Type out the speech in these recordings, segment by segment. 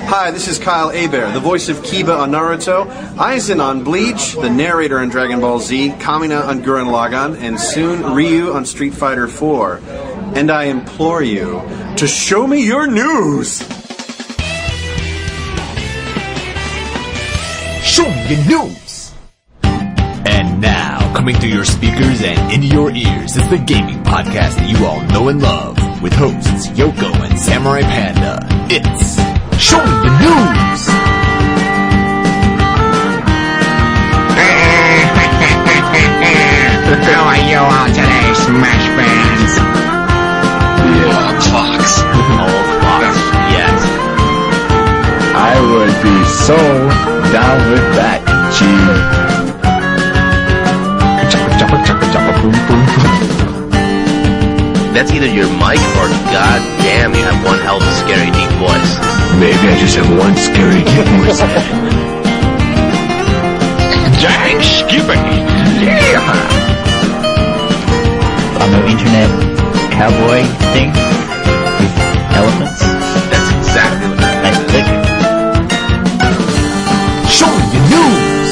Hi, this is Kyle Hebert, the voice of Kiba on Naruto, Aizen on Bleach, the narrator on Dragon Ball Z, Kamina on Gurren Lagann, and soon Ryu on Street Fighter 4. And I implore you to show me your news! Show me your news! And now, coming through your speakers and into your ears is the gaming podcast that you all know and love, with hosts Youko and SamuraiPanda. It's Show Me the News! How are you all today, Smash fans? Yeah, Fox. Old Fox, yes. I would be so down with that, That's either your mic or goddamn, you have one hell of a scary deep voice. Maybe I just have one scary deep voice. Dang, skipping! Yeah! On the internet cowboy thing with elephants. That's exactly what I figured. Show me your news!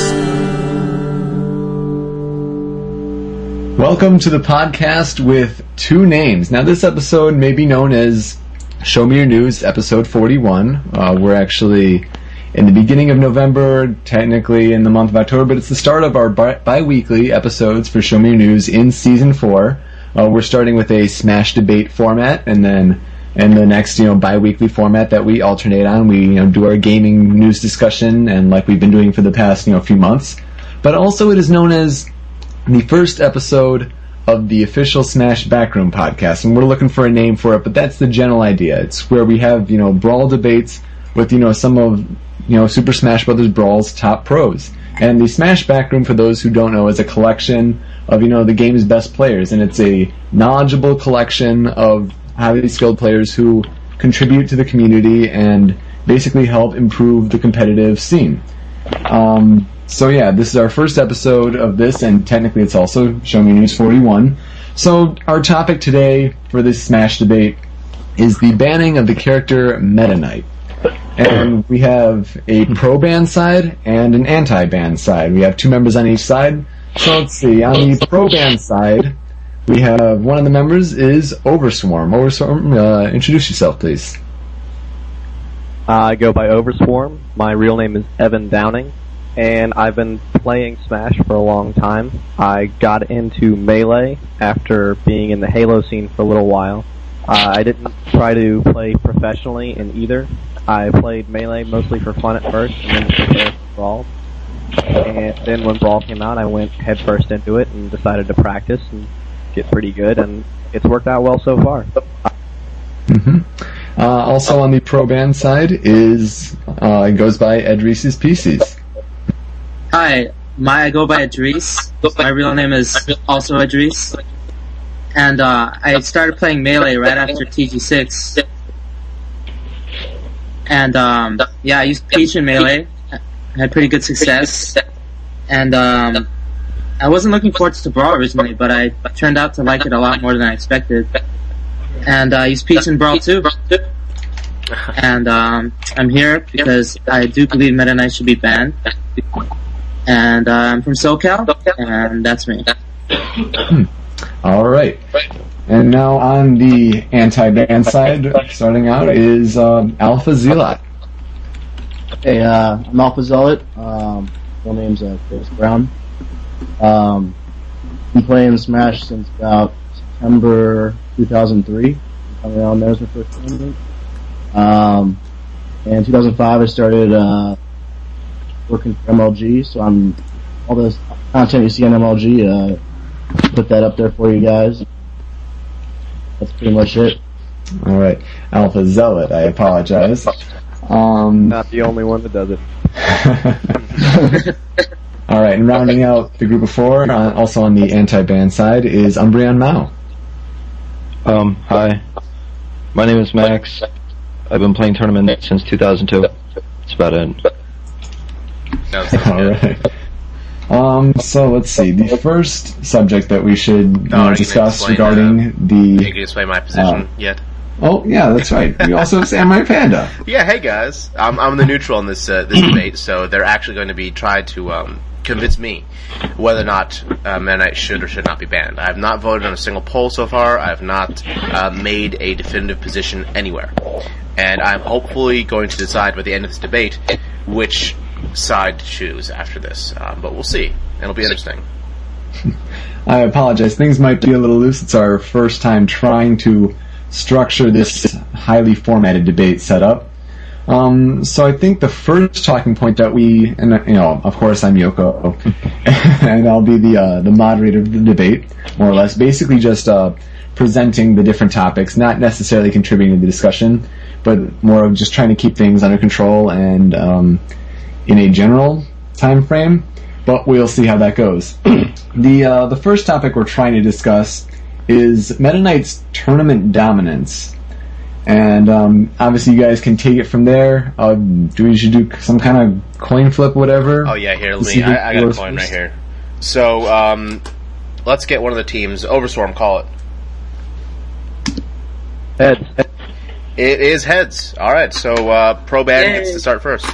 Welcome to the podcast with two names. Now, this episode may be known as Show Me Your News, episode 41. We're actually in the beginning of November, technically in the month of October, but it's the start of our bi-weekly episodes for Show Me Your News in Season 4. We're starting with a Smash debate format, and then in the next, bi-weekly format that we alternate on, we do our gaming news discussion, and like we've been doing for the past few months. But also it is known as the first episode of the official Smash Backroom podcast, and we're looking for a name for it, but that's the general idea. It's where we have, brawl debates with, some of, Super Smash Bros. Brawl's top pros. And the Smash Backroom, for those who don't know, is a collection of, the game's best players, and it's a knowledgeable collection of highly skilled players who contribute to the community and basically help improve the competitive scene. So yeah, this is our first episode of this, and technically it's also Show Me News 41. So our topic today for this Smash debate is the banning of the character Metaknight. And we have a pro-ban side and an anti-ban side. We have two members on each side. So let's see, on the pro-ban side, we have one of the members is Overswarm. Overswarm, introduce yourself, please. I go by Overswarm. My real name is Evan Downing. And I've been playing Smash for a long time. I got into Melee after being in the Halo scene for a little while. I didn't try to play professionally in either. I played Melee mostly for fun at first, and then prepared for Brawl. And then when Brawl came out, I went headfirst into it and decided to practice and get pretty good, and it's worked out well so far. Mm-hmm. Also on the pro-ban side is, it goes by Edreese's PCs. Hi, I go by Idris. My real name is also Idris. And I started playing Melee right after TG6. And I used Peach in Melee. I had pretty good success. And I wasn't looking forward to Brawl originally, but I turned out to like it a lot more than I expected. And I used Peach in Brawl too. And I'm here because I do believe Meta Knight should be banned. And I'm from SoCal, and that's me. All right. And now on the anti-ban side, starting out, is Alpha Zealot. Hey, I'm Alpha Zealot. Full name's Chris Brown. Been playing Smash since about September 2003. Coming around there was my first tournament. In 2005, I started working for MLG, so I'm all this content you see on MLG, put that up there for you guys. That's pretty much it. Alright, Alpha Zealot, I apologize. Not the only one that does it. Alright, and rounding out the group of four, also on the anti-ban side, is Umbreon Mao. Hi. My name is Max. I've been playing tournaments since 2002. That's about it. Alright. So let's see. The first subject that we should discuss regarding the... You can explain my position yet? Oh, yeah, that's right. We also have SamuraiPanda. Yeah, hey guys. I'm the neutral in this debate, so they're actually going to be trying to convince me whether or not Mennonite should or should not be banned. I have not voted on a single poll so far. I have not made a definitive position anywhere. And I'm hopefully going to decide by the end of this debate which side to choose after this. But we'll see. It'll be interesting. I apologize. Things might be a little loose. It's our first time trying to structure this highly formatted debate setup. So I think the first talking point that of course I'm Yoko, and I'll be the moderator of the debate, more or less. Basically just presenting the different topics, not necessarily contributing to the discussion, but more of just trying to keep things under control and in a general time frame. But we'll see how that goes. The first topic we're trying to discuss is Meta Knight's tournament dominance. And obviously you guys can take it from there. We should do some kind of coin flip, whatever. Oh yeah, here, I got a coin right here. So, let's get one of the teams. Overswarm, call it. Heads. It is heads. Alright, so Pro-Ban gets to start first.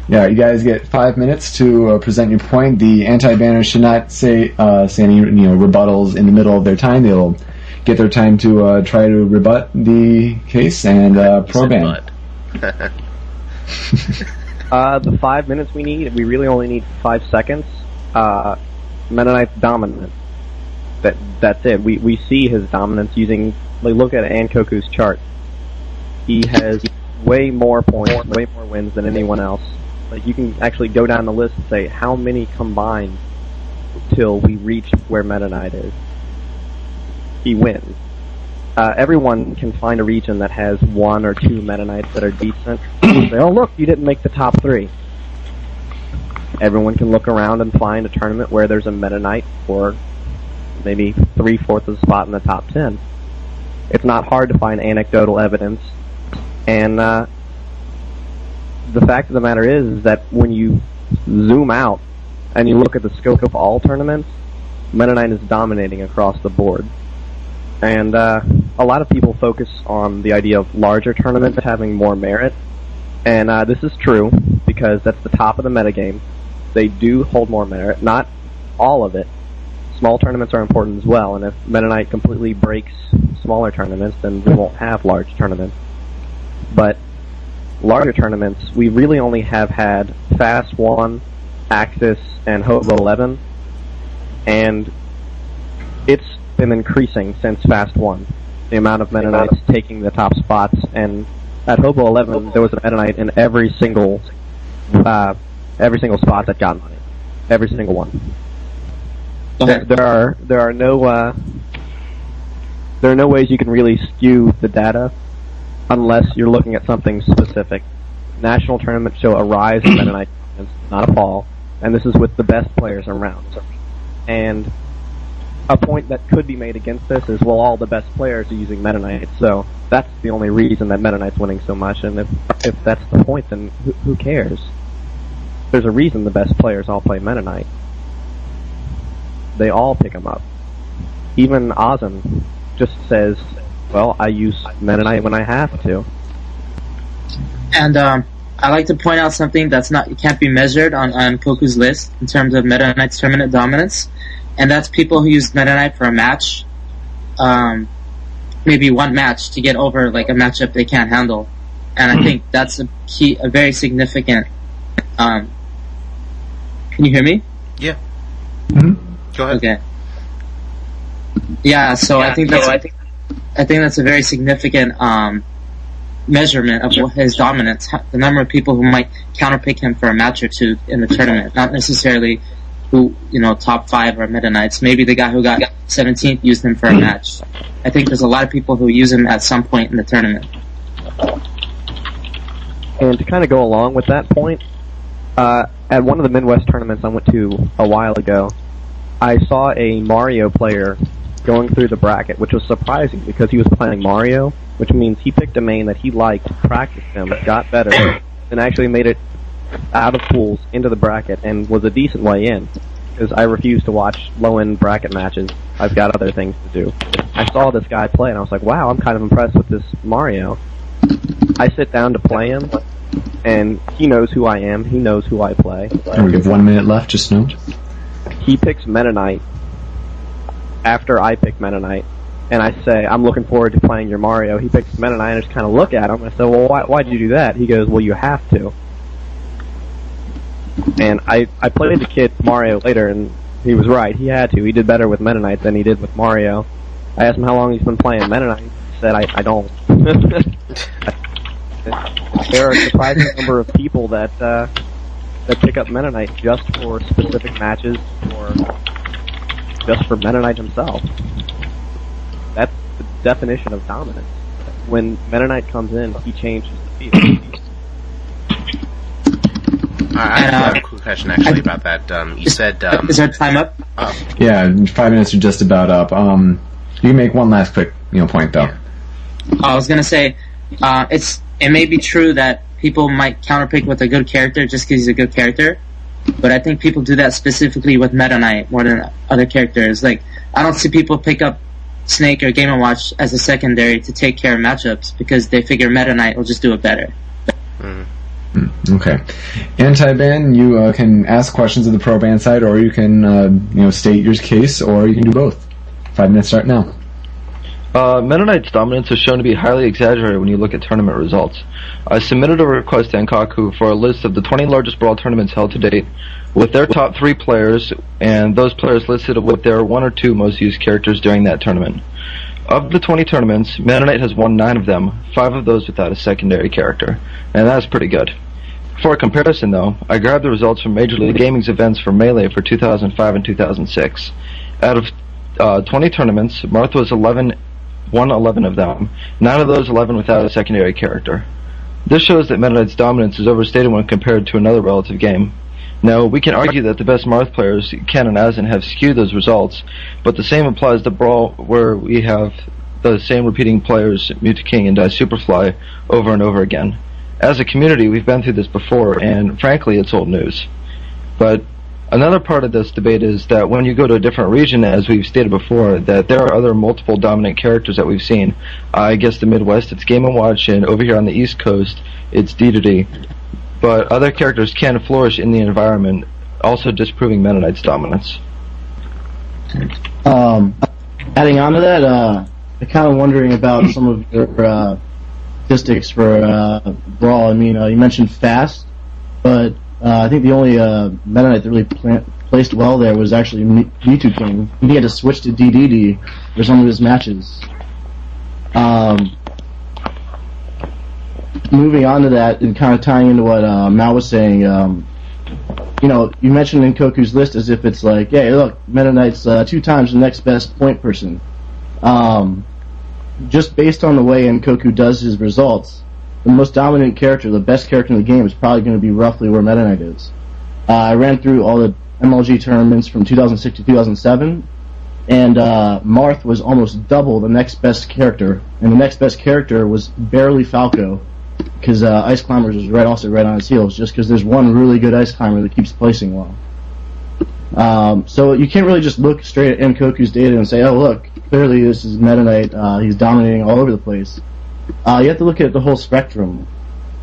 Yeah, you guys get 5 minutes to present your point. The anti-banners should not say any rebuttals in the middle of their time. They'll get their time to try to rebut the case and Pro-Ban. The 5 minutes we need, we really only need 5 seconds. Mennonite's dominant. That's it. We see his dominance using. Look at Ankoku's chart. He has way more points, way more wins than anyone else. You can actually go down the list and say how many combined till we reach where Meta Knight is. He wins. Everyone can find a region that has 1 or 2 Meta Knights that are decent. And say, oh look, you didn't make the top 3. Everyone can look around and find a tournament where there's a Meta Knight for maybe 3/4 of the spot in the top 10. It's not hard to find anecdotal evidence, and the fact of the matter is that when you zoom out and you look at the scope of all tournaments, Meta Knight is dominating across the board. And a lot of people focus on the idea of larger tournaments having more merit, and this is true because that's the top of the metagame. They do hold more merit, not all of it. Small tournaments are important as well, and if Meta Knight completely breaks smaller tournaments, then we won't have large tournaments. But larger tournaments, we really only have had Fast 1, Axis, and Hobo 11, and it's been increasing since Fast 1. The amount of Meta Knights taking the top spots, and at Hobo 11, there was a Meta Knight in every single spot that got money. Every single one. There are no ways you can really skew the data unless you're looking at something specific. National tournaments show a rise in Meta Knight dominance, not a fall, and this is with the best players around. And a point that could be made against this is, well, all the best players are using Meta Knight, so that's the only reason that Meta Knight's winning so much, and if that's the point, then who cares? There's a reason the best players all play Meta Knight. They all pick him up. Even Ozm just says, well, I use Meta Knight when I have to. And I like to point out something it can't be measured on Koku's list in terms of Meta Knight's tournament dominance, and that's people who use Meta Knight for a match, maybe one match to get over like a matchup they can't handle, and I think that's a very significant. Can you hear me? Yeah. Mm-hmm. Go ahead. Okay. Yeah, so I think that's a very significant measurement of his dominance. The number of people who might counterpick him for a match or two in the tournament, not necessarily top 5 or Meta Knights. Maybe the guy who got 17th used him for a match. I think there's a lot of people who use him at some point in the tournament. And to kind of go along with that point, at one of the Midwest tournaments I went to a while ago, I saw a Mario player going through the bracket, which was surprising because he was playing Mario, which means he picked a main that he liked, practiced him, got better, and actually made it out of pools into the bracket and was a decent way in. Because I refuse to watch low-end bracket matches I've got other things to do. I saw this guy play, and I was like, wow, I'm kind of impressed with this Mario. I sit down to play him, and he knows who I am. He knows who I play. We have 1 minute left, just note. He picks Metaknight after I pick Metaknight, and I say, I'm looking forward to playing your Mario. He picks Metaknight, and I just kind of look at him, and I say, well, why'd you do that? He goes, well, you have to. And I played the kid Mario later, and he was right. He had to. He did better with Metaknight than he did with Mario. I asked him how long he's been playing Metaknight. He said, I don't. There are a surprising number of people that pick up Metaknight just for specific matches or just for Metaknight himself. That's the definition of dominance. When Metaknight comes in, he changes the field. I have a quick question actually about that. You said is our time up? Yeah, 5 minutes are just about up. You can make one last quick point though. I was gonna say, it may be true that people might counterpick with a good character just because he's a good character, but I think people do that specifically with Meta Knight more than other characters. Like, I don't see people pick up Snake or Game & Watch as a secondary to take care of matchups because they figure Meta Knight will just do it better. Okay. Anti-ban, you can ask questions of the pro-ban side, or you can state your case, or you can do both. 5 minutes start now. Meta Knight's dominance is shown to be highly exaggerated when you look at tournament results. I submitted a request to Enkaku for a list of the 20 largest Brawl tournaments held to date, with their top 3 players, and those players listed with their 1 or 2 most used characters during that tournament. Of the 20 tournaments, Meta Knight has won 9 of them, 5 of those without a secondary character, and that's pretty good. For a comparison, though, I grabbed the results from Major League Gaming's events for Melee for 2005 and 2006. Out of 20 tournaments, Marth won 11 of them, 9 of those 11 without a secondary character. This shows that Meta Knight's dominance is overstated when compared to another relative game. Now, we can argue that the best Marth players, Ken and Asin, have skewed those results, but the same applies to Brawl, where we have the same repeating players, Mutaking and Superfly, over and over again. As a community, we've been through this before, and frankly, it's old news. But another part of this debate is that when you go to a different region, as we've stated before, that there are other multiple dominant characters that we've seen. I guess the Midwest, it's Game & Watch, and over here on the East Coast, it's D2D. But other characters can flourish in the environment, also disproving Meta Knight's dominance. Adding on to that, I'm kind of wondering about some of your statistics for Brawl. I mean, you mentioned fast, but I think the only Meta Knight that really placed well there was actually Mewtwo. He had to switch to DDD for some of his matches. Moving on to that and kind of tying into what Mal was saying, you mentioned in Koku's list as if it's like, hey, look, Meta Knight's 2 times the next best point person. Just based on the way Enkoku does his results, the most dominant character, the best character in the game, is probably going to be roughly where Meta Knight is. I ran through all the MLG tournaments from 2006 to 2007, and Marth was almost double the next best character, and the next best character was barely Falco, because Ice Climbers was also right on his heels, just because there's one really good Ice Climber that keeps placing well. So you can't really just look straight at Enkoku's data and say, oh look, clearly this is Meta Knight, he's dominating all over the place. You have to look at the whole spectrum.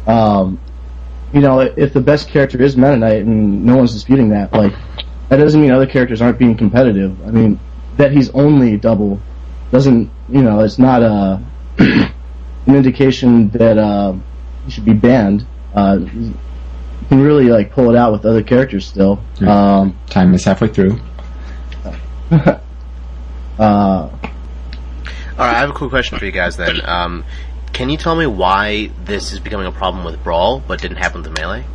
If the best character is Meta Knight, and no one's disputing that, that doesn't mean other characters aren't being competitive. I mean, that he's only double doesn't, it's not an indication that he should be banned. You can really pull it out with other characters still. Time is halfway through. Alright, I have a quick question for you guys then. Can you tell me why this is becoming a problem with Brawl, but didn't happen with Melee?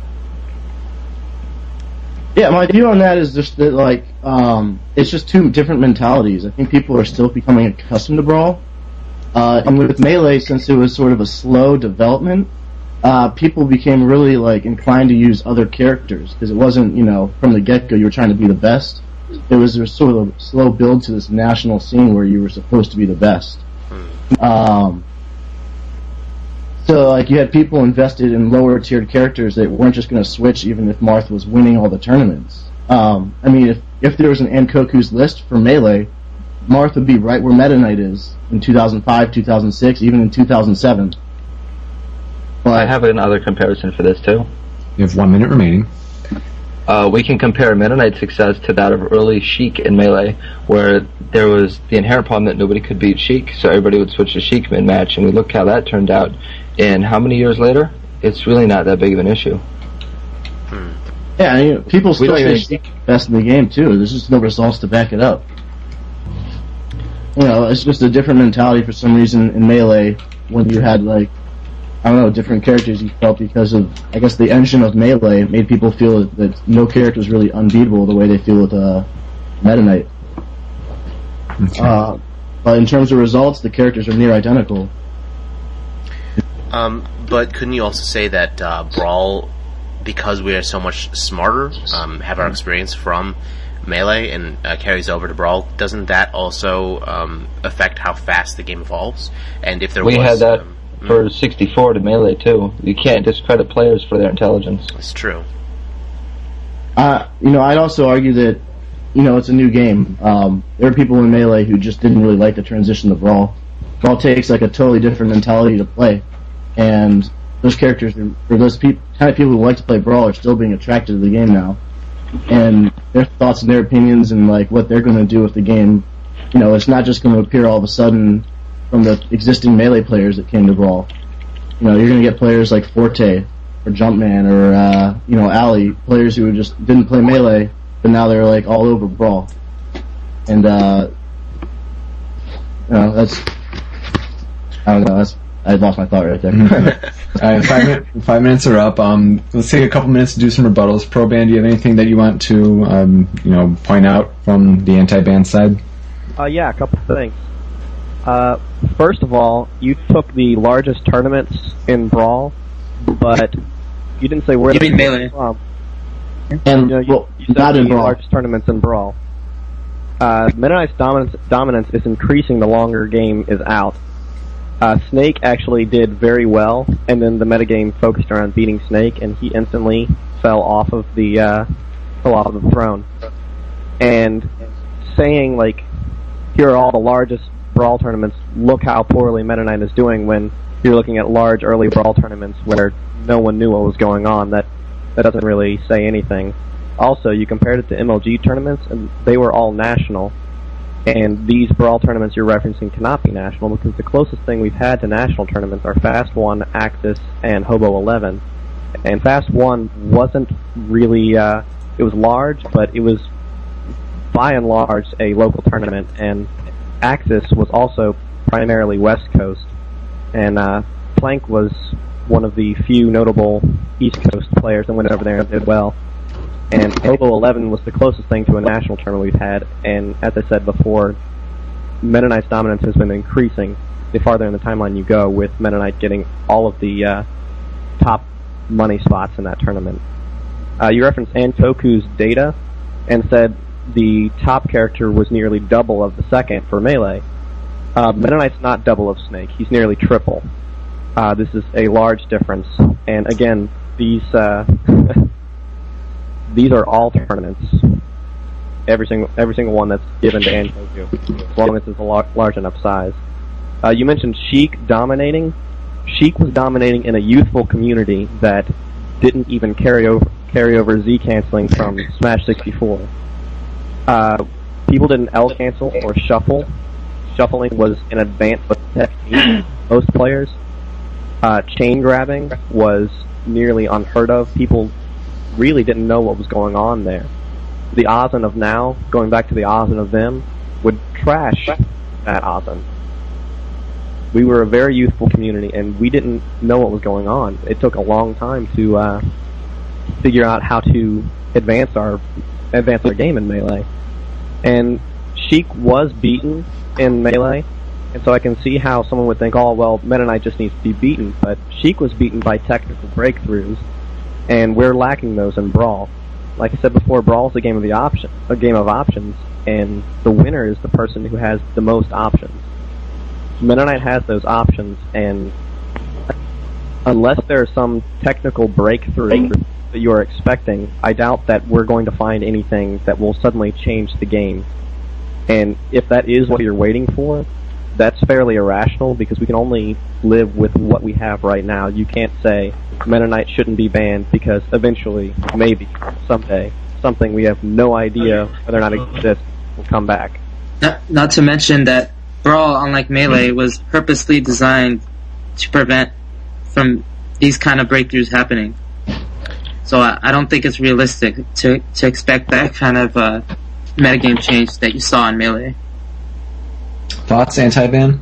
Yeah, my view on that is just that, it's just 2 different mentalities. I think people are still becoming accustomed to Brawl. And with Melee, since it was sort of a slow development, people became really, inclined to use other characters, because it wasn't, from the get-go you were trying to be the best. It was a sort of slow build to this national scene where you were supposed to be the best. So, you had people invested in lower-tiered characters that weren't just going to switch even if Marth was winning all the tournaments. I mean, if there was an Enkoku's list for Melee, Marth would be right where Meta Knight is in 2005, 2006, even in 2007. But I have another comparison for this too. You have 1 minute remaining. We can compare Meta Knight's success to that of early Sheik in Melee, where there was the inherent problem that nobody could beat Sheik, so everybody would switch to Sheik mid-match, and we look how that turned out. And how many years later? It's really not that big of an issue. yeah, I mean, people still say Sheik is best in the game too. There's just no results to back it up. You know, it's just a different mentality for some reason in Melee when you had, like, I don't know, different characters you felt because of, I guess, the engine of Melee made people feel that no character was really unbeatable the way they feel with Meta Knight. Okay. But in terms of results, the characters are near identical. But couldn't you also say that Brawl, because we are so much smarter, have our experience from Melee and carries over to Brawl, doesn't that also affect how fast the game evolves? And if there We was, had that for 64 to Melee too. You can't discredit players for their intelligence. It's true. You know, I'd also argue that, you know, it's a new game. There are people in Melee who just didn't really like the transition to Brawl. Brawl takes like a totally different mentality to play, and those characters, or those kind of people who like to play Brawl, are still being attracted to the game now. And their thoughts and their opinions and like what they're going to do with the game, you know, it's not just going to appear all of a sudden from the existing Melee players that came to Brawl. You know, you're going to get players like Forte or Jumpman or you know, Ali, players who just didn't play Melee, but now they're like all over Brawl. And you know, that's, I don't know, I lost my thought right there. All right, 5 minutes are up. Let's take a couple minutes to do some rebuttals. Pro Ban, do you have anything that you want to you know, point out from the anti-ban side? Yeah, a couple of things. First of all, you took the largest tournaments in Brawl, but you didn't say where You they mean Melee? from. And, You know, well, you said not in the Brawl. largest tournaments in Brawl. Meta Knight's dominance is increasing the longer game is out. Snake actually did very well, and then the metagame focused around beating Snake, and he instantly fell off of the throne. And saying, like, here are all the largest Brawl tournaments, look how poorly Meta Knight is doing, when you're looking at large early Brawl tournaments where no one knew what was going on, that doesn't really say anything. Also, you compared it to MLG tournaments, and they were all national. And these Brawl tournaments you're referencing cannot be national, because the closest thing we've had to national tournaments are Fast 1, Axis, and Hobo 11. And Fast 1 wasn't really, it was large, but it was by and large a local tournament, and Axis was also primarily West Coast. And Plank was one of the few notable East Coast players and went over there and did well. And Hobo 11 was the closest thing to a national tournament we've had, and as I said before, Meta Knight's dominance has been increasing the farther in the timeline you go, with Meta Knight getting all of the top money spots in that tournament. You referenced Antoku's data and said the top character was nearly double of the second for Melee. Meta Knight's not double of Snake, he's nearly triple. This is a large difference, and again, these are all tournaments. Every single one that's given to Antoku, as long as it's a large enough size. You mentioned Sheik dominating. Sheik was dominating in a youthful community that didn't even carry over Z canceling from Smash 64. People didn't L cancel or shuffle. Shuffling was an advanced technique. Most players. Chain grabbing was nearly unheard of. People really didn't know what was going on there. The Ozin of now, going back to the Ozin of them, would trash that Ozin. We were a very youthful community, and we didn't know what was going on. It took a long time to figure out how to advance our game in Melee. And Sheik was beaten in Melee, and so I can see how someone would think, oh, well, Meta Knight just needs to be beaten, but Sheik was beaten by technical breakthroughs, and we're lacking those in Brawl. Like I said before, Brawl is a game of options, and the winner is the person who has the most options. Meta Knight has those options, and unless there's some technical breakthrough that you're expecting, I doubt that we're going to find anything that will suddenly change the game. And if that is what you're waiting for, that's fairly irrational because we can only live with what we have right now. You can't say Metaknight shouldn't be banned because eventually, maybe, someday, something we have no idea whether or not it exists will come back. Not to mention that Brawl, unlike Melee, was purposely designed to prevent from these kind of breakthroughs happening. So I don't think it's realistic to expect that kind of metagame change that you saw in Melee. Thoughts, anti-ban?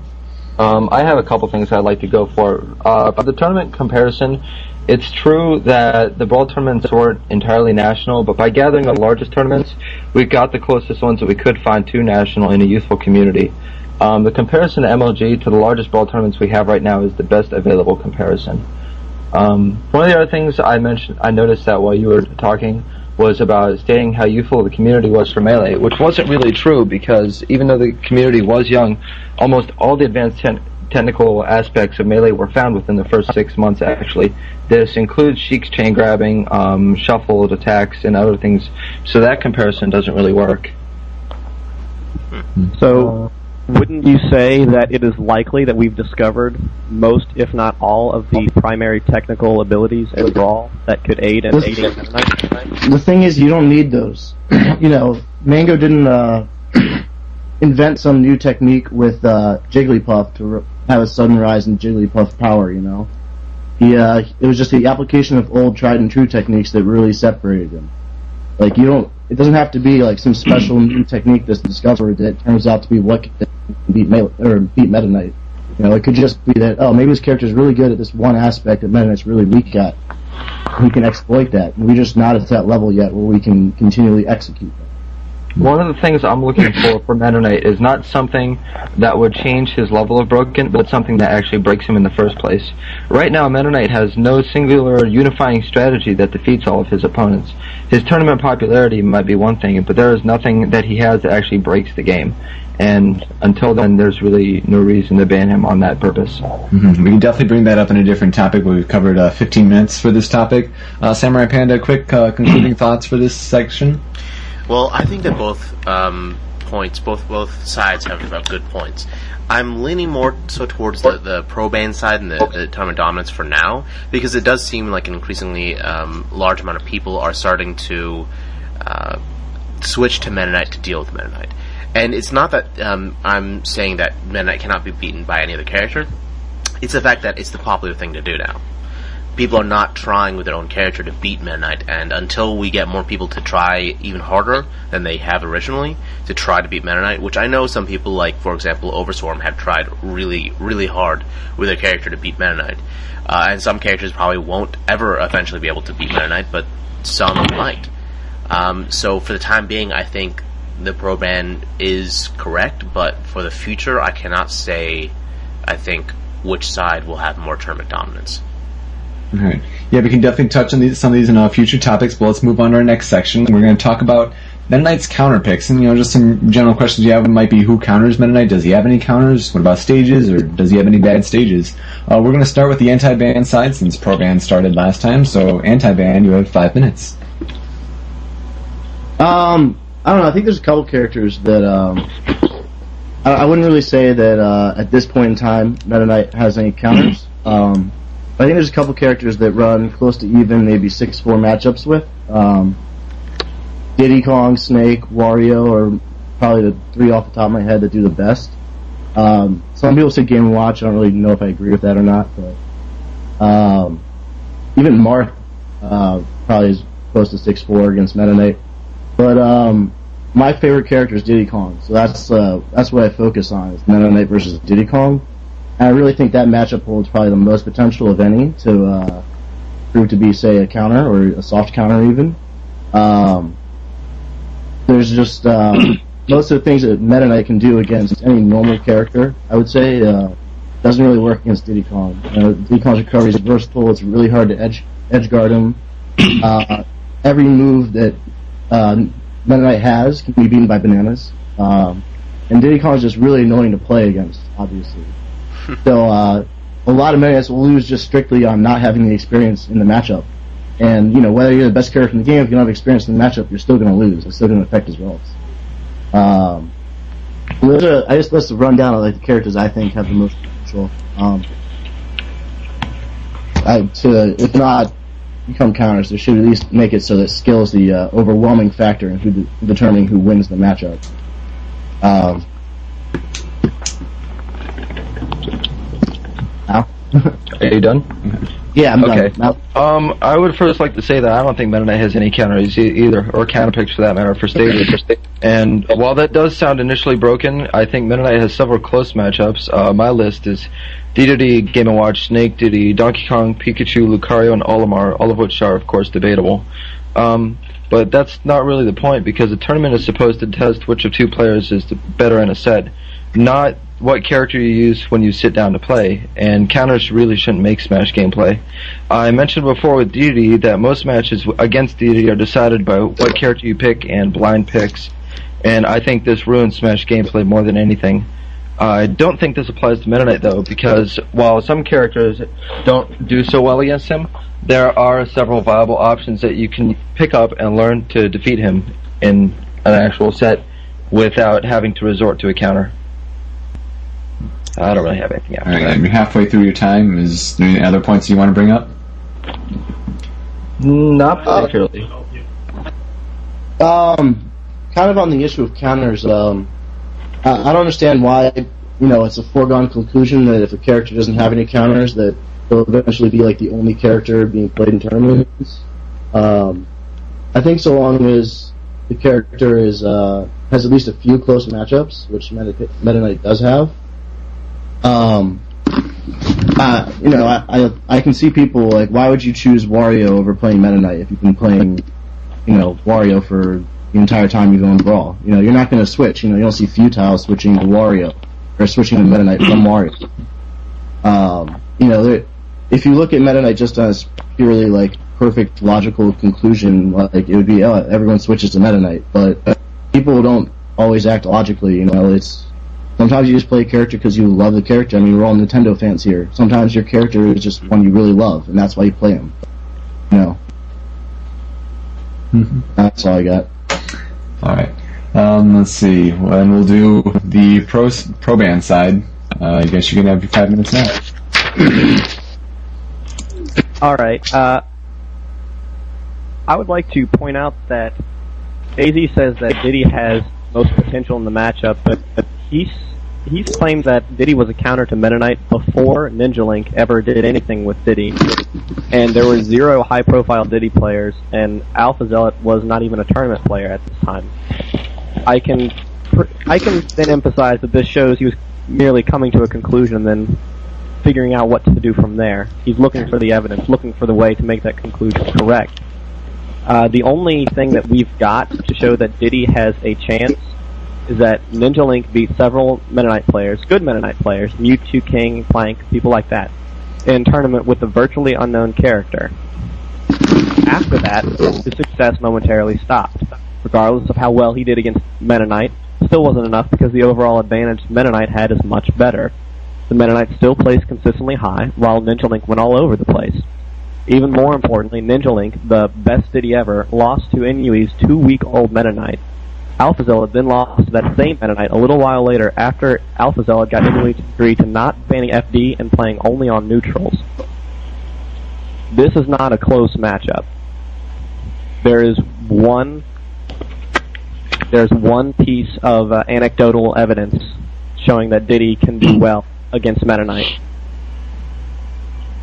I have a couple things I'd like to go for. For the tournament comparison, it's true that the Brawl tournaments weren't entirely national, but by gathering the largest tournaments, we got the closest ones that we could find to national in a youthful community. The comparison to MLG to the largest Brawl tournaments we have right now is the best available comparison. One of the other things I noticed that while you were talking, was about stating how youthful the community was for Melee, which wasn't really true because even though the community was young, almost all the advanced technical aspects of Melee were found within the first 6 months, actually. This includes Sheik's chain grabbing, shuffled attacks, and other things, so that comparison doesn't really work. So, wouldn't you say that it is likely that we've discovered most, if not all, of the primary technical abilities in Brawl that could aid in aiding Metaknight? The thing is, you don't need those. Mango didn't invent some new technique with Jigglypuff to have a sudden rise in Jigglypuff power, It was just the application of old tried and true techniques that really separated him. It doesn't have to be like some special new technique that's discovered that turns out to be what can beat Meta Knight. It could just be that, maybe this character is really good at this one aspect that Meta Knight's really weak at. We can exploit that. And we're just not at that level yet where we can continually execute that. One of the things I'm looking for Meta Knight is not something that would change his level of broken, but something that actually breaks him in the first place. Right now, Meta Knight has no singular unifying strategy that defeats all of his opponents. His tournament popularity might be one thing, but there is nothing that he has that actually breaks the game. And until then, there's really no reason to ban him on that purpose. Mm-hmm. We can definitely bring that up in a different topic, but we've covered 15 minutes for this topic. Samurai Panda, quick concluding thoughts for this section? Well, I think that both sides have good points. I'm leaning more so towards the pro-ban side and the tournament dominance for now, because it does seem like an increasingly large amount of people are starting to switch to Meta Knight to deal with Meta Knight. And it's not that I'm saying that Meta Knight cannot be beaten by any other character. It's the fact that it's the popular thing to do now. People are not trying with their own character to beat Meta Knight, and until we get more people to try even harder than they have originally to try to beat Meta Knight, which I know some people, like, for example, Overswarm, have tried really, really hard with their character to beat Meta Knight. And some characters probably won't ever eventually be able to beat Meta Knight, but some might. So for the time being, I think the pro-ban is correct, but for the future, I cannot say, I think, which side will have more tournament dominance. All right. Yeah, we can definitely touch on some of these in future topics, but let's move on to our next section. We're going to talk about Meta Knight's counter picks, and just some general questions you have might be who counters Meta Knight? Does he have any counters? What about stages, or does he have any bad stages? We're going to start with the anti-ban side since pro-ban started last time. So anti-ban, you have 5 minutes. I don't know. I think there's a couple characters that I wouldn't really say that at this point in time Meta Knight has any counters. I think there's a couple characters that run close to even, maybe 6-4 matchups with. Diddy Kong, Snake, Wario are probably the 3 off the top of my head that do the best. Some people say Game & Watch. I don't really know if I agree with that or not, but even Marth probably is close to 6-4 against Meta Knight. But my favorite character is Diddy Kong, so that's what I focus on, is Meta Knight versus Diddy Kong. And I really think that matchup holds probably the most potential of any to prove to be, say, a counter, or a soft counter even. There's just most of the things that Meta Knight can do against any normal character, I would say, doesn't really work against Diddy Kong. Diddy Kong's recovery is versatile. It's really hard to edge guard him. Every move that Meta Knight has can be beaten by bananas. And Diddy Kong is just really annoying to play against, obviously. So a lot of Meta Knights will lose just strictly on not having the experience in the matchup. And, whether you're the best character in the game, if you don't have experience in the matchup, you're still going to lose. It's still going to affect his results. I just let's run down like the characters I think have the most potential. If not become counters, they should at least make it so that skill is the overwhelming factor in determining who wins the matchup. Now? Are you done? Yeah, I'm okay. done. Now. I would first like to say that I don't think Meta Knight has any counters either, or counter picks for that matter, for Stadia. And while that does sound initially broken, I think Meta Knight has several close matchups. My list is Dedede, Game & Watch, Snake, Diddy, Donkey Kong, Pikachu, Lucario, and Olimar, all of which are, of course, debatable. But that's not really the point, because the tournament is supposed to test which of two players is the better in a set, not what character you use when you sit down to play, and counters really shouldn't make Smash gameplay. I mentioned before with Dedede that most matches against Dedede are decided by what character you pick and blind picks, and I think this ruins Smash gameplay more than anything. I don't think this applies to Meta Knight though, because while some characters don't do so well against him, there are several viable options that you can pick up and learn to defeat him in an actual set without having to resort to a counter. I don't really have anything after that. You're halfway through your time. Is there any other points you want to bring up? Not particularly. Kind of on the issue of counters, I don't understand why, it's a foregone conclusion that if a character doesn't have any counters, that they'll eventually be like the only character being played in tournaments. I think so long as the character has at least a few close matchups, which Meta Knight does have. I can see people like, why would you choose Wario over playing Meta Knight if you've been playing, Wario for the entire time you go in Brawl? You're not going to switch. You don't see Futile switching to Wario or switching to Meta Knight from Wario. If you look at Meta Knight just as purely like perfect logical conclusion, like it would be everyone switches to Meta Knight, but people don't always act logically. It's sometimes you just play a character because you love the character. I mean, we're all Nintendo fans here. Sometimes your character is just one you really love, and that's why you play him. That's all I got. All right. Let's see. And we'll do the pro band side. I guess you can have your 5 minutes now. Alright, I would like to point out that AZ says that Diddy has most potential in the matchup, but he's claimed that Diddy was a counter to Meta Knight before Ninja Link ever did anything with Diddy. And there were 0 high-profile Diddy players, and Alpha Zealot was not even a tournament player at this time. I can then emphasize that this shows he was merely coming to a conclusion and then figuring out what to do from there. He's looking for the evidence, looking for the way to make that conclusion correct. The only thing that we've got to show that Diddy has a chance is that Ninja Link beat several Meta Knight players, good Meta Knight players, Mewtwo, King, Plank, people like that, in a tournament with a virtually unknown character. After that, his success momentarily stopped. Regardless of how well he did against Meta Knight, still wasn't enough because the overall advantage Meta Knight had is much better. The Meta Knight still placed consistently high, while Ninja Link went all over the place. Even more importantly, Ninja Link, the best Diddy ever, lost to Inui's 2-week-old Meta Knight. Alpha Zealot then lost to that same Meta Knight a little while later after Alpha Zealot got Inui to agree to not banning FD and playing only on neutrals. This is not a close matchup. There's one piece of anecdotal evidence showing that Diddy can do well against Meta Knight.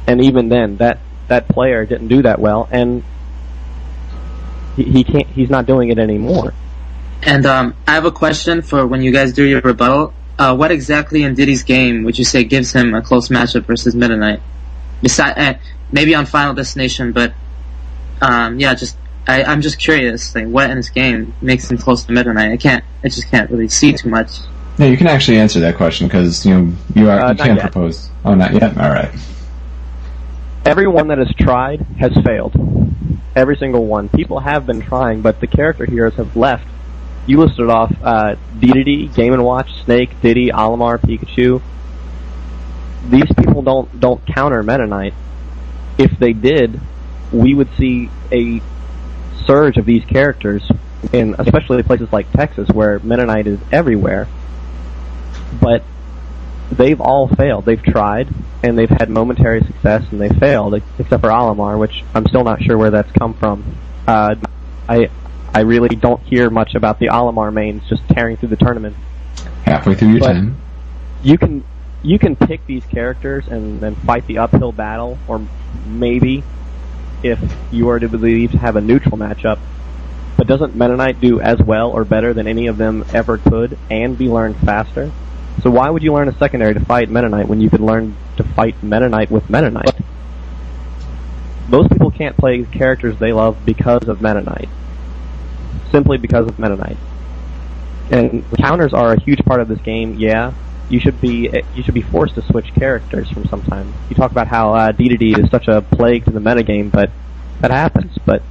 And even then, that player didn't do that well, and he's not doing it anymore. And I have a question for when you guys do your rebuttal. What exactly in Diddy's game would you say gives him a close matchup versus Meta Knight? Maybe on Final Destination, but I'm just curious. Like, what in his game makes him close to Meta Knight? I just can't really see too much. Yeah, you can actually answer that question because you can propose. Oh, not yet. All right. Everyone that has tried has failed. Every single one. People have been trying, but the character heroes have left. You listed off Dedede, Game & Watch, Snake, Diddy, Olimar, Pikachu. These people don't counter Meta Knight. If they did, we would see a surge of these characters in especially places like Texas where Meta Knight is everywhere. but they've all failed. They've tried, and they've had momentary success, and they failed, except for Alamar, which I'm still not sure where that's come from. I really don't hear much about the Alamar mains just tearing through the tournament. Halfway through your time. You can pick these characters and then fight the uphill battle, or maybe, if you are to believe, to have a neutral matchup. But doesn't Metaknight do as well or better than any of them ever could, and be learned faster? So why would you learn a secondary to fight Metaknight when you could learn to fight Metaknight with Metaknight? Most people can't play characters they love because of Metaknight. Simply because of Metaknight. And counters are a huge part of this game, yeah. You should be forced to switch characters from some time. You talk about how D2D is such a plague to the metagame, but that happens. But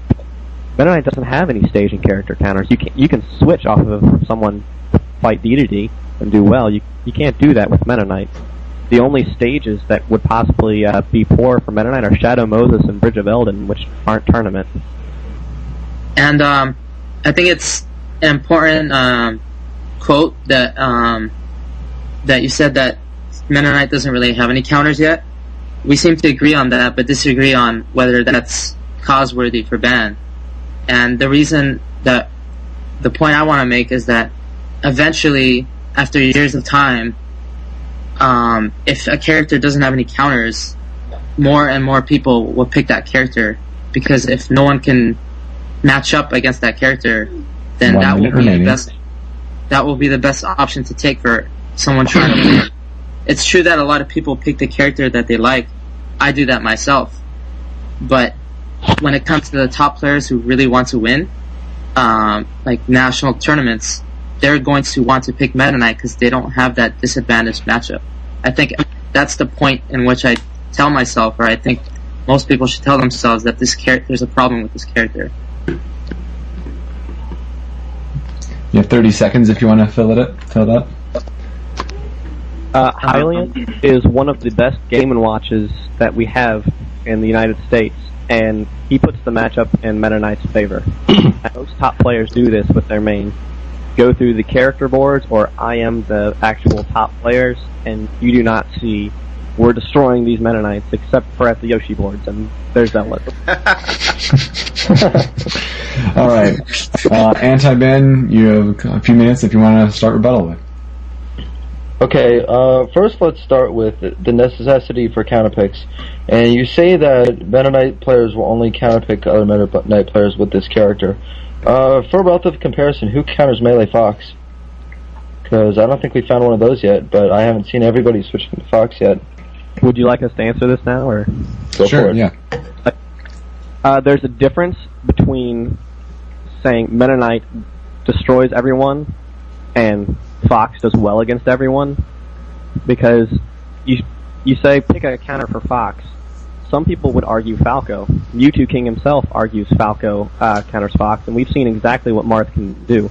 Metaknight doesn't have any stage and character counters. You can switch off of someone to fight D2D and do well. You can't do that with Metaknight. The only stages that would possibly be poor for Metaknight are Shadow Moses and Bridge of Eldon, which aren't tournament. And I think it's an important quote that that you said, that Metaknight doesn't really have any counters yet. We seem to agree on that, but disagree on whether that's cause-worthy for ban. And the reason that the point I want to make is that eventually, after years of time, if a character doesn't have any counters, more and more people will pick that character, because if no one can match up against that character, then that will be the best option to take for someone trying to win. It's true that a lot of people pick the character that they like. I do that myself. But when it comes to the top players who really want to win, like national tournaments, they're going to want to pick Metaknight because they don't have that disadvantaged matchup. I think that's the point in which I tell myself, or I think most people should tell themselves, that there's a problem with this character. You have 30 seconds if you want to fill it up. Hylian is one of the best Game & Watches that we have in the United States, and he puts the matchup in Meta Knight's favor. Most top players do this with their main. Go through the character boards, or I am the actual top players, and you do not see we're destroying these Meta Knights, except for at the Yoshi boards, and there's that list. All right. Anti-ban, you have a few minutes if you want to start rebuttal with. Okay, first let's start with the necessity for counterpicks. And you say that Meta Knight players will only counterpick other Meta Knight players with this character. For a relative comparison, who counters Melee Fox? Because I don't think we found one of those yet, but I haven't seen everybody switching to Fox yet. Would you like us to answer this now, or? Go for it. Yeah. There's a difference between saying Meta Knight destroys everyone and Fox does well against everyone, because you say pick a counter for Fox. Some people would argue Falco. Mewtwo King himself argues Falco counters Fox, and we've seen exactly what Marth can do.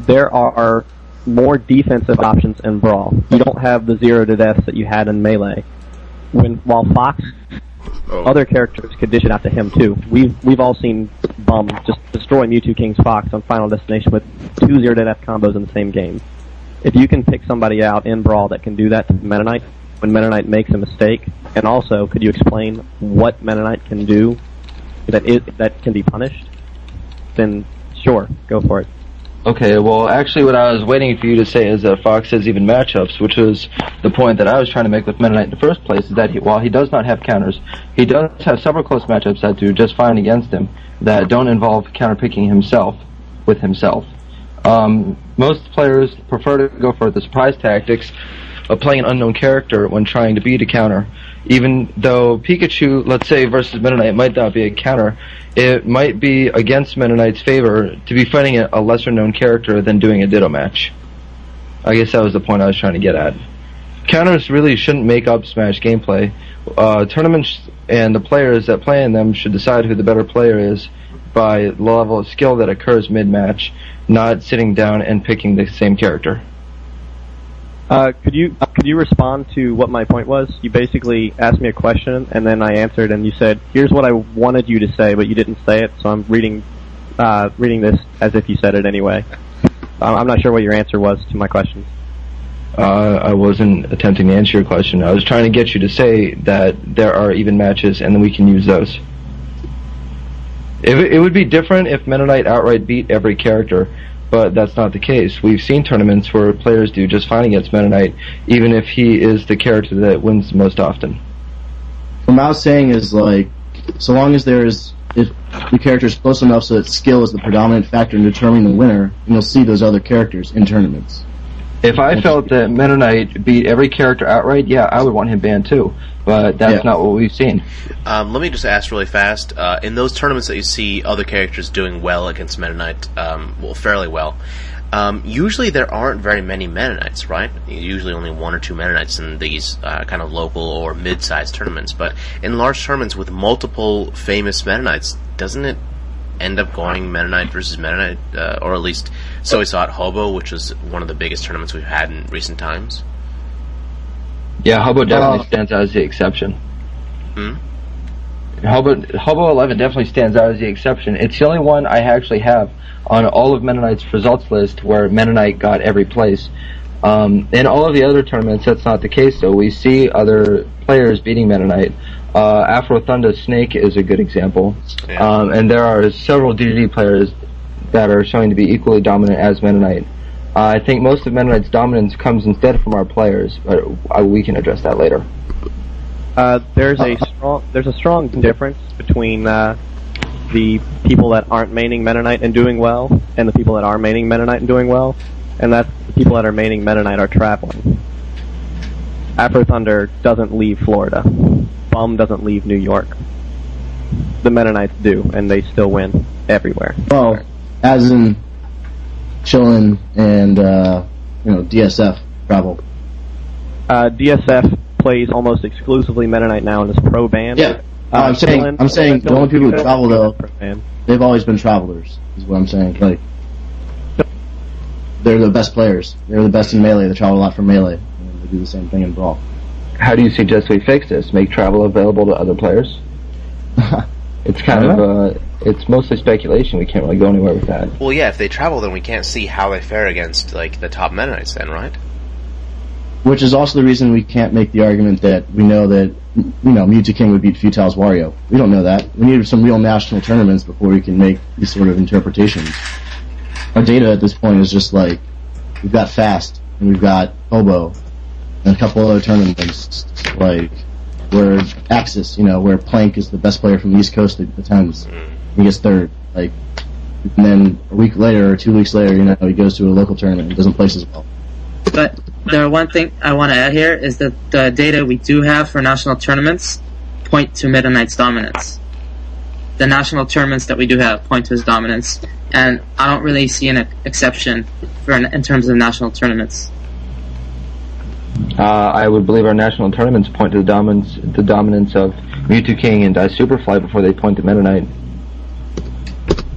There are more defensive options in Brawl. You don't have the 0 to deaths that you had in Melee. While Fox, other characters could dish it out to him too. We've all seen Bum just destroy Mewtwo King's Fox on Final Destination with 2 0 to death combos in the same game. If you can pick somebody out in Brawl that can do that to Meta Knight when Meta Knight makes a mistake, and also could you explain what Meta Knight can do that can be punished, then sure, go for it. Okay, well, actually what I was waiting for you to say is that Fox has even matchups, which was the point that I was trying to make with Meta Knight in the first place, is that while he does not have counters, he does have several close matchups that do just fine against him, that don't involve counterpicking himself with himself. Most players prefer to go for the surprise tactics of playing an unknown character when trying to beat a counter. Even though Pikachu, let's say, versus Meta Knight might not be a counter, it might be against Meta Knight's favor to be fighting a lesser-known character than doing a Ditto match. I guess that was the point I was trying to get at. Counters really shouldn't make up Smash gameplay. Tournaments and the players that play in them should decide who the better player is by the level of skill that occurs mid-match, not sitting down and picking the same character. Could you respond to what my point was? You basically asked me a question, and then I answered, and you said, "Here's what I wanted you to say, but you didn't say it." So I'm reading this as if you said it anyway. I'm not sure what your answer was to my question. I wasn't attempting to answer your question. I was trying to get you to say that there are even matches, and then we can use those. It would be different if Metaknight outright beat every character, but that's not the case. We've seen tournaments where players do just fine against Metaknight, even if he is the character that wins most often. What I was saying is, like, so long as if the character is close enough so that skill is the predominant factor in determining the winner, then you'll see those other characters in tournaments. If I felt that Metaknight beat every character outright, yeah, I would want him banned too. But that's not what we've seen. Let me just ask really fast. In those tournaments that you see other characters doing well against Metaknight, fairly well, usually there aren't very many Metaknights, right? Usually only 1 or 2 Metaknights in these kind of local or mid-sized tournaments. But in large tournaments with multiple famous Metaknights, doesn't it end up going Metaknight versus Metaknight? Or at least, so we saw at Hobo, which was one of the biggest tournaments we've had in recent times. Yeah, Hobo definitely stands out as the exception. Hobo 11 definitely stands out as the exception. It's the only one I actually have on all of Metaknight's results list where Metaknight got every place. In all of the other tournaments, that's not the case, though. We see other players beating Metaknight. Afro Thunder Snake is a good example. And there are several DDD players that are showing to be equally dominant as Metaknight. I think most of Metaknight's dominance comes instead from our players, but we can address that later. There's a strong difference between the people that aren't maining Metaknight and doing well, and the people that are maining Metaknight and doing well, and that's the people that are maining Metaknight are traveling. Afro Thunder doesn't leave Florida. Bum doesn't leave New York. The Metaknights do, and they still win everywhere. Well, as in Chillin and DSF travel. DSF plays almost exclusively Metaknight now and is pro band. Yeah, I'm saying the only people who travel though, they've always been travelers. Is what I'm saying. Like, they're the best players. They're the best in Melee. They travel a lot from Melee. And they do the same thing in Brawl. How do you suggest we fix this? Make travel available to other players? It's kind of it's mostly speculation. We can't really go anywhere with that. Well, yeah, if they travel, then we can't see how they fare against like the top Metaknights, then, right? Which is also the reason we can't make the argument that we know that Mewtwo King would beat Futile's Wario. We don't know that. We need some real national tournaments before we can make these sort of interpretations. Our data at this point is just like we've got Fast and we've got Hobo and a couple other tournaments like where Axis, where Plank is the best player from the East Coast at the times. He gets third, and then a week later or 2 weeks later, he goes to a local tournament and doesn't place as well. But the one thing I want to add here is that the data we do have for national tournaments point to Metaknight's dominance. The national tournaments that we do have point to his dominance, and I don't really see an exception in terms of national tournaments. I would believe our national tournaments point to the dominance of Mewtwo King and Superfly before they point to Metaknight.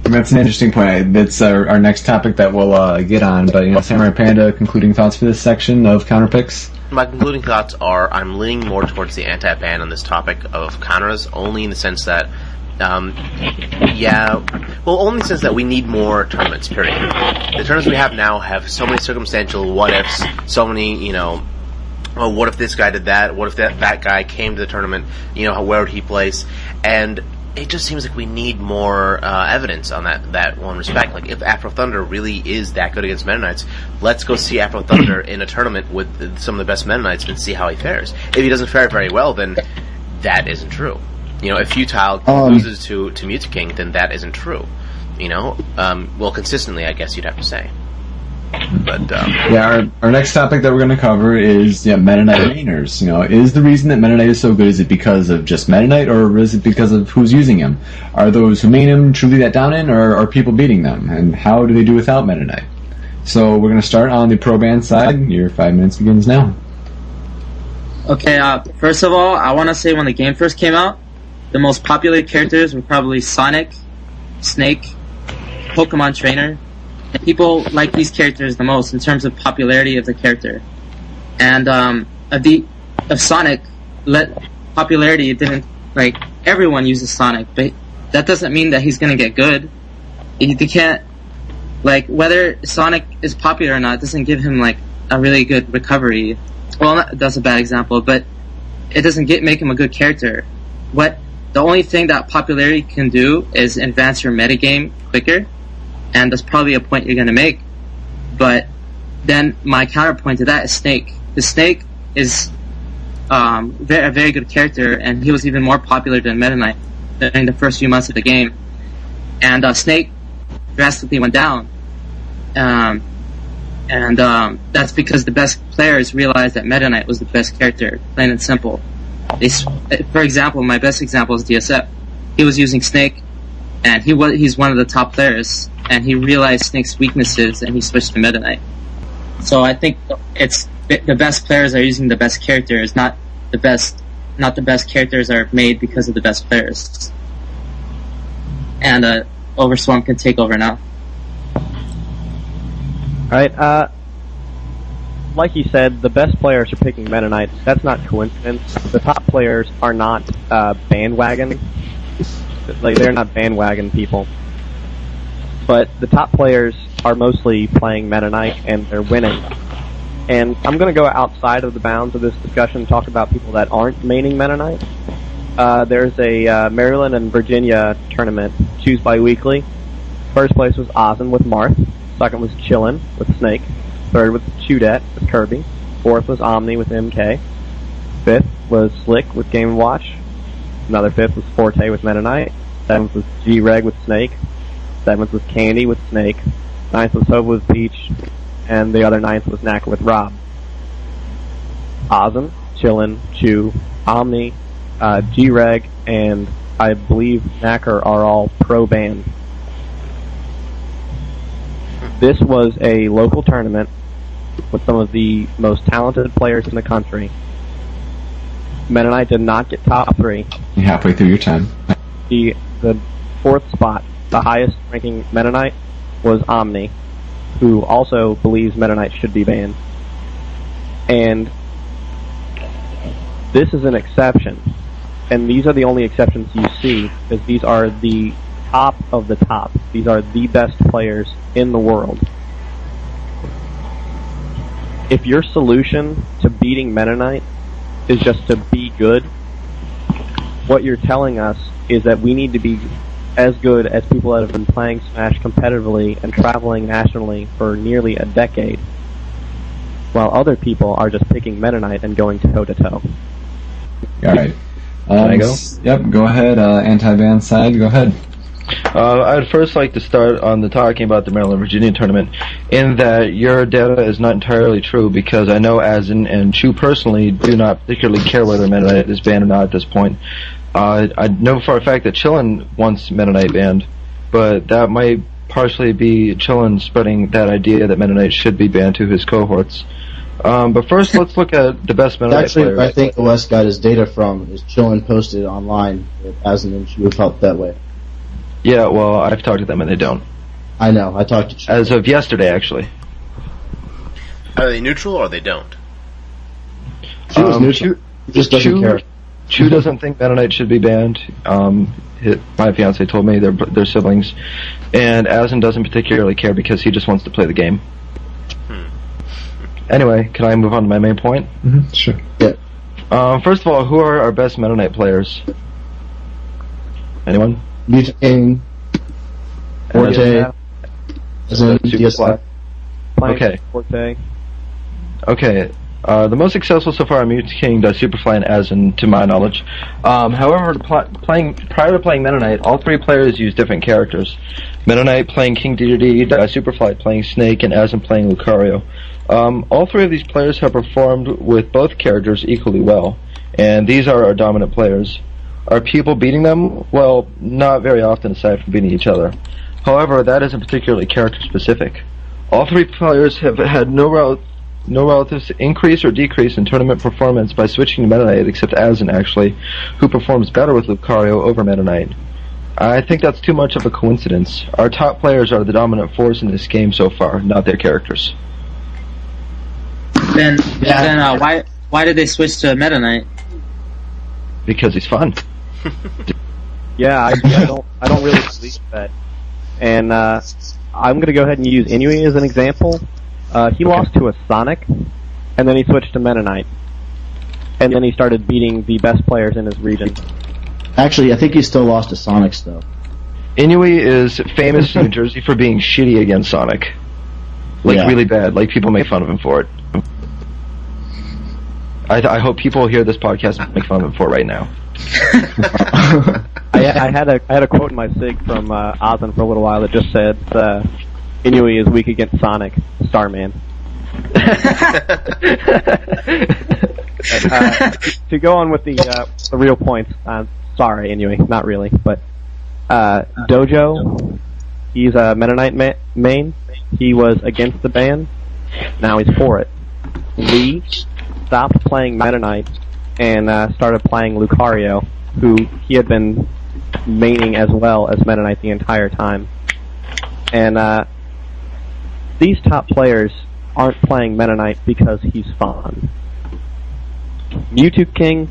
That's an interesting point. That's our next topic that we'll get on. But Samurai Panda, concluding thoughts for this section of counterpicks? My concluding thoughts are I'm leaning more towards the anti-ban on this topic of counters, only in the sense that, only in the sense that we need more tournaments, period. The tournaments we have now have so many circumstantial what-ifs, so many, what if this guy did that? What if that guy came to the tournament? Where would he place? And it just seems like we need more evidence on that one respect. Like, if Afro Thunder really is that good against Metaknights, let's go see Afro Thunder in a tournament with some of the best Metaknights and see how he fares. If he doesn't fare very well, then that isn't true. If Futile loses to Mewtwo King, then that isn't true. Consistently, I guess you'd have to say. But our next topic that we're going to cover is Metaknight mainers. Is the reason that Metaknight is so good, is it because of just Metaknight, or is it because of who's using him? Are those who main him truly that dominant, or are people beating them? And how do they do without Metaknight? So we're going to start on the pro ban side. Your 5 minutes begins now. Okay, first of all, I want to say when the game first came out, the most popular characters were probably Sonic, Snake, Pokemon Trainer. People like these characters the most in terms of popularity of the character. And of Sonic, popularity, it didn't, everyone uses Sonic, but that doesn't mean that he's gonna get good. They can't, whether Sonic is popular or not doesn't give him, a really good recovery. Well, that's a bad example, but it doesn't make him a good character. The only thing that popularity can do is advance your metagame quicker, and that's probably a point you're going to make. But then my counterpoint to that is Snake. The Snake is a very good character, and he was even more popular than Meta Knight during the first few months of the game. And Snake drastically went down. And that's because the best players realized that Meta Knight was the best character, plain and simple. For example, my best example is DSF. He was using Snake, and he's one of the top players, and he realized Snake's weaknesses, and he switched to Meta Knight. So I think it's the best players are using the best characters, not the best characters are made because of the best players. And Overswarm can take over now. Alright, like you said, the best players are picking Meta Knights. That's not coincidence. The top players are not bandwagon. Like, they're not bandwagon people. But the top players are mostly playing Meta Knight, and they're winning. And I'm going to go outside of the bounds of this discussion and talk about people that aren't maining Meta Knight. There's a Maryland and Virginia tournament, choose bi-weekly. First place was Ozen with Marth. Second was Chillin' with Snake. Third was Chudette with Kirby. Fourth was Omni with MK. Fifth was Slick with Game & Watch. Another fifth was Forte with Meta Knight. Seventh was G-Reg with Snake. Seventh was Candy with Snake. Ninth was Hova with Peach. And the other ninth was Knacker with Rob. Ozen, Chillin', Chew, Omni, G-Reg, and I believe Knacker are all pro-band. This was a local tournament with some of the most talented players in the country. Meta Knight did not get top 3. You're halfway through your time. The fourth spot, the highest ranking Meta Knight, was Omni, who also believes Meta Knight should be banned. And this is an exception. And these are the only exceptions you see, because these are the top of the top. These are the best players in the world. If your solution to beating Meta Knight is just to be good, what you're telling us is that we need to be as good as people that have been playing Smash competitively and traveling nationally for nearly a decade, while other people are just picking Meta Knight and going toe-to-toe. Alright. Can I go? Yep, go ahead. Anti-ban side, go ahead. I'd first like to start on the talking about the Maryland-Virginia tournament, in that your data is not entirely true, because I know Azen and Chu personally do not particularly care whether Meta Knight is banned or not at this point. I know for a fact that Chillin wants Meta Knight banned, but that might partially be Chillin spreading that idea that Meta Knight should be banned to his cohorts. But first, let's look at the best Meta Knight players. I think the West got his data from is Chillin posted online that Azen and Chu felt that way. Yeah, well, I've talked to them and they don't. I know, I talked to Chu. As of yesterday, actually. Are they neutral or they don't? Chu is neutral. He just doesn't care. Chu doesn't think Meta Knight should be banned. My fiance told me they're siblings. And Azen doesn't particularly care because he just wants to play the game. Anyway, can I move on to my main point? Mm-hmm, sure. Yeah. First of all, who are our best Meta Knight players? Anyone? Mutant King, Forte, Azen, DSF. Okay. Forte. Okay. The most successful so far, Mutant King does Superfly and Azen, to my knowledge. However, prior to playing Meta Knight, all three players use different characters. Meta Knight playing King Dedede, Superfly playing Snake, and Azen playing Lucario. All three of these players have performed with both characters equally well, and these are our dominant players. Are people beating them? Well, not very often, aside from beating each other. However, that isn't particularly character-specific. All three players have had no relative increase or decrease in tournament performance by switching to Meta Knight, except Azen, actually, who performs better with Lucario over Meta Knight. I think that's too much of a coincidence. Our top players are the dominant force in this game so far, not their characters. Then why did they switch to Meta Knight? Because he's fun. Yeah, I don't really believe that. And I'm going to go ahead and use Inui as an example. He lost to a Sonic, and then he switched to Metaknight. And then he started beating the best players in his region. Actually, I think he still lost to Sonics, though. Inui is famous in New Jersey for being shitty against Sonic. Really bad. Like, people make fun of him for it. I hope people hear this podcast and make fun of him for it right now. I had a quote in my SIG from Ozan for a little while that just said, Inui is weak against Sonic, Starman. To go on with the real points, sorry, Inui, not really, but Dojo, he's a Metaknight main. He was against the ban, now he's for it. Lee stopped playing Metaknight and started playing Lucario, who he had been maining as well as Metaknight the entire time. And these top players aren't playing Metaknight because he's fun. Mewtwo King,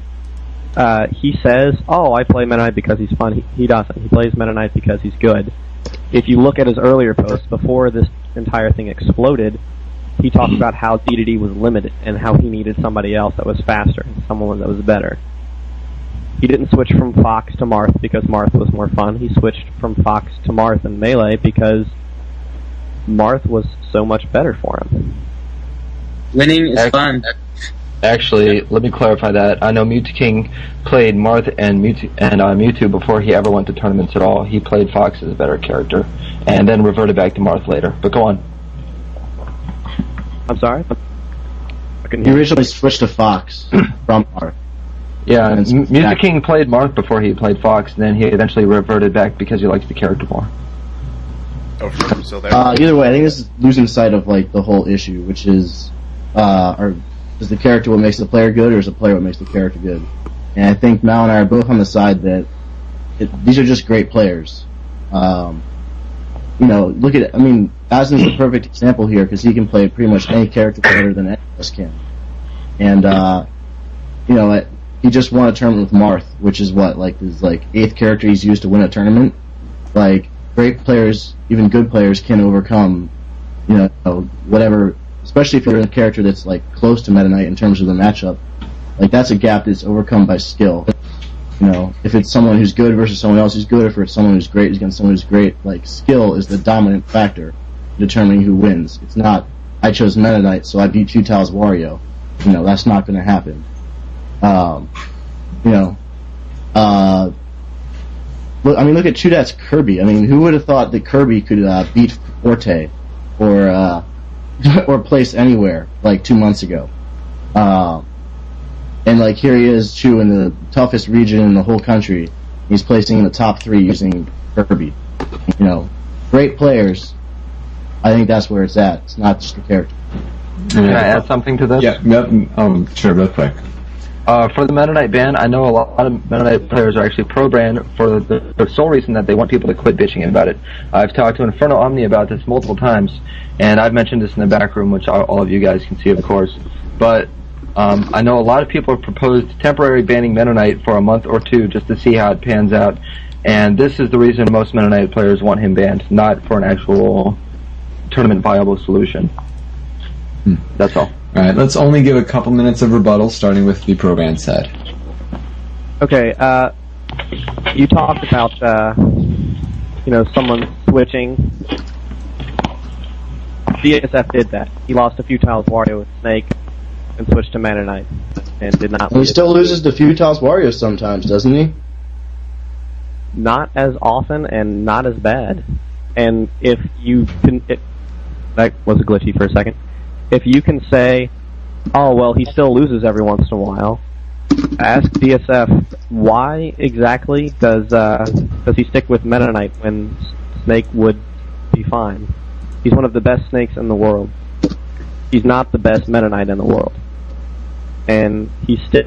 he says, "Oh, I play Metaknight because he's fun." He doesn't. He plays Metaknight because he's good. If you look at his earlier posts before this entire thing exploded, he talked about how DDD was limited and how he needed somebody else that was faster and someone that was better. He didn't switch from Fox to Marth because Marth was more fun. He switched from Fox to Marth in Melee because Marth was so much better for him. Winning is fun. Actually, let me clarify that. I know Mewtwo King played Marth and Mewtwo before he ever went to tournaments at all. He played Fox as a better character, and then reverted back to Marth later. But go on. I'm sorry? He originally switched to Fox from Marth. Yeah, Mewtwo King played Marth before he played Fox, and then he eventually reverted back because he likes the character more. Oh, so there. Either way, I think this is losing sight of like the whole issue, which is, is the character what makes the player good, or is the player what makes the character good? And I think Mal and I are both on the side that these are just great players. Look at it. I mean, Aslan's the perfect example here because he can play pretty much any character better than any of us can. And he just won a tournament with Marth, which is his 8th character he's used to win a tournament. Like, great players, even good players, can overcome, whatever. Especially if you're a character that's close to Meta Knight in terms of the matchup. That's a gap that's overcome by skill. If it's someone who's good versus someone else who's good, or if it's someone who's great against someone who's great, skill is the dominant factor in determining who wins. It's not, I chose Meta Knight, so I beat Futal's Wario. That's not going to happen. Look at Chudat's Kirby. I mean, who would have thought that Kirby could beat Forte or place anywhere 2 months ago? And here he is, Chu, in the toughest region in the whole country. He's placing in the top 3 using Kirby. Great players. I think that's where it's at. It's not just the character. Can I add something to this? Yeah, sure, real quick. For the Meta Knight ban, I know a lot of Meta Knight players are actually pro-ban for the sole reason that they want people to quit bitching about it. I've talked to Inferno Omni about this multiple times, and I've mentioned this in the back room, which all of you guys can see, of course. But I know a lot of people have proposed temporary banning Meta Knight for a month or 2 just to see how it pans out, and this is the reason most Meta Knight players want him banned, not for an actual tournament-viable solution. That's all. Alright, let's only give a couple minutes of rebuttal, starting with the pro-ban side. Okay, you talked about, someone switching. DSF did that. He lost a few tiles Wario with Snake and switched to Meta Knight and did not He still loses to Futal's Wario sometimes, doesn't he? Not as often and not as bad. And if you can... that was glitchy for a second. If you can say, oh, well, he still loses every once in a while, ask DSF, why exactly does he stick with Meta Knight when Snake would be fine? He's one of the best Snakes in the world. He's not the best Meta Knight in the world. And he's still...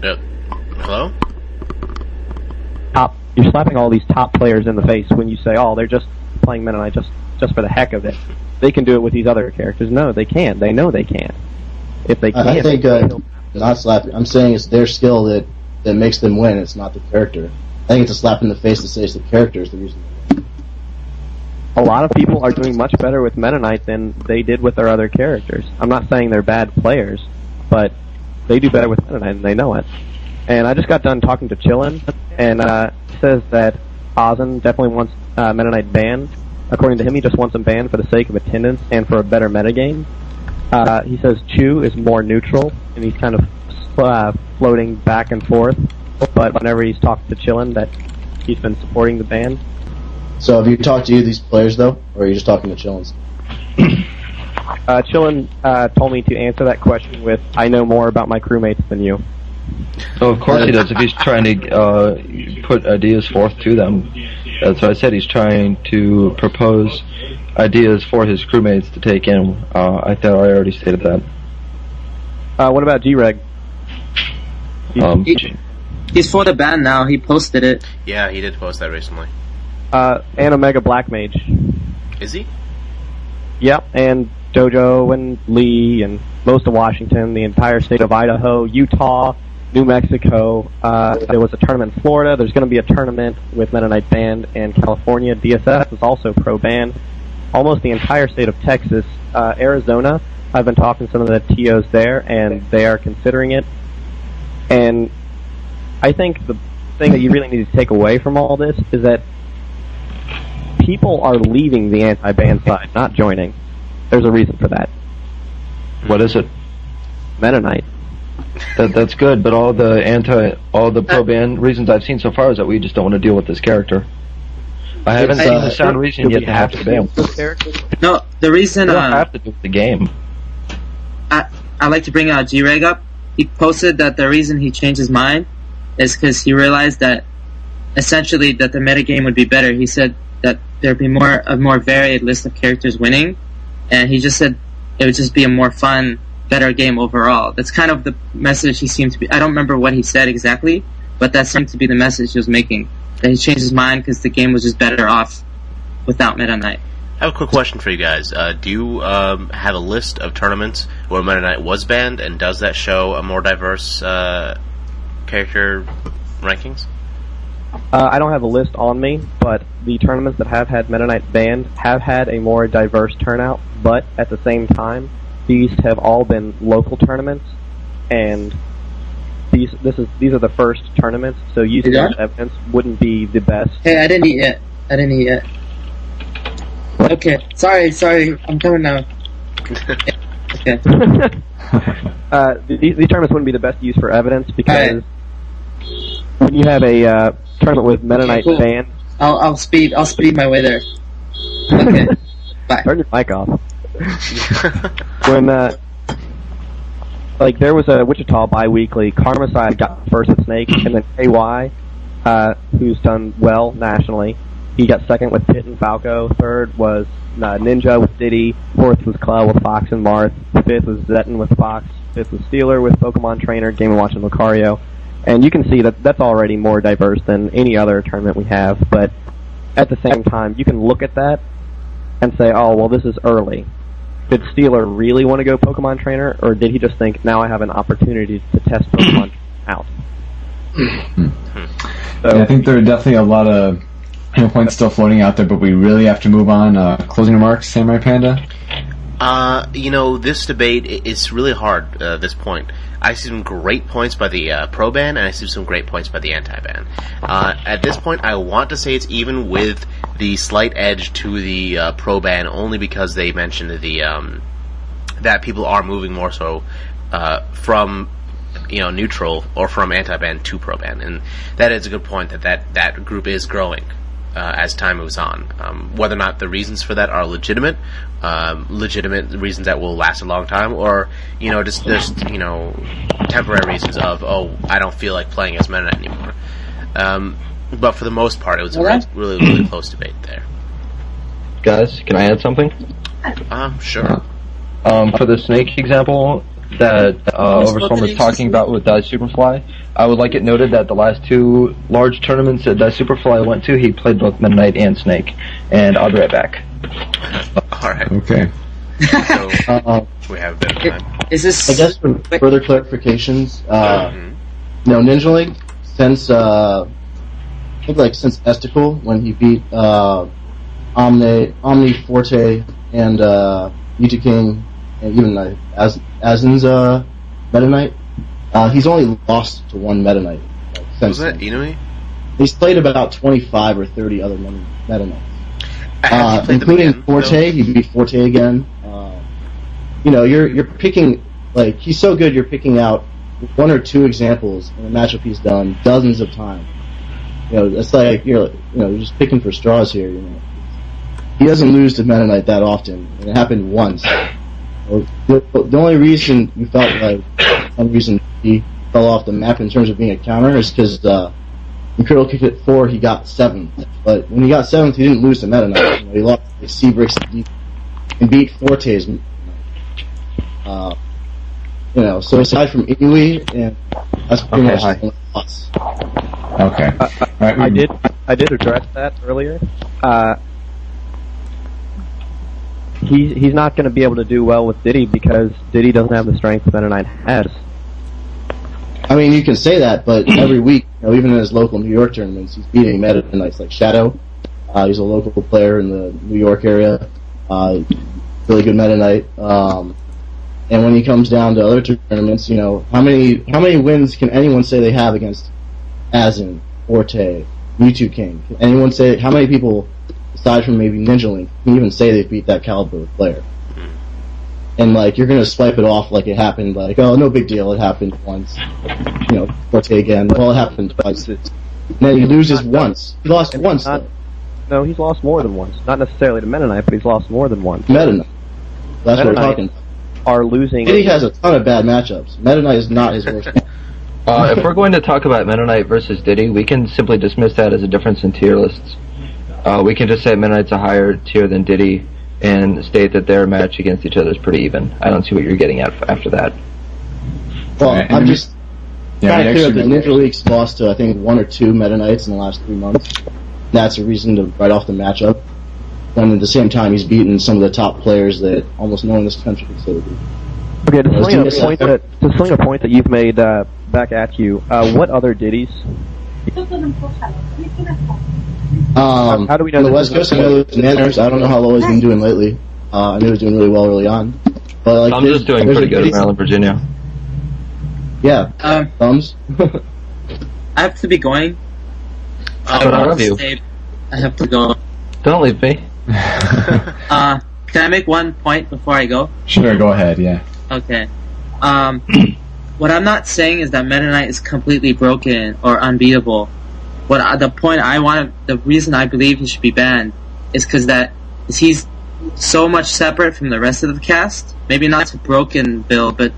Hello? You're slapping all these top players in the face when you say, oh, they're just playing Meta Knight just for the heck of it. They can do it with these other characters. No, they can't. They know they can't. If they can't... I think, not slapping. I'm saying it's their skill that makes them win. It's not the character. I think it's a slap in the face to say it's the character is the reason they win. a lot of people are doing much better with Meta Knight than they did with their other characters. I'm not saying they're bad players, but they do better with Meta Knight and they know it. And I just got done talking to Chillin, and says that Ozin definitely wants Meta Knight banned. According to him, he just wants him banned for the sake of attendance and for a better metagame. He says Chu is more neutral, and he's kind of floating back and forth. But whenever he's talked to Chillin, that he's been supporting the ban. So have you talked to these players, though? Or are you just talking to Chillins? Chillin told me to answer that question with, I know more about my crewmates than you. So of course he does. If he's trying to put ideas forth to them, that's what I said. He's trying to propose ideas for his crewmates to take in. I thought I already stated that. What about G-Reg? He's for the ban now. He posted it. Yeah, he did post that recently. And Omega Black Mage. Is he? Yep, and Dojo and Lee and most of Washington, the entire state of Idaho, Utah, New Mexico. There was a tournament in Florida. There's going to be a tournament with Meta Knight banned, and California. DSS is also pro-ban. Almost the entire state of Texas. Arizona, I've been talking to some of the TOs there, and they are considering it. And I think the thing that you really need to take away from all this is that people are leaving the anti-ban side, not joining. There's a reason for that. What is it? Meta Knight. That's good, but all the pro-ban reasons I've seen so far is that we just don't want to deal with this character. I haven't seen a sound reason yet to have to ban this character. No, the reason we don't have to do with the game. I like to bring G-Reg up. He posted that the reason he changed his mind is because he realized that essentially that the metagame would be better. He said that there'd be a more varied list of characters winning, and he just said it would just be a more fun, better game overall. That's kind of the message he seemed to be. I don't remember what he said exactly, but that seemed to be the message he was making. That he changed his mind because the game was just better off without Meta Knight. I have a quick question for you guys. Do you have a list of tournaments where Meta Knight was banned, and does that show a more diverse character rankings? I don't have a list on me, but the tournaments that have had Meta Knight banned have had a more diverse turnout, but at the same time, these have all been local tournaments, and these are the first tournaments, so using that evidence wouldn't be the best. Hey, I didn't eat yet. Okay, sorry, I'm coming now. Okay. These tournaments wouldn't be the best use for evidence because when you have a tournament with Meta Knight banned, I'll speed my way there. Okay, bye. Turn your mic off. When like there was a Wichita bi-weekly, Karmaside got first with Snake, and then KY, who's done well nationally. He got second with Pit and Falco. Third was Ninja with Diddy. Fourth was Cloud with Fox and Marth. Fifth was Zeton with Fox. Fifth was Steeler with Pokemon Trainer, Game & Watch, and Lucario. And you can see that that's already more diverse than any other tournament we have. But at the same time, you can look at that and say, oh, well, this is early. Did Steeler really want to go Pokemon Trainer, or did he just think, now I have an opportunity to test Pokemon out? So, I think there are definitely a lot of points still floating out there, but we really have to move on. Closing remarks, Samurai Panda? This debate is really hard at this point. I see some great points by the pro-ban, and I see some great points by the anti-ban. At this point, I want to say it's even with the slight edge to the pro-ban, only because they mentioned that people are moving more so from neutral or from anti-ban to pro-ban, and that is a good point. That group is growing as time moves on. Whether or not the reasons for that are legitimate reasons that will last a long time, or just temporary reasons of I don't feel like playing as Meta Knight anymore. But for the most part, it was a really close debate there. Guys, can I add something? Sure. For the Snake example that Overstorm was talking about with Die Superfly, I would like it noted that the last two large tournaments that Die Superfly went to, he played both Meta Knight and Snake. And I'll be right back. Alright. Okay. So, we have a bit of time. Is this... I guess for further clarifications, Ninja League, since, I think since Esticle, when he beat, Omni, Forte, and Youko King, and even Azin's Meta Knight. He's only lost to one Meta Knight. Was that Inui? He's played about 25 or 30 other Meta Knights. Including Forte, he beat Forte again. You're picking, like, he's so good you're picking out one or two examples in a matchup he's done dozens of times. It's like you're just picking for straws here. He doesn't lose to Meta Knight that often, and it happened once. The only reason you felt like some reason he fell off the map in terms of being a counter is because in Critical Kick at 4 he got 7th, but when he got 7th he didn't lose to Meta Knight. He lost to Seabricks and beat Forte's. So aside from Inui, and that's pretty much the only loss. Okay. Right, I did address that earlier. He's not going to be able to do well with Diddy because Diddy doesn't have the strength Meta Knight has. I mean, you can say that, but every week, even in his local New York tournaments, he's beating Meta Knights like Shadow. He's a local player in the New York area. Really good Meta Knight. And when he comes down to other tournaments, how many wins can anyone say they have against Azin, Forte, Youko King? Can anyone say how many people, aside from maybe Ninja Link, can even say they beat that caliber of player? And you're gonna swipe it off like it happened, like, oh, no big deal, it happened once. Forte again, well, it happened twice. And then he loses once. He lost once, though. No, he's lost more than once. Not necessarily to Meta Knight, but he's lost more than once. Meta Knight. That's what we're talking about. Are losing. Diddy has a ton of bad matchups. Meta Knight is not his worst. If we're going to talk about Meta Knight versus Diddy, we can simply dismiss that as a difference in tier lists. We can just say Meta Knight's a higher tier than Diddy and state that their match against each other is pretty even. I don't see what you're getting at after that. Well, I'm just trying to clear up that Ninja League's lost to, I think, 1 or 2 Meta Knights in the last 3 months. That's a reason to write off the matchup. And at the same time, he's beaten some of the top players that almost no one in this country can say they beat. Okay, to sling a point that you've made back at you, what other Diddies? How do we know on the West Coast? I know there's Nanners. I don't know how low he's been doing lately. I knew he was doing really well early on. But Thumbs is doing pretty good in Maryland, Virginia. Yeah, Thumbs. I have to be going. I love you. I have to go. Don't leave me. Can I make one point before I go? Sure, go ahead, yeah. Okay. What I'm not saying is that Meta Knight is completely broken or unbeatable. The reason I believe he should be banned is because he's so much separate from the rest of the cast. Maybe not to broken build, but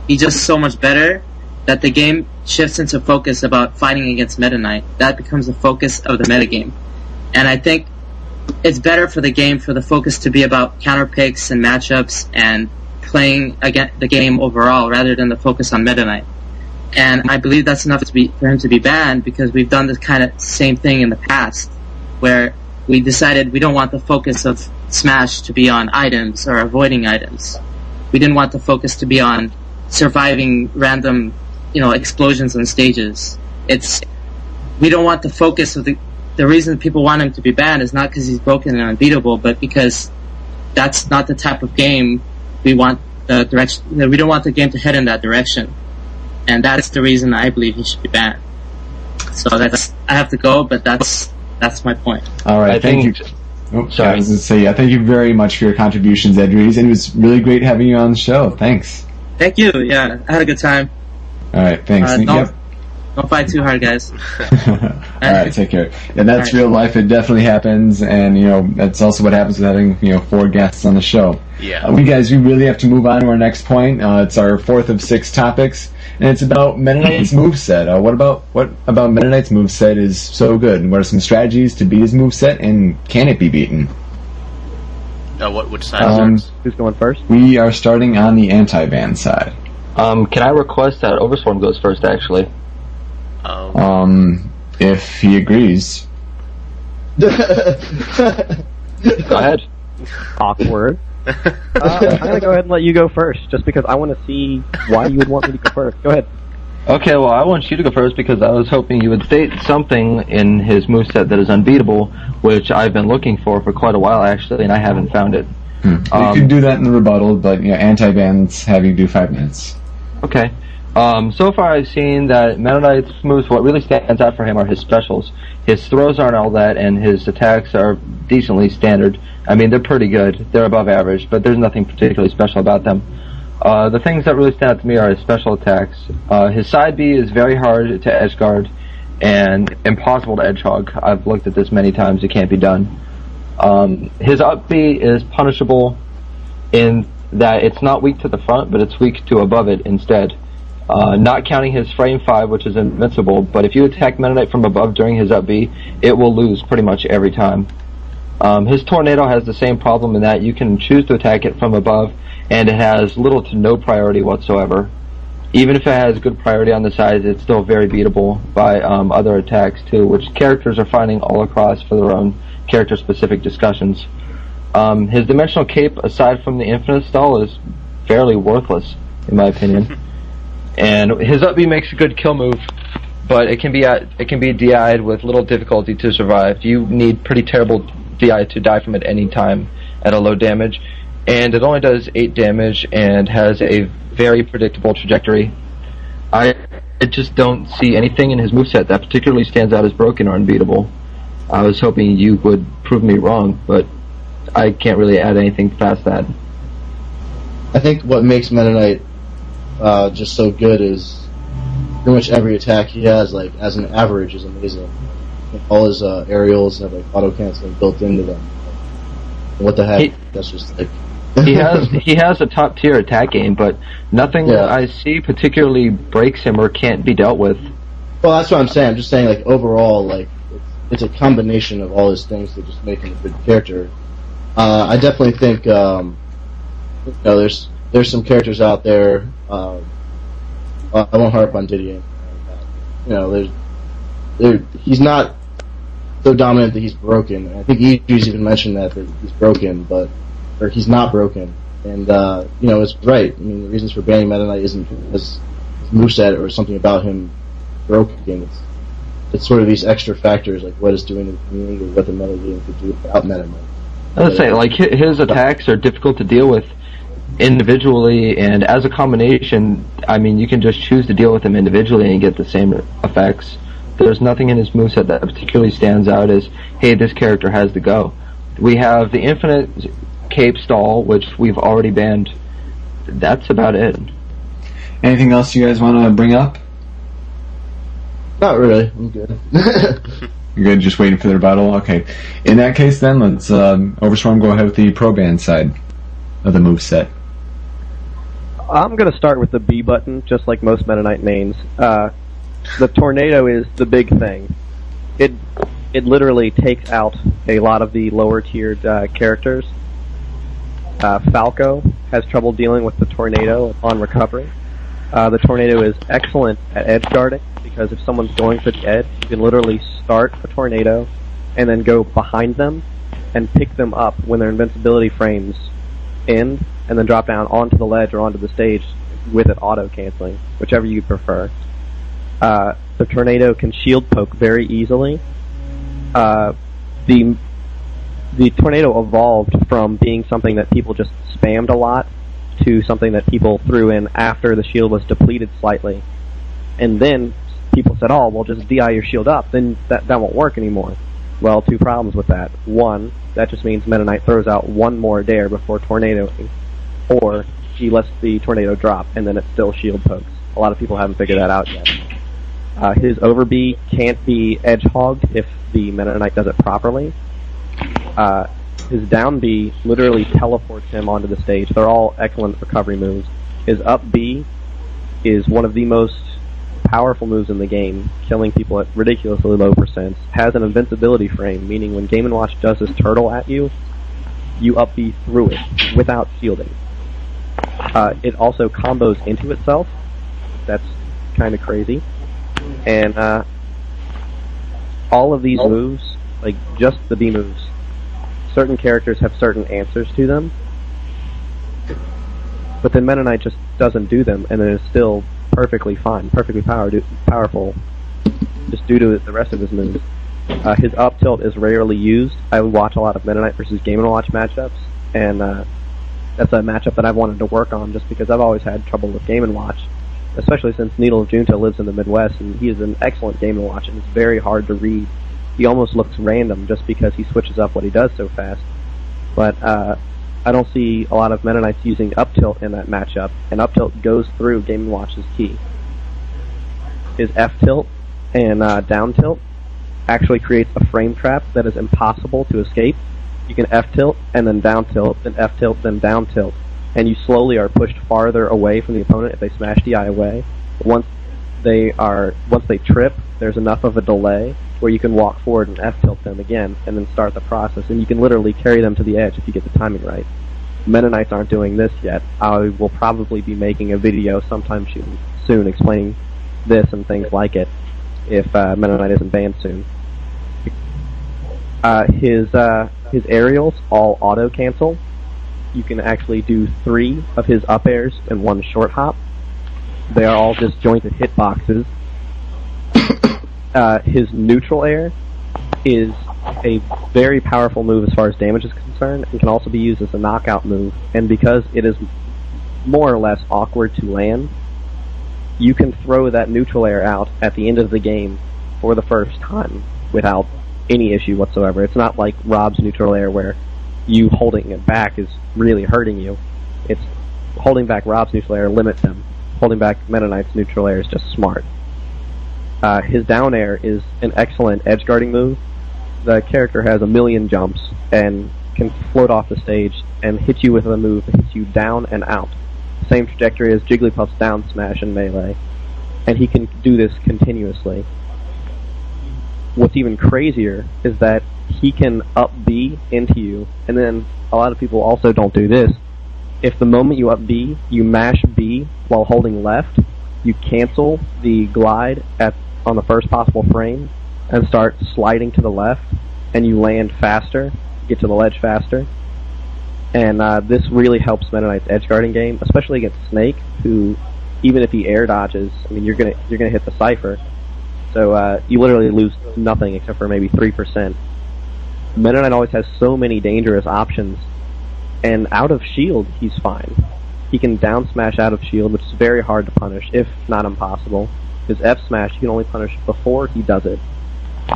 he's just so much better that the game shifts into focus about fighting against Meta Knight. That becomes the focus of the metagame. And I think it's better for the game for the focus to be about counter picks and matchups and playing the game overall rather than the focus on Meta Knight. And I believe that's enough for him to be banned because we've done this kind of same thing in the past where we decided we don't want the focus of Smash to be on items or avoiding items. We didn't want the focus to be on surviving random, explosions on stages. We don't want the focus of the reason people want him to be banned is not because he's broken and unbeatable, but because that's not the type of game we want the direction. We don't want the game to head in that direction, and that's the reason I believe he should be banned. So I have to go, but that's my point. All right, thank you. Oh, sorry, I was going to say, thank you very much for your contributions, Edries, and it was really great having you on the show. Thanks. Thank you. Yeah, I had a good time. All right, thanks. Don't fight too hard, guys. All right, take care. And that's real life. It definitely happens, and that's also what happens with having 4 guests on the show. Yeah. We really have to move on to our next point. It's our 4th of 6 topics, and it's about Meta Knight's moveset. What about Meta Knight's moveset is so good, and what are some strategies to beat his moveset, and can it be beaten? Which side? Who's going first? We are starting on the anti-ban side. Can I request that Overswarm goes first, actually? If he agrees. Go ahead. Awkward. I'm going to go ahead and let you go first, just because I want to see why you would want me to go first. Go ahead. Okay, well, I want you to go first because I was hoping you would state something in his moveset that is unbeatable, which I've been looking for quite a while, actually, and I haven't found it. You could do that in the rebuttal, but anti-bans have you do 5 minutes. Okay. So far I've seen that Metaknight's moves, what really stands out for him are his specials. His throws aren't all that, and his attacks are decently standard. I mean, they're pretty good. They're above average, but there's nothing particularly special about them. The things that really stand out to me are his special attacks. His side B is very hard to edge guard and impossible to edge hog. I've looked at this many times. It can't be done. His up B is punishable in that it's not weak to the front, but it's weak to above it instead. Not counting his frame 5, which is invincible, but if you attack Metaknight from above during his up B, it will lose pretty much every time. His tornado has the same problem in that you can choose to attack it from above, and it has little to no priority whatsoever. Even if it has good priority on the sides, it's still very beatable by other attacks too, which characters are finding all across for their own character-specific discussions. His dimensional cape, aside from the infinite stall, is fairly worthless, in my opinion. And his up B makes a good kill move, but it can be DI'd with little difficulty to survive. You need pretty terrible DI to die from it any time at a low damage, and it only does 8 damage and has a very predictable trajectory. I just don't see anything in his moveset that particularly stands out as broken or unbeatable. I was hoping you would prove me wrong, but I can't really add anything past that. I think what makes Metaknight just so good is pretty much every attack he has, like as an average, is amazing. All his aerials have like auto canceling built into them. What the heck? That's just like he has a top tier attack game, but nothing I see particularly breaks him or can't be dealt with. Well, that's what I'm saying. I'm just saying, like overall, like it's a combination of all his things that just make him a good character. I definitely think there's some characters out there. I won't harp on Didier. He's not so dominant that he's broken. I think Eju's even mentioned that he's broken, or he's not broken. And it's right. I mean, the reasons for banning Metaknight isn't his moveset or something about him broken. It's sort of these extra factors, like what it's doing to the community, or what the meta game could do without Metaknight. I was saying, like his attacks are difficult to deal with individually, and as a combination, I mean, you can just choose to deal with them individually and get the same effects. There's nothing in his moveset that particularly stands out as, hey, this character has to go. We have the infinite cape stall, which we've already banned. That's about it. Anything else you guys want to bring up? Not really. I'm good. You're good, just waiting for the rebuttal? Okay. In that case, then, let's, Overswarm, go ahead with the pro ban side of the moveset. I'm going to start with the B button, just like most Metaknight mains. The tornado is the big thing. It literally takes out a lot of the lower tiered characters. Falco has trouble dealing with the tornado on recovery. The tornado is excellent at edge guarding, because if someone's going for the edge, you can literally start a tornado and then go behind them and pick them up when their invincibility frames end, and then drop down onto the ledge or onto the stage with it auto-canceling, whichever you prefer. The tornado can shield poke very easily. The tornado evolved from being something that people just spammed a lot to something that people threw in after the shield was depleted slightly. And then people said, oh, well, just DI your shield up, then that won't work anymore. Well, 2 problems with that. One, that just means Metaknight throws out one more dare before tornadoing, or he lets the tornado drop, and then it still shield pokes. A lot of people haven't figured that out yet. His over B can't be edge hogged if the Metaknight does it properly. His down B literally teleports him onto the stage. They're all excellent recovery moves. His up B is one of the most powerful moves in the game, killing people at ridiculously low percents. Has an invincibility frame, meaning when Game & Watch does his turtle at you, you up B through it without shielding. It also combos into itself. That's kind of crazy. And all of these moves, like just the B moves, certain characters have certain answers to them, but then Metaknight just doesn't do them, and then is still perfectly fine, perfectly powerful, just due to the rest of his moves. His up tilt is rarely used. I watch a lot of Meta Knight versus Game & Watch matchups, and that's a matchup that I've wanted to work on just because I've always had trouble with Game & Watch, especially since Needle of Junta lives in the Midwest, and he is an excellent Game & Watch, and it's very hard to read. He almost looks random just because he switches up what he does so fast. But I don't see a lot of Meta Knights using up tilt in that matchup, and up tilt goes through Game & Watch's key. His F tilt and down tilt actually creates a frame trap that is impossible to escape. You can F tilt and then down tilt, then F tilt, then down tilt, and you slowly are pushed farther away from the opponent if they smash DI away. Once they trip, there's enough of a delay where you can walk forward and F tilt them again, and then start the process, and you can literally carry them to the edge if you get the timing right. Meta Knights aren't doing this yet. I will probably be making a video sometime soon explaining this and things like it if Meta Knight isn't banned soon. His aerials all auto cancel. You can actually do 3 of his up airs in 1 short hop. They are all disjointed hitboxes. His neutral air is a very powerful move as far as damage is concerned, and can also be used as a knockout move. And because it is more or less awkward to land, you can throw that neutral air out at the end of the game for the first time without any issue whatsoever. It's not like Rob's neutral air where you holding it back is really hurting you. It's holding back Rob's neutral air limits him. Holding back Meta Knight's neutral air is just smart. His down air is an excellent edge guarding move. The character has a million jumps and can float off the stage and hit you with a move that hits you down and out. Same trajectory as Jigglypuff's down smash in Melee. And he can do this continuously. What's even crazier is that he can up B into you, and then a lot of people also don't do this. If the moment you up B, you mash B while holding left, you cancel the glide on the first possible frame and start sliding to the left, and you land faster, get to the ledge faster. And this really helps Meta Knight's edge guarding game, especially against Snake, who, even if he air dodges, I mean, you're gonna hit the cipher. So you literally lose nothing except for maybe 3%. Meta Knight always has so many dangerous options, and out of shield, he's fine. He can down smash out of shield, which is very hard to punish, if not impossible. His F smash you can only punish before he does it.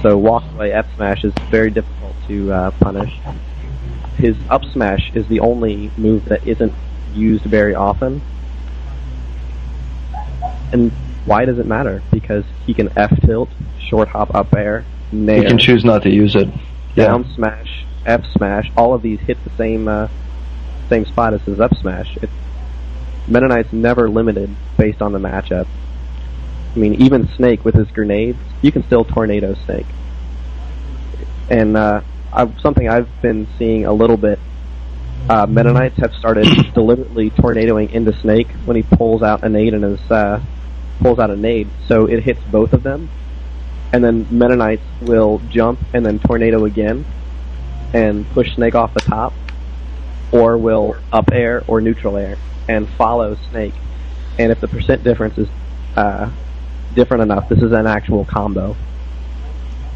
So walk away F smash is very difficult to punish. His up smash is the only move that isn't used very often. And why does it matter? Because he can F tilt, short hop up air, nair. You can choose not to use it. Down smash, F smash, all of these hit the same spot as his up smash. Meta Knight's never limited based on the matchup. I mean, even Snake with his grenades, you can still tornado Snake. And something I've been seeing a little bit, Meta Knights have started deliberately tornadoing into Snake when he pulls out a nade in his so it hits both of them, and then Meta Knights will jump and then tornado again and push Snake off the top, or will up air or neutral air and follow Snake. And if the percent difference is different enough, this is an actual combo.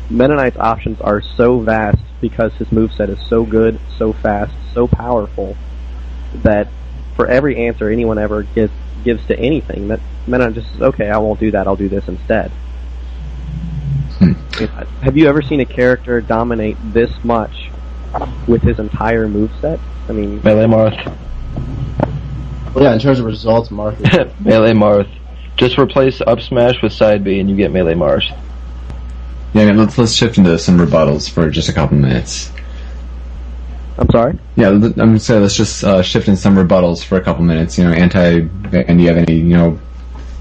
Meta Knight's options are so vast because his moveset is so good, so fast, so powerful, that for every answer anyone ever gives to anything, that Meta Knight just says, okay, I won't do that, I'll do this instead. Have you ever seen a character dominate this much with his entire moveset? I mean, Melee Marth. Well, yeah, in terms of results, Marth. Melee Marth. Just replace up smash with side B and you get Melee Marth. Yeah, I mean, let's shift into some rebuttals for just a couple minutes. I'm sorry? Yeah, I'm gonna say let's just shift in some rebuttals for a couple minutes. And do you have any,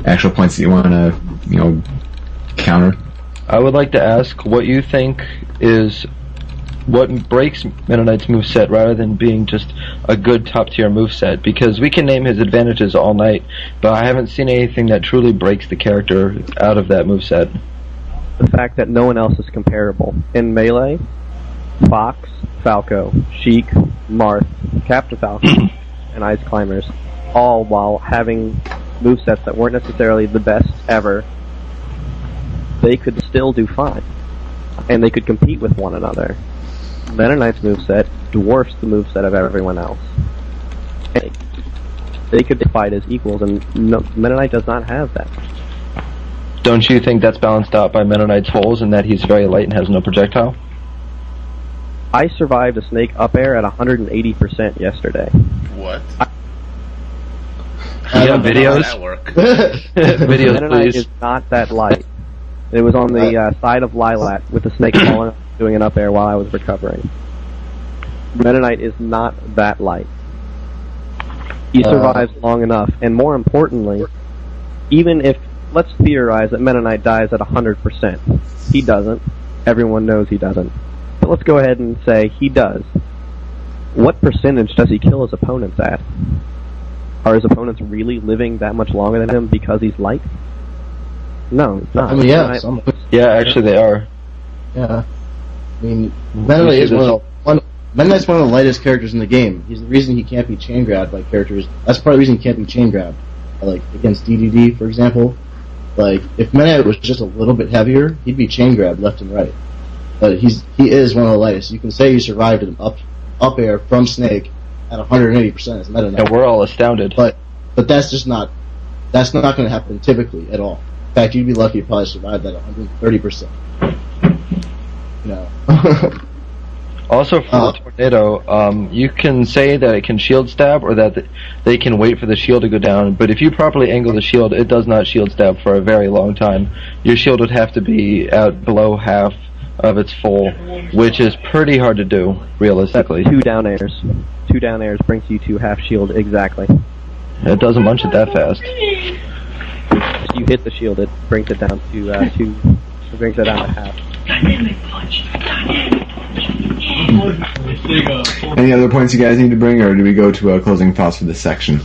actual points that you want to, counter? I would like to ask what you think is what breaks Meta Knight's moveset rather than being just a good top-tier moveset, because we can name his advantages all night, but I haven't seen anything that truly breaks the character out of that moveset. The fact that no one else is comparable. In Melee, Fox, Falco, Sheik, Marth, Captain Falcon, and Ice Climbers, all while having movesets that weren't necessarily the best ever, they could still do fine. And they could compete with one another. Meta Knight's moveset dwarfs the moveset of everyone else. And they could fight as equals, and Meta Knight does not have that. Don't you think that's balanced out by Meta Knight's holes and that he's very light and has no projectile? I survived a snake up air at 180% yesterday. What? You have videos? How does that work? Videos, Meta Knight please. is not that light. It was on the side of Lilat with the snake falling, doing an up air while I was recovering. Meta Knight is not that light. He survives long enough, and more importantly, even if, let's theorize that Meta Knight dies at 100%. He doesn't. Everyone knows he doesn't. But let's go ahead and say he does. What percentage does he kill his opponents at? Are his opponents really living that much longer than him because he's light? No, it's not. I mean, yeah, some, Yeah, actually they are. yeah. I mean, Meta Knight is Meta Knight's one of the lightest characters in the game. He's the reason he can't be chain grabbed by characters. That's part of the reason he can't be chain grabbed. Like, against DDD, for example. Like, if Meta Knight was just a little bit heavier, he'd be chain grabbed left and right. But he is one of the lightest. You can say he survived an up air from Snake at 180% as Meta Knight. And we're all astounded. But that's just not going to happen typically at all. In fact, you'd be lucky to probably survive that 130%. You know. Also, for the tornado, you can say that it can shield stab or that they can wait for the shield to go down, but if you properly angle the shield, it does not shield stab for a very long time. Your shield would have to be out below half of its full, which is pretty hard to do, realistically. That's 2 down airs. 2 down airs brings you to half shield exactly. It doesn't munch it that fast. If you hit the shield, it brings it down to 2. It brings it down to half. Any other points you guys need to bring, or do we go to closing thoughts for this section?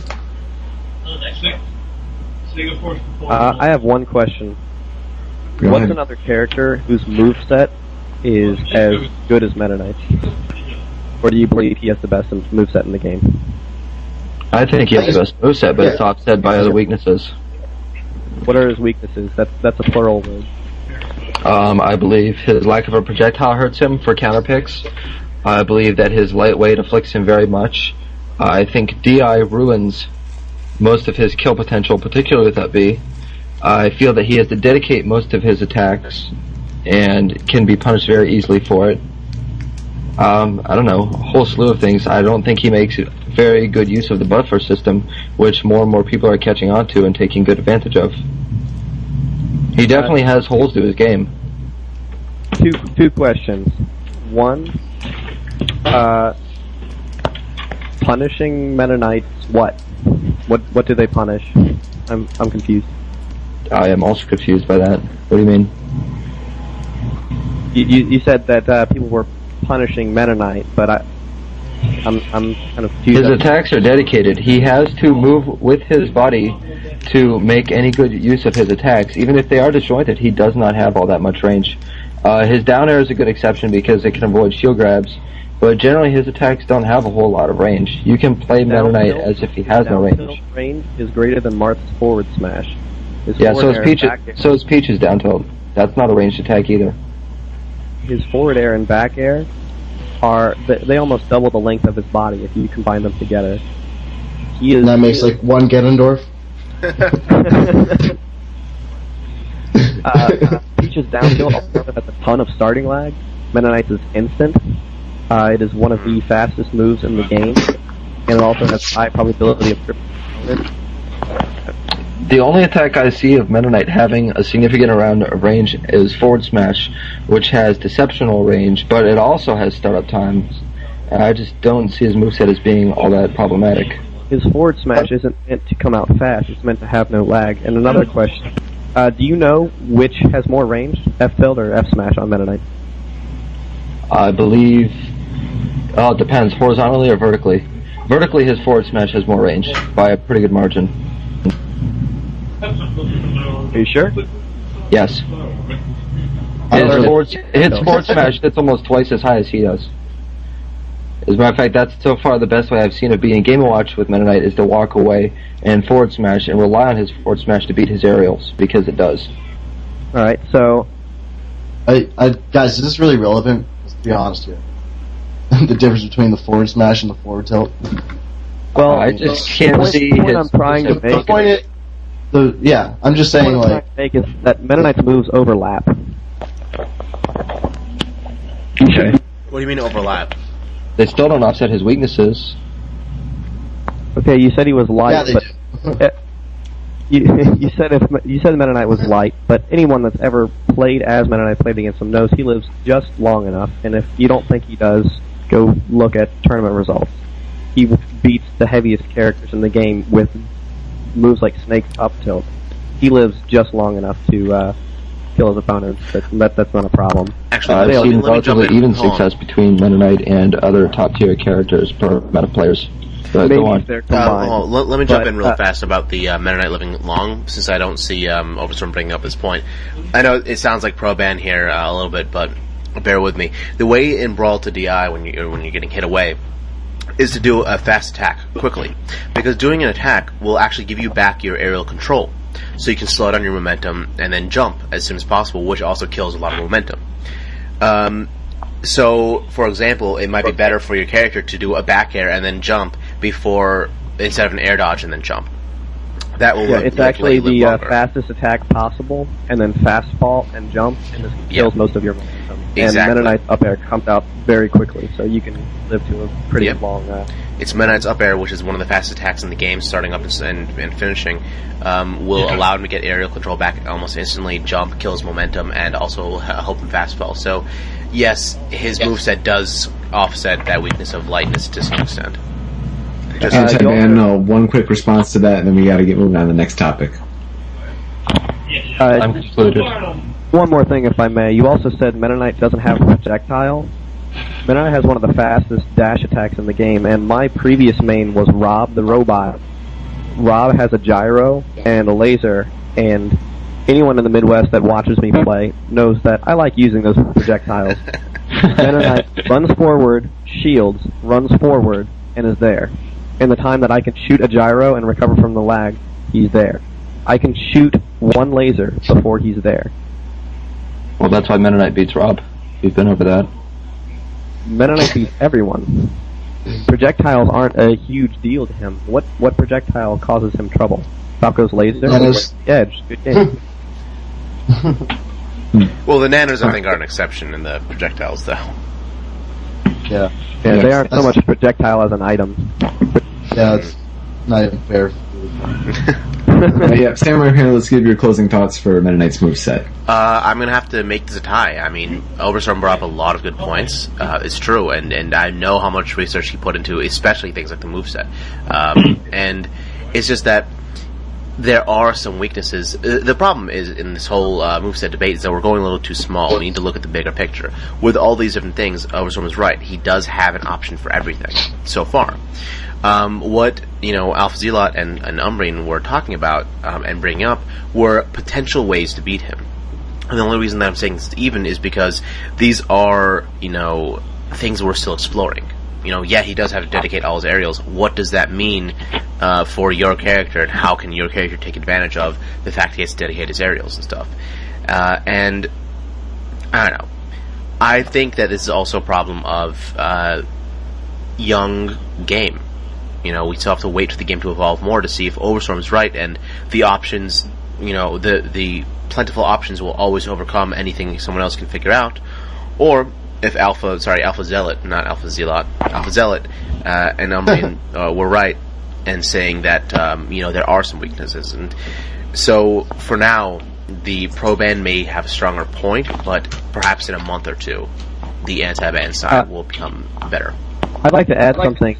I have one question. Go What's ahead. another character whose moveset is as good as Meta Knight's? Or do you believe he has the best moveset in the game? I think he has the best moveset, but it's offset by other weaknesses. What are his weaknesses? That's a plural word. I believe his lack of a projectile hurts him for counter picks. I believe that his lightweight afflicts him very much. I think DI ruins most of his kill potential, particularly with that B. I feel that he has to dedicate most of his attacks and can be punished very easily for it. I don't know, a whole slew of things. I don't think he makes very good use of the buffer system, which more and more people are catching on to and taking good advantage of. He definitely has holes to his game. Two questions. One, punishing Meta Knights what? What do they punish? I'm confused. I am also confused by that. What do you mean? You said that people were punishing Meta Knight, but I'm kind of confused. His attacks are dedicated. He has to move with his body to make any good use of his attacks. Even if they are disjointed, he does not have all that much range. His down air is a good exception because it can avoid shield grabs, but generally his attacks don't have a whole lot of range. You can play Meta Knight as if he has no range. Range is greater than Marth's forward smash. Yeah, so is Peach's down tilt. That's not a ranged attack either. His forward air and back air they almost double the length of his body if you combine them together. And that makes like one Gedendorf. Peach's down tilt also has a ton of starting lag. Meta Knight's is instant. It is one of the fastest moves in the game, and it also has high probability of tripping opponents. The only attack I see of Meta Knight having a significant amount of range is forward smash, which has deceptional range, but it also has startup times. I just don't see his moveset as being all that problematic. His forward smash isn't meant to come out fast, it's meant to have no lag. And another question, do you know which has more range, F-tilt or F-smash on Meta Knight? I believe... it depends, horizontally or vertically. Vertically, his forward smash has more range, by a pretty good margin. Are you sure? Yes. His forward smash hits almost twice as high as he does. As a matter of fact, that's so far the best way I've seen it be in Game & Watch with Meta Knight is to walk away and forward smash and rely on his forward smash to beat his aerials, because it does. Alright, so... Guys, is this really relevant? Let's be honest here. The difference between the forward smash and the forward tilt. Well, I just can't see the point his... I'm trying to make... The point I'm just saying, I'm trying to make is that Meta Knight's moves overlap. Okay. What do you mean overlap? They still don't offset his weaknesses. Okay, you said he was light, Yeah, they but... You said Meta Knight was light, but anyone that's ever played as Meta Knight, played against him, knows he lives just long enough, and if you don't think he does, go look at tournament results. He beats the heaviest characters in the game with moves like Snake's up tilt. He lives just long enough to kill his opponents, but that's not a problem. Actually, I've seen let me jump relatively in. even Hold on. success between Meta Knight and other top tier characters per meta players. But Maybe go on. they're combined. Let me jump But, in real fast about the Meta Knight living long, since I don't see Overstorm bringing up this point. I know it sounds like pro ban here a little bit, but bear with me. The way in Brawl to DI when you're getting hit away is to do a fast attack quickly, because doing an attack will actually give you back your aerial control, so you can slow down your momentum and then jump as soon as possible, which also kills a lot of momentum. So, for example, it might be better for your character to do a back air and then jump instead of an air dodge and then jump. That will it's actually the fastest attack possible, and then fast fall and jump, and this kills most of your momentum. Exactly. And Meta Knight's up air comes out very quickly, so you can live to a pretty long... It's Meta Knight's up air, which is one of the fastest attacks in the game, starting up and finishing, will allow him to get aerial control back almost instantly, jump, kills momentum, and also help him fast fall. So, yes, his moveset does offset that weakness of lightness to some extent. And one quick response to that, and then we got to get moving on to the next topic. I'm concluded. One more thing, if I may. You also said Meta Knight doesn't have projectile. Meta Knight has one of the fastest dash attacks in the game, and my previous main was Rob the robot. Rob has a gyro and a laser, and anyone in the Midwest that watches me play knows that I like using those projectiles. Meta Knight runs forward, shields, runs forward, and is there. In the time that I can shoot a gyro and recover from the lag, he's there. I can shoot one laser before he's there. Well, that's why Meta Knight beats Rob. We've been over that. Meta Knight beats everyone. Projectiles aren't a huge deal to him. What projectile causes him trouble? Falco's laser? Edge. Good game. Well, the nanos, I think, are an exception in the projectiles, though. Yeah. Yeah, they aren't so much a projectile as an item. Yeah, it's not even fair. SamuraiPanda, let's give your closing thoughts for Meta Knight's moveset. I'm going to have to make this a tie. I mean, Overstorm brought up a lot of good points. It's true, and I know how much research he put into, especially things like the moveset. And it's just that there are some weaknesses. The problem is in this whole moveset debate is that we're going a little too small. We need to look at the bigger picture. With all these different things, Overstorm is right. He does have an option for everything so far. What Alpha Zealot and Umbrian were talking about and bringing up were potential ways to beat him. And the only reason that I'm saying this even is because these are things we're still exploring. Yeah, he does have to dedicate all his aerials. What does that mean for your character, and how can your character take advantage of the fact he has to dedicate his aerials and stuff? And I don't know. I think that this is also a problem of young game. We still have to wait for the game to evolve more to see if Overstorm is right, and the options, the plentiful options will always overcome anything someone else can figure out, or if Alpha Zealot and Umbrian were right and saying that there are some weaknesses. And so for now, the pro ban may have a stronger point, but perhaps in a month or two, the anti-ban side will become better. I'd like to add something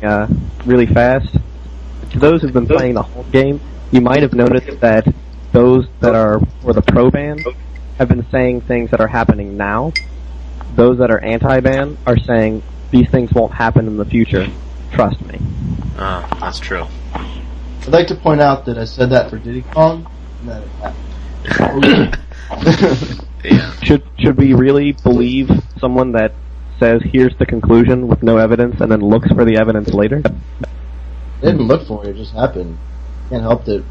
really fast. To those who've been playing the whole game, you might have noticed that those that are for the pro ban have been saying things that are happening now. Those that are anti-ban are saying these things won't happen in the future. Trust me. That's true. I'd like to point out that I said that for Diddy Kong, and that it happened. Yeah. Should we really believe someone that says, here's the conclusion with no evidence, and then looks for the evidence later? They didn't look for it, it just happened. Can't help it.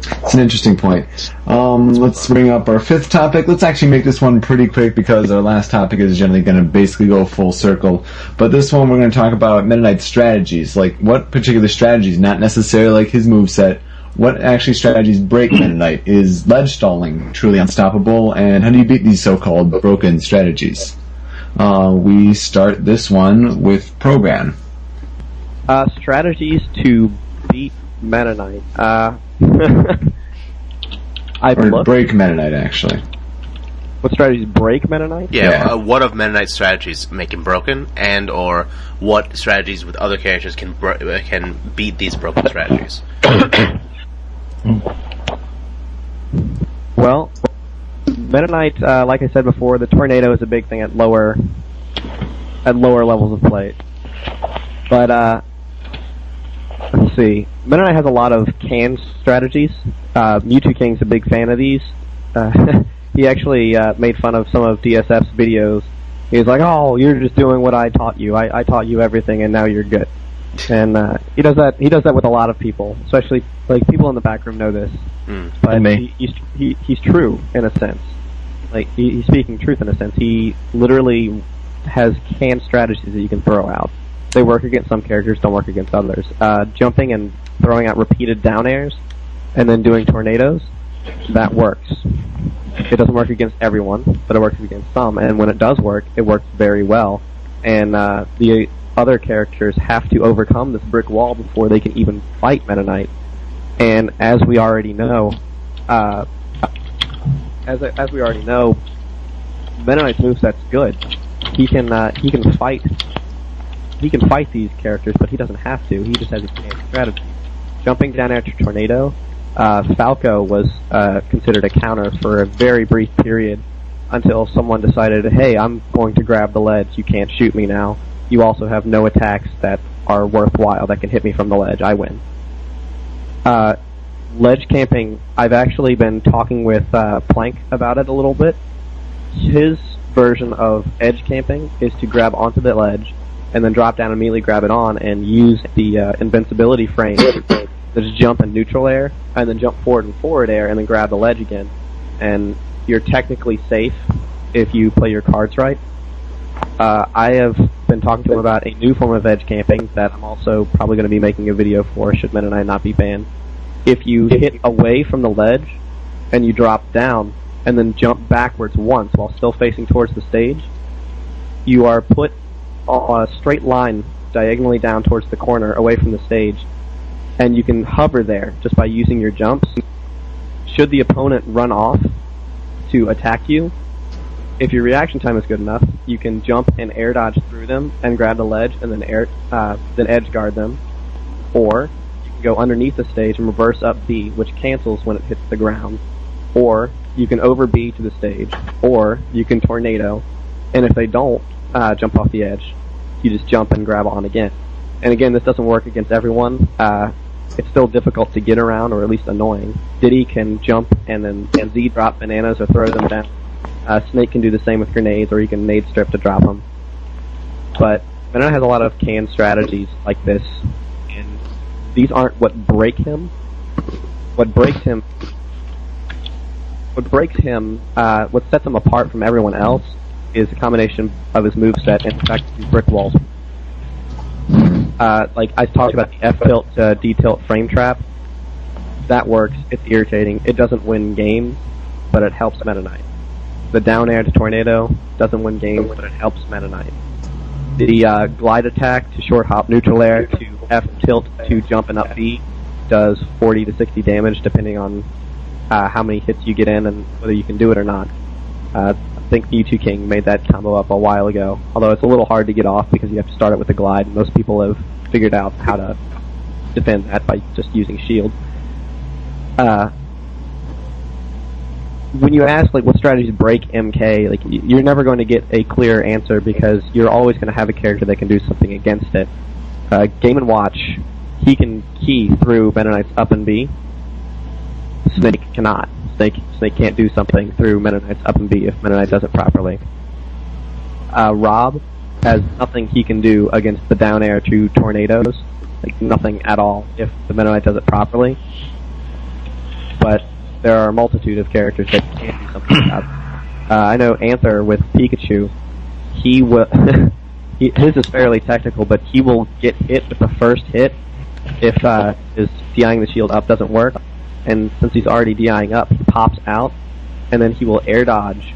It's an interesting point. Let's bring up our fifth topic. Let's actually make this one pretty quick because our last topic is generally going to basically go full circle. But this one we're going to talk about Metaknight's strategies. Like, what particular strategies, not necessarily like his moveset, what actually strategies break Metaknight? Is ledge stalling truly unstoppable? And how do you beat these so-called broken strategies? We start this one with Proban. Strategies to beat Meta Knight. Or break Meta Knight, actually. What strategies break Meta Knight? Yeah. What of Meta Knight's strategies make him broken, and or what strategies with other characters can beat these broken strategies? Well, Meta Knight, like I said before, the tornado is a big thing at lower levels of play. But let's see. Meta Knight has a lot of canned strategies. Mewtwo King's a big fan of these. He actually made fun of some of DSF's videos. He was like, "Oh, you're just doing what I taught you. I taught you everything, and now you're good." And he does that. He does that with a lot of people, especially like people in the back room know this. But he's true in a sense. Like he's speaking truth in a sense. He literally has canned strategies that you can throw out. They work against some characters, don't work against others. Jumping and throwing out repeated down airs, and then doing tornadoes, that works. It doesn't work against everyone, but it works against some. And when it does work, it works very well. And the other characters have to overcome this brick wall before they can even fight Meta Knight. And as we already know, Meta Knight's moveset's good. He can fight. He can fight these characters, but he doesn't have to. He just has a canned strategy. Jumping down after tornado, Falco was considered a counter for a very brief period until someone decided, hey, I'm going to grab the ledge. You can't shoot me now. You also have no attacks that are worthwhile that can hit me from the ledge. I win. Ledge camping, I've actually been talking with Plank about it a little bit. His version of edge camping is to grab onto the ledge and then drop down, immediately grab it on, and use the invincibility frame to just jump in neutral air, and then jump forward in forward air, and then grab the ledge again. And you're technically safe if you play your cards right. I have been talking to him about a new form of edge camping that I'm also probably going to be making a video for, should Meta Knight not be banned. If you hit away from the ledge, and you drop down, and then jump backwards once while still facing towards the stage, you are put on a straight line diagonally down towards the corner away from the stage, and you can hover there just by using your jumps. Should the opponent run off to attack you, if your reaction time is good enough, you can jump and air dodge through them and grab the ledge and then edge guard them, or you can go underneath the stage and reverse up B, which cancels when it hits the ground, or you can over B to the stage, or you can tornado, and if they don't jump off the edge, you just jump and grab on again. And again, this doesn't work against everyone. It's still difficult to get around, or at least annoying. Diddy can jump and then Z drop bananas or throw them down. Snake can do the same with grenades, or you can nade strip to drop them. But Meta has a lot of canned strategies like this, and these aren't what break him. What sets him apart from everyone else is a combination of his moveset and the fact that these brick walls. Like I talked about the F-tilt to D-tilt frame trap. That works. It's irritating. It doesn't win games, but it helps Meta Knight. The down air to tornado doesn't win games, but it helps Meta Knight. The glide attack to short hop neutral air to F-tilt to jump and up B does 40 to 60 damage depending on how many hits you get in and whether you can do it or not. I think Youko King made that combo up a while ago, although it's a little hard to get off because you have to start it with the glide. Most people have figured out how to defend that by just using shield. When you ask like what strategies break MK, like you're never going to get a clear answer because you're always going to have a character that can do something against it. Game & Watch, he can key through Meta Knight's up and B. Snake cannot. Snake can't do something through Meta Knight's up and B if Meta Knight does it properly. Rob has nothing he can do against the down air to tornadoes, like nothing at all if the Mennonite does it properly. But there are a multitude of characters that can do something about it. I know Anther with Pikachu, he will. His is fairly technical, but he will get hit with the first hit if his DIing the shield up doesn't work. And since he's already DIing up, he pops out, and then he will air dodge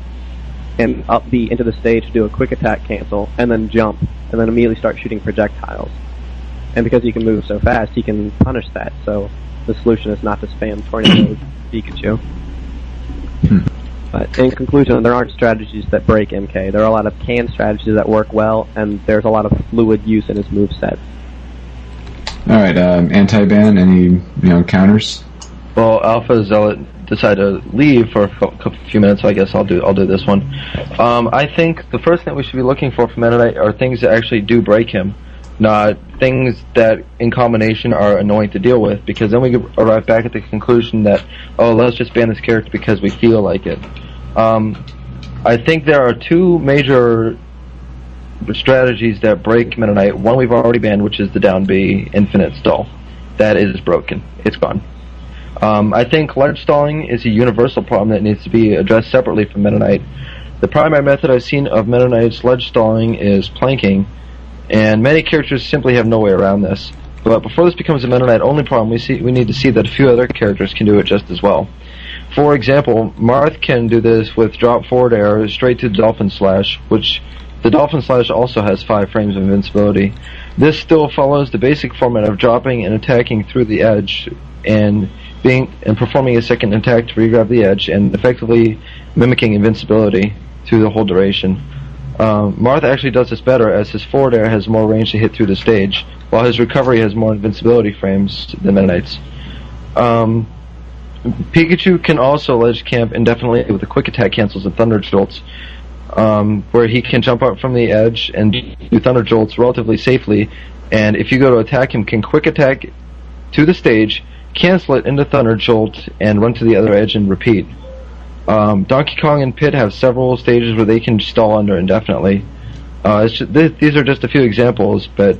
and up B into the stage to do a quick attack cancel, and then jump, and then immediately start shooting projectiles. And because he can move so fast, he can punish that, so the solution is not to spam tornadoes Pikachu. But in conclusion, there aren't strategies that break MK. There are a lot of canned strategies that work well, and there's a lot of fluid use in his moveset. Alright, anti-ban, any counters? Well, Alpha Zealot decided to leave for a few minutes, so I guess I'll do this one. I think the first thing we should be looking for from Mennonite are things that actually do break him, not things that in combination are annoying to deal with, because then we could arrive back at the conclusion that, oh, let's just ban this character because we feel like it. I think there are two major strategies that break Mennonite. One we've already banned, which is the down B infinite stall. That is broken. It's gone. I think ledge stalling is a universal problem that needs to be addressed separately from Mennonite. The primary method I've seen of Mennonite's ledge stalling is planking, and many characters simply have no way around this. But before this becomes a Mennonite only problem, we need to see that a few other characters can do it just as well. For example, Marth can do this with drop forward air straight to Dolphin Slash, which the Dolphin Slash also has 5 frames of invincibility. This still follows the basic format of dropping and attacking through the edge and performing a second attack to re-grab the edge and effectively mimicking invincibility through the whole duration. Marth actually does this better, as his forward air has more range to hit through the stage, while his recovery has more invincibility frames than Mennonite's. Pikachu can also ledge camp indefinitely with the quick attack cancels and Thunder Jolts, where he can jump out from the edge and do Thunder Jolts relatively safely, and if you go to attack him, can quick attack to the stage, cancel it into Thunder Jolt, and run to the other edge and repeat. Donkey Kong and Pit have several stages where they can stall under indefinitely. These are just a few examples, but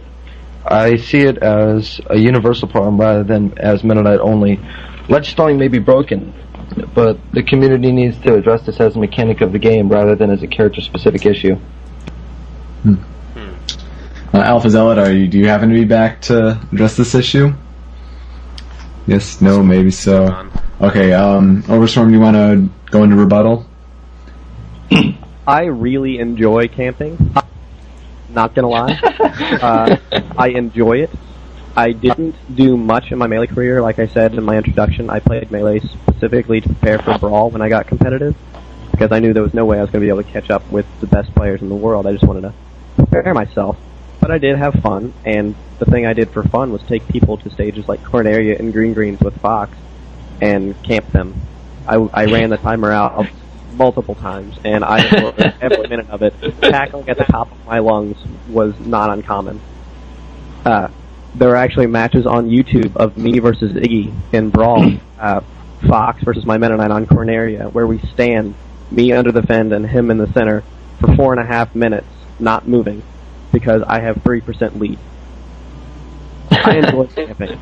I see it as a universal problem rather than as Mennonite only. Ledge stalling may be broken, but the community needs to address this as a mechanic of the game rather than as a character-specific issue. Alpha Zealot, do you happen to be back to address this issue? Yes, no, maybe so. Okay, Overstorm, do you want to go into rebuttal? I really enjoy camping. Not gonna lie. I enjoy it. I didn't do much in my Melee career. Like I said in my introduction, I played Melee specifically to prepare for Brawl when I got competitive, because I knew there was no way I was going to be able to catch up with the best players in the world. I just wanted to prepare myself. But I did have fun, and the thing I did for fun was take people to stages like Corneria and Green Greens with Fox and camp them. I ran the timer out multiple times, and I enjoyed every minute of it. Tackling at the top of my lungs was not uncommon. There were actually matches on YouTube of me versus Iggy in Brawl, Fox versus my Mennonite on Corneria, where we stand, me under the fend and him in the center, for 4.5 minutes, not moving, because I have 3% lead. I enjoy camping.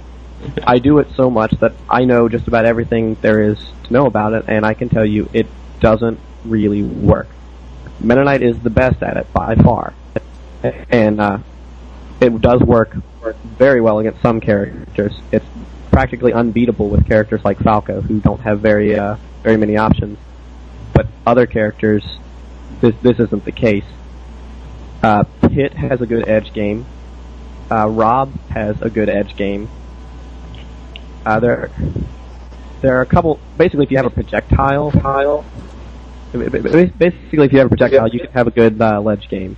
I do it so much that I know just about everything there is to know about it, and I can tell you it doesn't really work. Mennonite is the best at it, by far. And it does work very well against some characters. It's practically unbeatable with characters like Falco, who don't have very many options. But other characters, this isn't the case. Pit has a good edge game. Rob has a good edge game. There are a couple. Basically, if you have a projectile, you can have a good ledge game.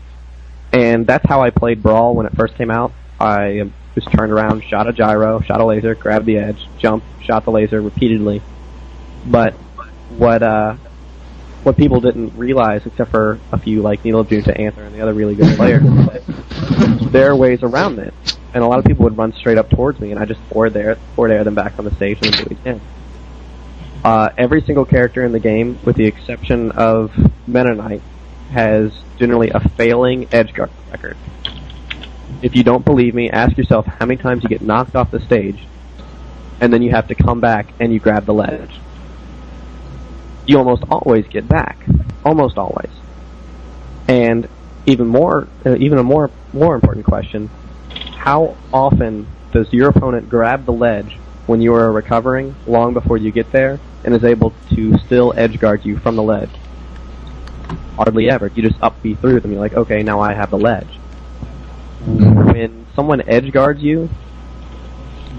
And that's how I played Brawl when it first came out. I just turned around, shot a gyro, shot a laser, grabbed the edge, jumped, shot the laser repeatedly. But what people didn't realize, except for a few like Needle of June to Anther and the other really good players, there are ways around it. And a lot of people would run straight up towards me, and I just forward air them back on the stage and do it again. Every single character in the game, with the exception of Mennonite, has generally a failing edgeguard record. If you don't believe me, ask yourself how many times you get knocked off the stage, and then you have to come back and you grab the ledge. You almost always get back. Almost always. And even a more important question, how often does your opponent grab the ledge when you are recovering long before you get there and is able to still edgeguard you from the ledge? Hardly ever. You just up B through them. You're like, okay, now I have the ledge. When someone edgeguards you,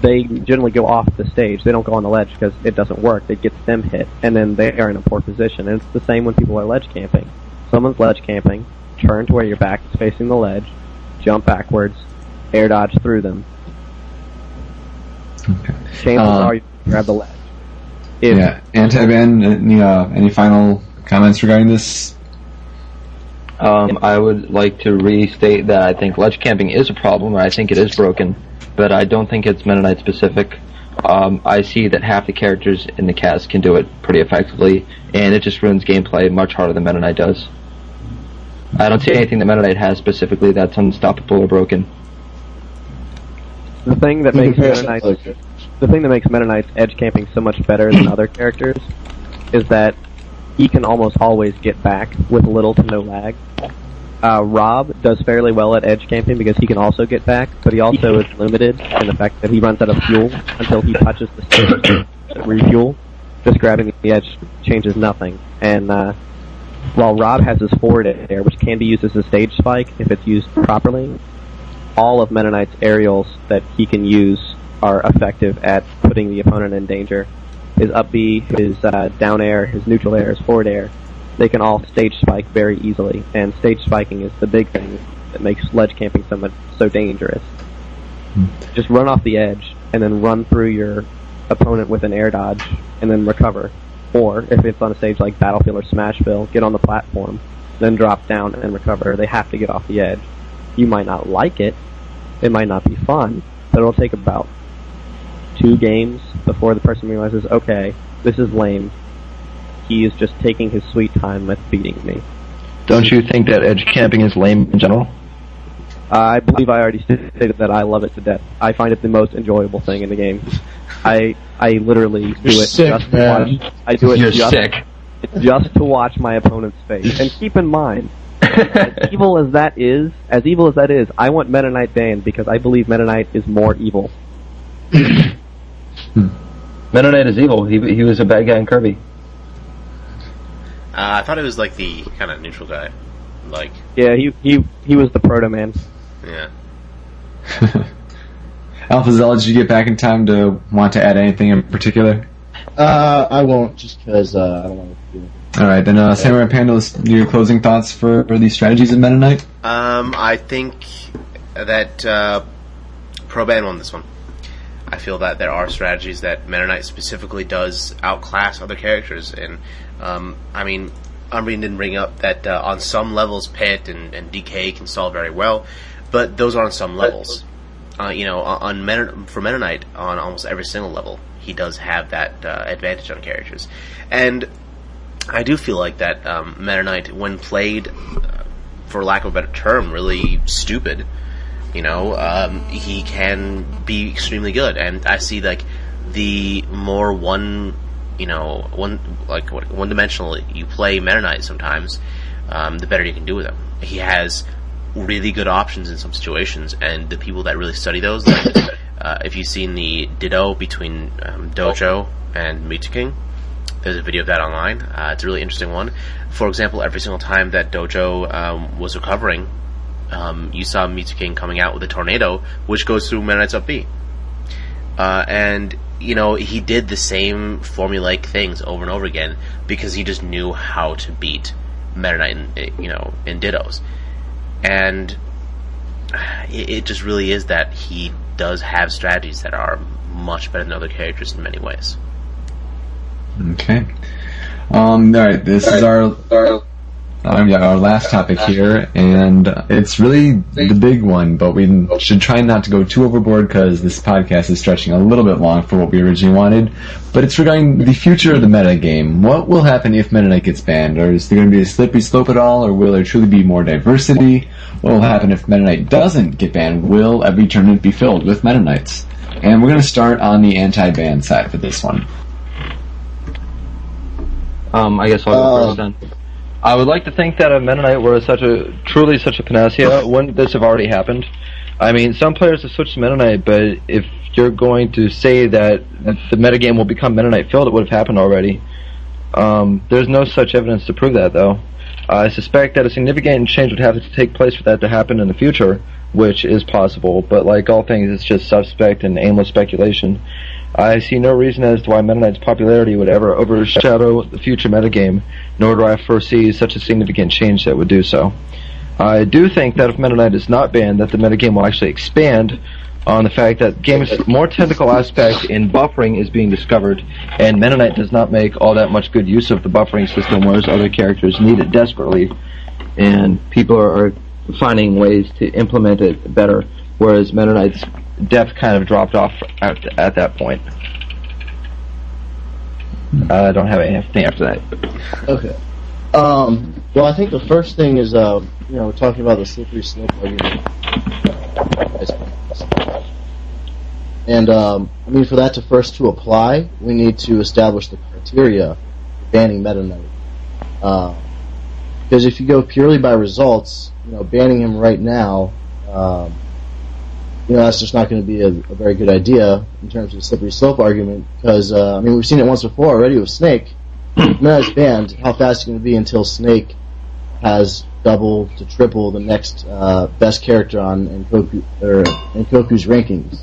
they generally go off the stage. They don't go on the ledge because it doesn't work. It gets them hit, and then they are in a poor position. And it's the same when people are ledge camping. Someone's ledge camping, turn to where your back is facing the ledge, jump backwards, air dodge through them. Okay. Chances are you grab the ledge. Anti-ban, any final comments regarding this? I would like to restate that I think ledge camping is a problem, and I think it is broken, but I don't think it's Mennonite specific. I see that half the characters in the cast can do it pretty effectively, and it just ruins gameplay much harder than Mennonite does. I don't see anything that Mennonite has specifically that's unstoppable or broken. The thing that makes Mennonite's edge camping so much better than other characters is that he can almost always get back with little to no lag. Rob does fairly well at edge camping because he can also get back, but he also is limited in the fact that he runs out of fuel until he touches the stage to refuel. Just grabbing the edge changes nothing. And while Rob has his forward air, which can be used as a stage spike if it's used properly, all of Mennonite's aerials that he can use are effective at putting the opponent in danger. His up B, his down air, his neutral air, his forward air, they can all stage spike very easily, and stage spiking is the big thing that makes ledge camping so dangerous. Just run off the edge, and then run through your opponent with an air dodge, and then recover. Or, if it's on a stage like Battlefield or Smashville, get on the platform, then drop down and recover. They have to get off the edge. You might not like it, it might not be fun, but it'll take about 2 games before the person realizes, okay, this is lame. He is just taking his sweet time with beating me. Don't you think that edge camping is lame in general? I believe I already stated that I love it to death. I find it the most enjoyable thing in the game. I literally do it just to watch. I do it just to watch my opponent's face. And keep in mind, as evil as that is, I want Metaknight banned because I believe Metaknight is more evil. Metaknight is evil. He was a bad guy in Kirby. I thought it was like the kind of neutral guy. Yeah, he was the proto man. Yeah. Alpha Zella, did you get back in time to want to add anything in particular? I won't, just because I don't want to do it. Alright, then Samurai Panda, let's do your closing thoughts for these strategies in Meta Knight. I think that Pro-Ban won this one. I feel that there are strategies that Meta Knight specifically does outclass other characters, and I mean, Umbreon didn't bring up that on some levels Pit and DK can solve very well, but those are on some levels. For Meta Knight, on almost every single level, he does have that advantage on characters. And I do feel like that Meta Knight, when played, for lack of a better term, really stupid, he can be extremely good. And I see, the more one-dimensional you play Meta Knight sometimes, the better you can do with him. He has really good options in some situations, and the people that really study those, if you've seen the Ditto between Dojo and Metaknight, there's a video of that online. It's a really interesting one. For example, every single time that Dojo was recovering, you saw Metaknight coming out with a tornado, which goes through Meta Knight's up B. And he did the same formulaic things over and over again because he just knew how to beat Meta Knight in Dittos. And it just really is that he does have strategies that are much better than other characters in many ways. Okay. Alright, this is our our last topic here, and it's really the big one, but we should try not to go too overboard because this podcast is stretching a little bit long for what we originally wanted. But it's regarding the future of the meta game. What will happen if Meta Knight gets banned? Or is there going to be a slippery slope at all, or will there truly be more diversity? What will happen if Meta Knight doesn't get banned? Will every tournament be filled with Meta Knights? And we're going to start on the anti-ban side for this one. I guess I'll go first then. I would like to think that if Meta Knight were truly such a panacea, wouldn't this have already happened? I mean, some players have switched to Meta Knight, but if you're going to say that the metagame will become Meta Knight filled, it would have happened already. There's no such evidence to prove that, though. I suspect that a significant change would have to take place for that to happen in the future, which is possible, but like all things, it's just suspect and aimless speculation. I see no reason as to why Meta Knight's popularity would ever overshadow the future metagame, nor do I foresee such a significant change that would do so. I do think that if Meta Knight is not banned, that the metagame will actually expand on the fact that the game's more technical aspect in buffering is being discovered, and Meta Knight does not make all that much good use of the buffering system, whereas other characters need it desperately, and people are finding ways to implement it better, whereas Meta Knight's depth kind of dropped off at that point. I don't have anything after that. Okay. Well, I think the first thing is, we're talking about the slippery slope argument. And, I mean, for that to first apply, we need to establish the criteria for banning Meta Knight. Because if you go purely by results, banning him right now, that's just not going to be a very good idea in terms of the slippery slope argument, because, we've seen it once before already with Snake. Meta's banned, how fast is it going to be until Snake has double to triple the next best character on Enkoku's rankings?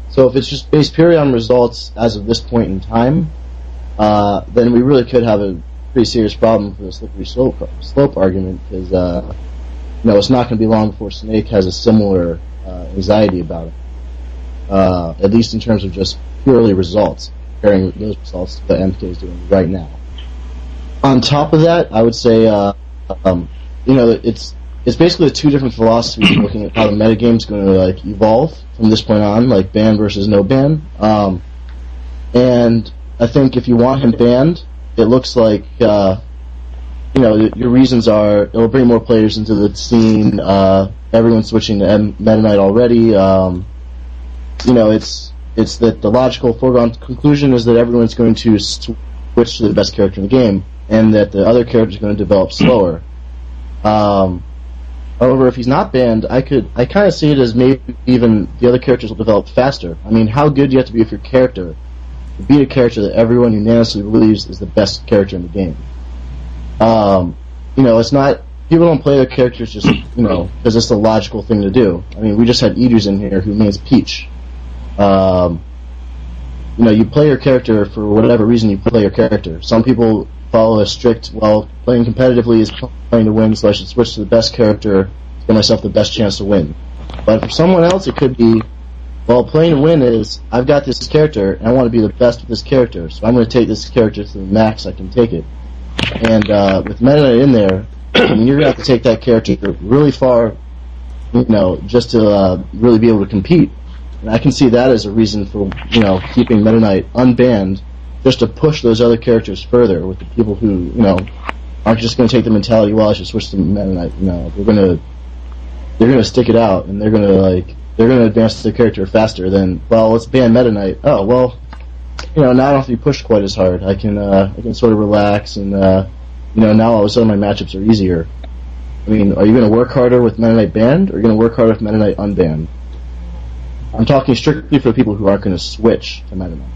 So if it's just based purely on results as of this point in time, then we really could have a pretty serious problem for the slippery slope argument, because it's not going to be long before Snake has a similar anxiety about it, at least in terms of just purely results, comparing those results to what MK is doing right now. On top of that, I would say, it's basically two different philosophies looking at how the metagame's going to evolve from this point on, like ban versus no ban. And I think if you want him banned, it looks like your reasons are it'll bring more players into the scene. Everyone's switching to Meta Knight already. It's that the logical foregone conclusion is that everyone's going to switch to the best character in the game, and that the other character is going to develop slower. However, if he's not banned, I kind of see it as maybe even the other characters will develop faster. I mean, how good do you have to be with your character to beat a character that everyone unanimously believes is the best character in the game? It's not, people don't play their characters just, because it's the logical thing to do. I mean, we just had Idus in here who names Peach. You play your character for whatever reason you play your character. Some people follow a strict, playing competitively is playing to win, so I should switch to the best character to give myself the best chance to win. But for someone else, it could be, playing to win is, I've got this character, and I want to be the best with this character, so I'm going to take this character to the max I can take it. And with Meta Knight in there, you're going to have to take that character really far, just to really be able to compete. And I can see that as a reason for, keeping Meta Knight unbanned, just to push those other characters further with the people who, aren't just going to take the mentality, I should switch to Meta Knight. They're going to stick it out, and they're going to advance their character faster than, let's ban Meta Knight. Oh, now I don't have to be pushed quite as hard. I can sort of relax, and, now all of a sudden my matchups are easier. I mean, are you going to work harder with Meta Knight banned, or are you going to work harder with Meta Knight unbanned? I'm talking strictly for people who aren't going to switch to Meta Knight.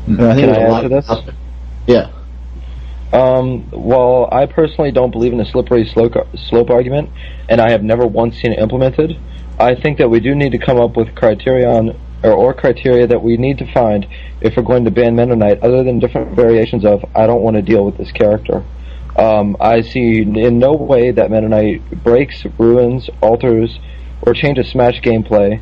And I think Can there's I a lot answer this? out there. Yeah. I personally don't believe in the slippery slope argument, and I have never once seen it implemented. I think that we do need to come up with criteria that we need to find if we're going to ban Meta Knight, other than different variations of, I don't want to deal with this character. I see in no way that Meta Knight breaks, ruins, alters, or changes Smash gameplay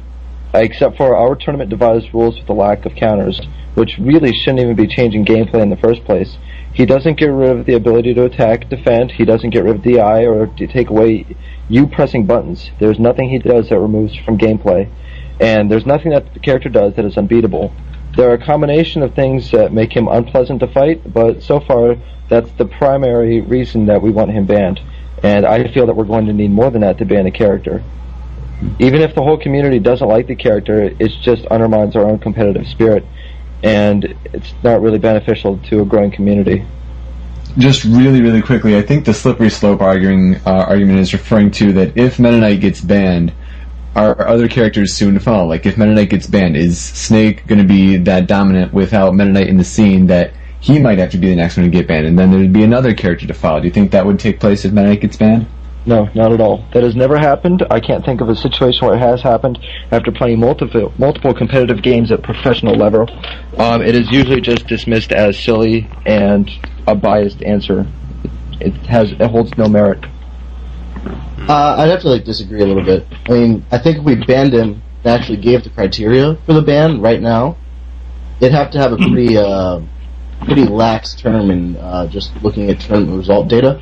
except for our tournament devised rules with a lack of counters, which really shouldn't even be changing gameplay in the first place. He doesn't get rid of the ability to attack, defend, he doesn't get rid of DI, or to take away you pressing buttons. There's nothing he does that removes from gameplay, and there's nothing that the character does that is unbeatable. There are a combination of things that make him unpleasant to fight, but so far that's the primary reason that we want him banned, and I feel that we're going to need more than that to ban a character. Even if the whole community doesn't like the character, it just undermines our own competitive spirit, and it's not really beneficial to a growing community. Just really, really quickly, I think the slippery slope argument is referring to that if Meta Knight gets banned, are other characters soon to follow? Like, if Meta Knight gets banned, is Snake going to be that dominant without Meta Knight in the scene that he might have to be the next one to get banned, and then there'd be another character to follow? Do you think that would take place if Meta Knight gets banned? No, not at all. That has never happened. I can't think of a situation where it has happened after playing multiple competitive games at professional level. It is usually just dismissed as silly and a biased answer. It holds no merit. I'd have to disagree a little bit. I mean, I think if we banned him and actually gave the criteria for the ban right now, it'd have to have a pretty lax term in just looking at tournament result data.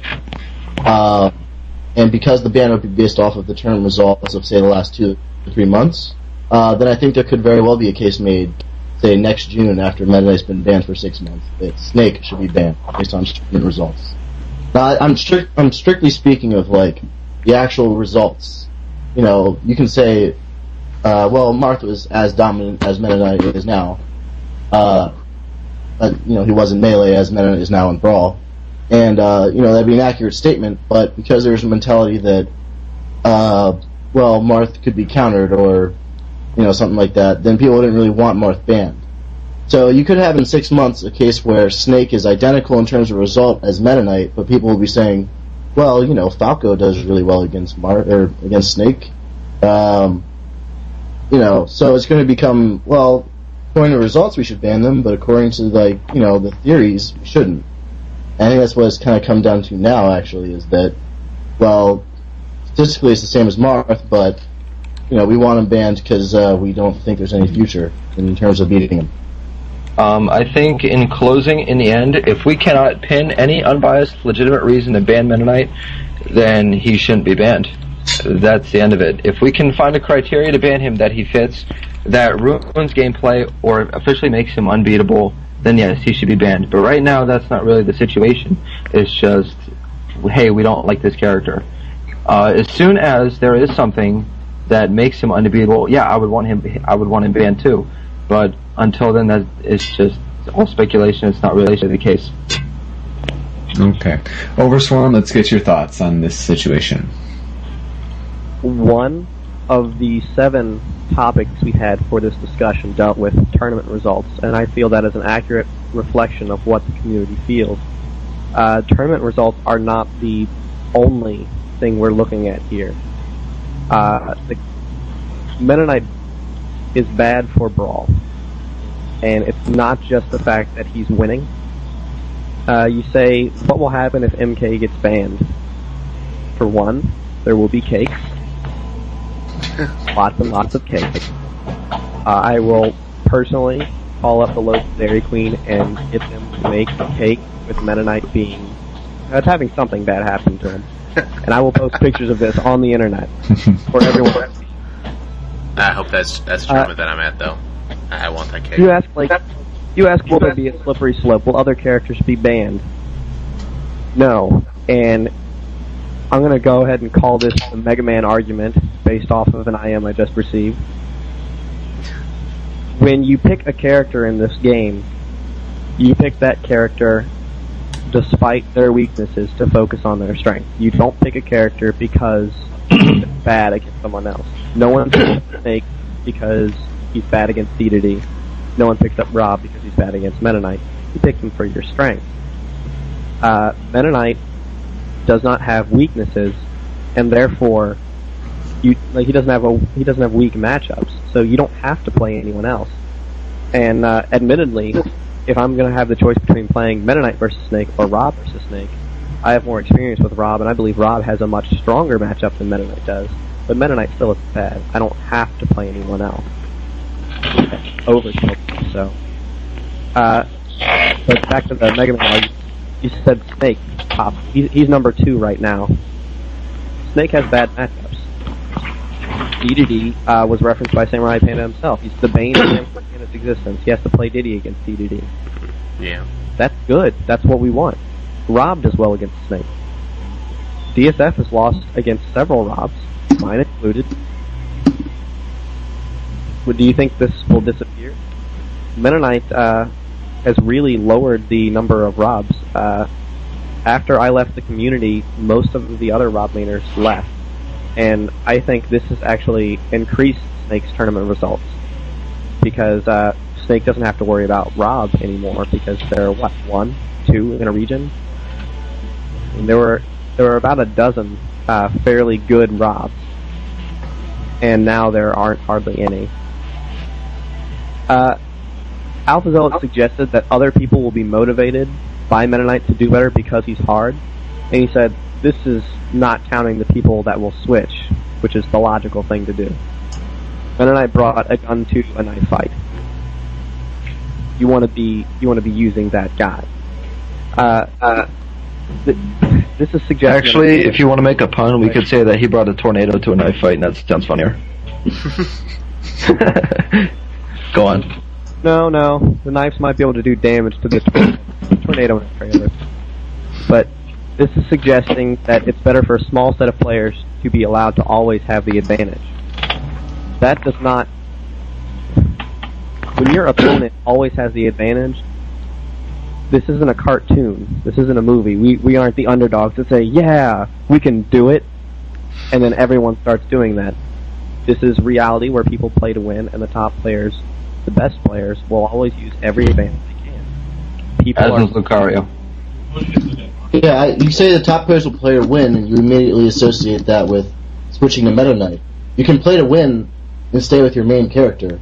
And because the ban would be based off of the tournament results of, say, the last 2 to 3 months, then I think there could very well be a case made, say, next June after Meta Knight's been banned for 6 months, that Snake should be banned based on tournament results. Now, I'm strictly speaking of, the actual results. You can say, Marth was as dominant as Meta Knight is now. He was in Melee as Meta Knight is now in Brawl. And, that'd be an accurate statement, but because there's a mentality that, Marth could be countered or, something like that, then people wouldn't really want Marth banned. So you could have in 6 months a case where Snake is identical in terms of result as Meta Knight, but people will be saying, Falco does really well against against Snake. So it's going to become, according to results we should ban them, but according to, the theories, we shouldn't. I think that's what it's kind of come down to now, actually, is that, statistically it's the same as Marth, but, we want him banned because we don't think there's any future in terms of beating him. I think in closing, in the end, if we cannot pin any unbiased, legitimate reason to ban Meta Knight, then he shouldn't be banned. That's the end of it. If we can find a criteria to ban him that he fits, that ruins gameplay or officially makes him unbeatable, then yes, he should be banned. But right now, that's not really the situation. It's just, hey, we don't like this character. As soon as there is something that makes him unbeatable, yeah, I would want him banned too. But until then, that it's just all speculation. It's not really the case. Okay, Overswarm, let's get your thoughts on this situation. One of the 7 topics we had for this discussion dealt with tournament results, and I feel that is an accurate reflection of what the community feels. Tournament results are not the only thing we're looking at here. The Meta Knight is bad for Brawl, and it's not just the fact that he's winning. You say, what will happen if MK gets banned? For one, there will be cakes. Lots and lots of cake. I will personally call up the local Dairy Queen and get them to make a cake with Meta Knight having something bad happen to him. And I will post pictures of this on the internet for everyone to see. I hope that's tournament that I'm at, though. I want that cake. You ask, will there be a slippery slope? Will other characters be banned? No. And I'm going to go ahead and call this the Mega Man argument based off of an IM I just received. When you pick a character in this game, you pick that character despite their weaknesses to focus on their strength. You don't pick a character because he's bad against someone else. No one picks up Snake because he's bad against D2D. No one picks up Rob because he's bad against Meta Knight. You pick him for your strength. Meta Knight does not have weaknesses, and therefore, he doesn't have weak matchups. So you don't have to play anyone else. And admittedly, if I'm going to have the choice between playing Meta Knight versus Snake or Rob versus Snake, I have more experience with Rob, and I believe Rob has a much stronger matchup than Meta Knight does. But Meta Knight still is bad. I don't have to play anyone else. overkilled. So, but back to the Mega Man, you said Snake top. He's number 2 right now. Snake has bad matchups. DDD was referenced by SamuraiPanda himself. He's the bane of SamuraiPanda's existence. He has to play Diddy against DDD. Yeah. That's good. That's what we want. Rob does well against Snake. DSF has lost against several Robs, mine included. Do you think this will disappear? Metaknight has really lowered the number of Robs. After I left the community, most of the other Rob laners left. And I think this has actually increased Snake's tournament results. Because Snake doesn't have to worry about Rob anymore, because there are, 1, 2 in a region? And there were about a dozen fairly good Robs. And now there aren't hardly any. Alpha Zealot suggested that other people will be motivated by Metaknight to do better because he's hard. And he said, this is not counting the people that will switch, which is the logical thing to do. Metaknight brought a gun to a knife fight. You want to be using that guy. This is suggesting. Actually, if you want to make a pun, we could say that he brought a tornado to a knife fight, and that sounds funnier. Go on. No. The knives might be able to do damage to this tornado in a trailer. But this is suggesting that it's better for a small set of players to be allowed to always have the advantage. That does not... When your opponent always has the advantage, this isn't a cartoon. This isn't a movie. We aren't the underdogs that say, yeah, we can do it, and then everyone starts doing that. This is reality where people play to win, and the top players, the best players, will always use every advantage they can. People As is Lucario. Yeah, you say the top players will play to win, and you immediately associate that with switching to Meta Knight. You can play to win and stay with your main character.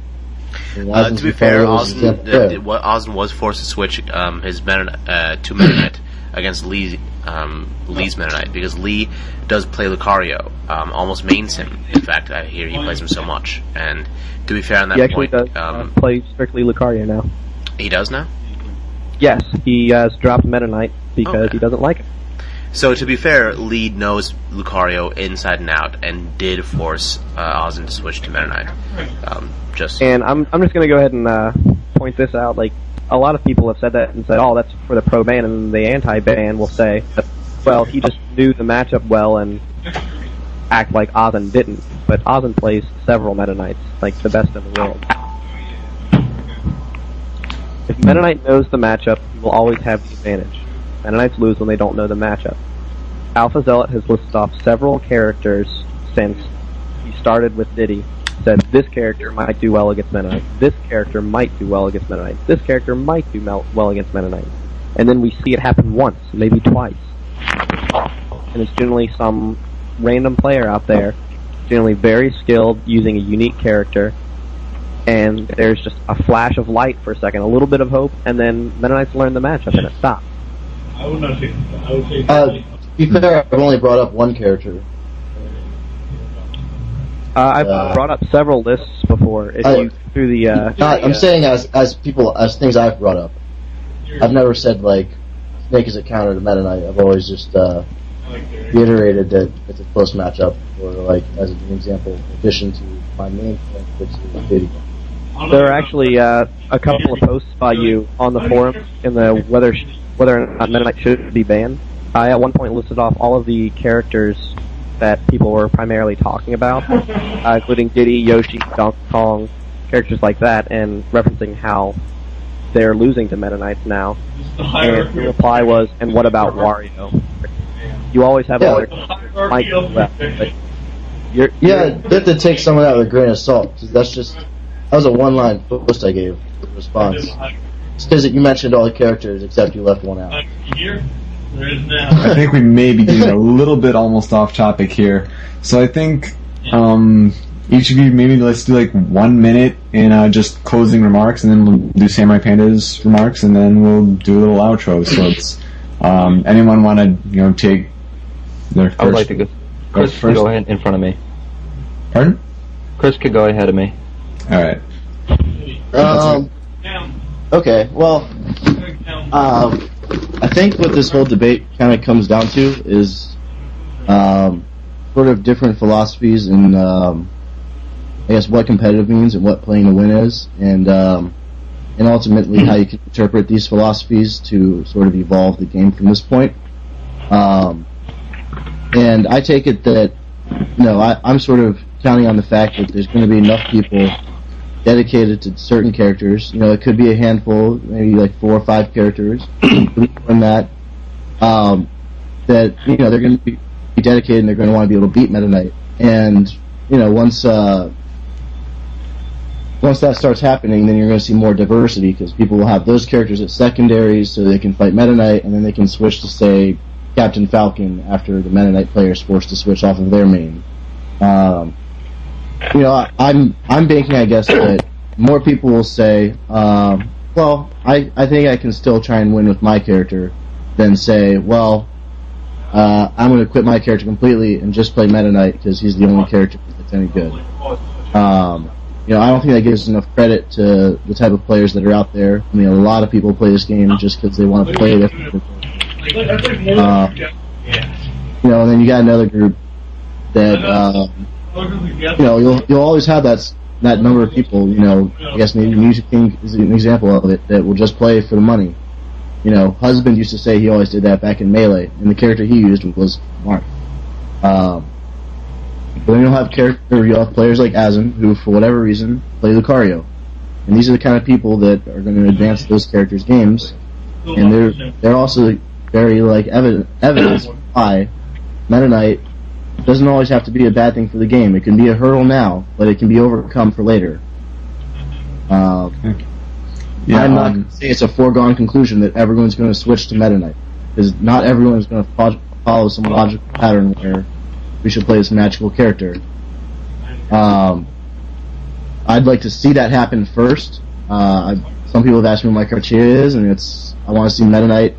To be fair, Ozin was forced to switch his Meta to Meta Knight against Lee's Meta Knight, because Lee does play Lucario, almost mains him. In fact, I hear he plays him so much. And to be fair on that he point, actually does play strictly Lucario now. He does now? Yes, he has dropped Meta Knight because he doesn't like it. So to be fair, Lee knows Lucario inside and out, and did force Ozin to switch to Meta Knight. And I'm just going to go ahead and point this out. Like, a lot of people have said that and said, oh, that's for the pro ban, and the anti-ban will say, well, he just knew the matchup well and act like Ozin didn't. But Ozin plays several Meta Knights, like the best in the world. If Meta Knight knows the matchup, he will always have the advantage. Meta Knights lose when they don't know the matchup. Alpha Zealot has listed off several characters since he started with Diddy. Said this character might do well against Meta Knight. This character might do well against Meta Knight. This character might do well against Meta Knight. And then we see it happen once, maybe twice. And it's generally some random player out there, generally very skilled, using a unique character, and there's just a flash of light for a second, a little bit of hope, and then Meta Knights learn the matchup and it stops. I would not take that. I would take to be fair, I've only brought up one character. I've brought up several lists before. I'm saying as things I've brought up. I've never said like Snake is a counter to Meta Knight. I've always just reiterated that it's a close matchup, or like as an example, in addition to my main point, which is Diddy. There are actually a couple of posts by you on the forum in the whether or not Meta Knight should be banned. I at one point listed off all of the characters that people were primarily talking about, including Diddy, Yoshi, Donkey Kong, characters like that, and referencing how they're losing to Meta Knights now. And the reply was, and what about Wario? You always have other might do well, but you have to take some of that with a grain of salt. That was a one-line post I gave in response. It's because you mentioned all the characters except you left one out. I think we may be getting a little bit almost off topic here. So I think each of you, maybe let's do like 1 minute in just closing remarks, and then we'll do SamuraiPanda's remarks, and then we'll do a little outro. So it's anyone want to take their first? I would like to go. Chris could go ahead in front of me. Pardon? Chris could go ahead of me. All right. Okay, well, I think what this whole debate kind of comes down to is sort of different philosophies and I guess what competitive means and what playing to win is, and ultimately how you can interpret these philosophies to sort of evolve the game from this point. And I take it that, I'm sort of counting on the fact that there's going to be enough people dedicated to certain characters. It could be a handful, maybe like 4 or 5 characters, and that they're going to be dedicated and they're going to want to be able to beat Meta Knight. And once that starts happening, then you're going to see more diversity because people will have those characters as secondaries so they can fight Meta Knight, and then they can switch to, say, Captain Falcon after the Meta Knight player is forced to switch off of their main. I'm banking, I guess, that more people will say, well, I think I can still try and win with my character, than say, well, I'm going to quit my character completely and just play Meta Knight because he's the only character that's any good. I don't think that gives enough credit to the type of players that are out there. I mean, a lot of people play this game just because they want to play it. And then you got another group that, you'll always have that number of people, I guess maybe Music King is an example of it, that will just play for the money. Husband used to say he always did that back in Melee, and the character he used was Mark. But then you'll have players like Azim, who, for whatever reason, play Lucario. And these are the kind of people that are going to advance those characters' games. And they're also very, evidence why Meta Knight doesn't always have to be a bad thing for the game. It can be a hurdle now, but it can be overcome for later. I'm not going to say it's a foregone conclusion that everyone's going to switch to Meta Knight. Because not everyone is going to follow some logical pattern where we should play this magical character. I'd like to see that happen first. Some people have asked me what my criteria is, and I want to see Meta Knight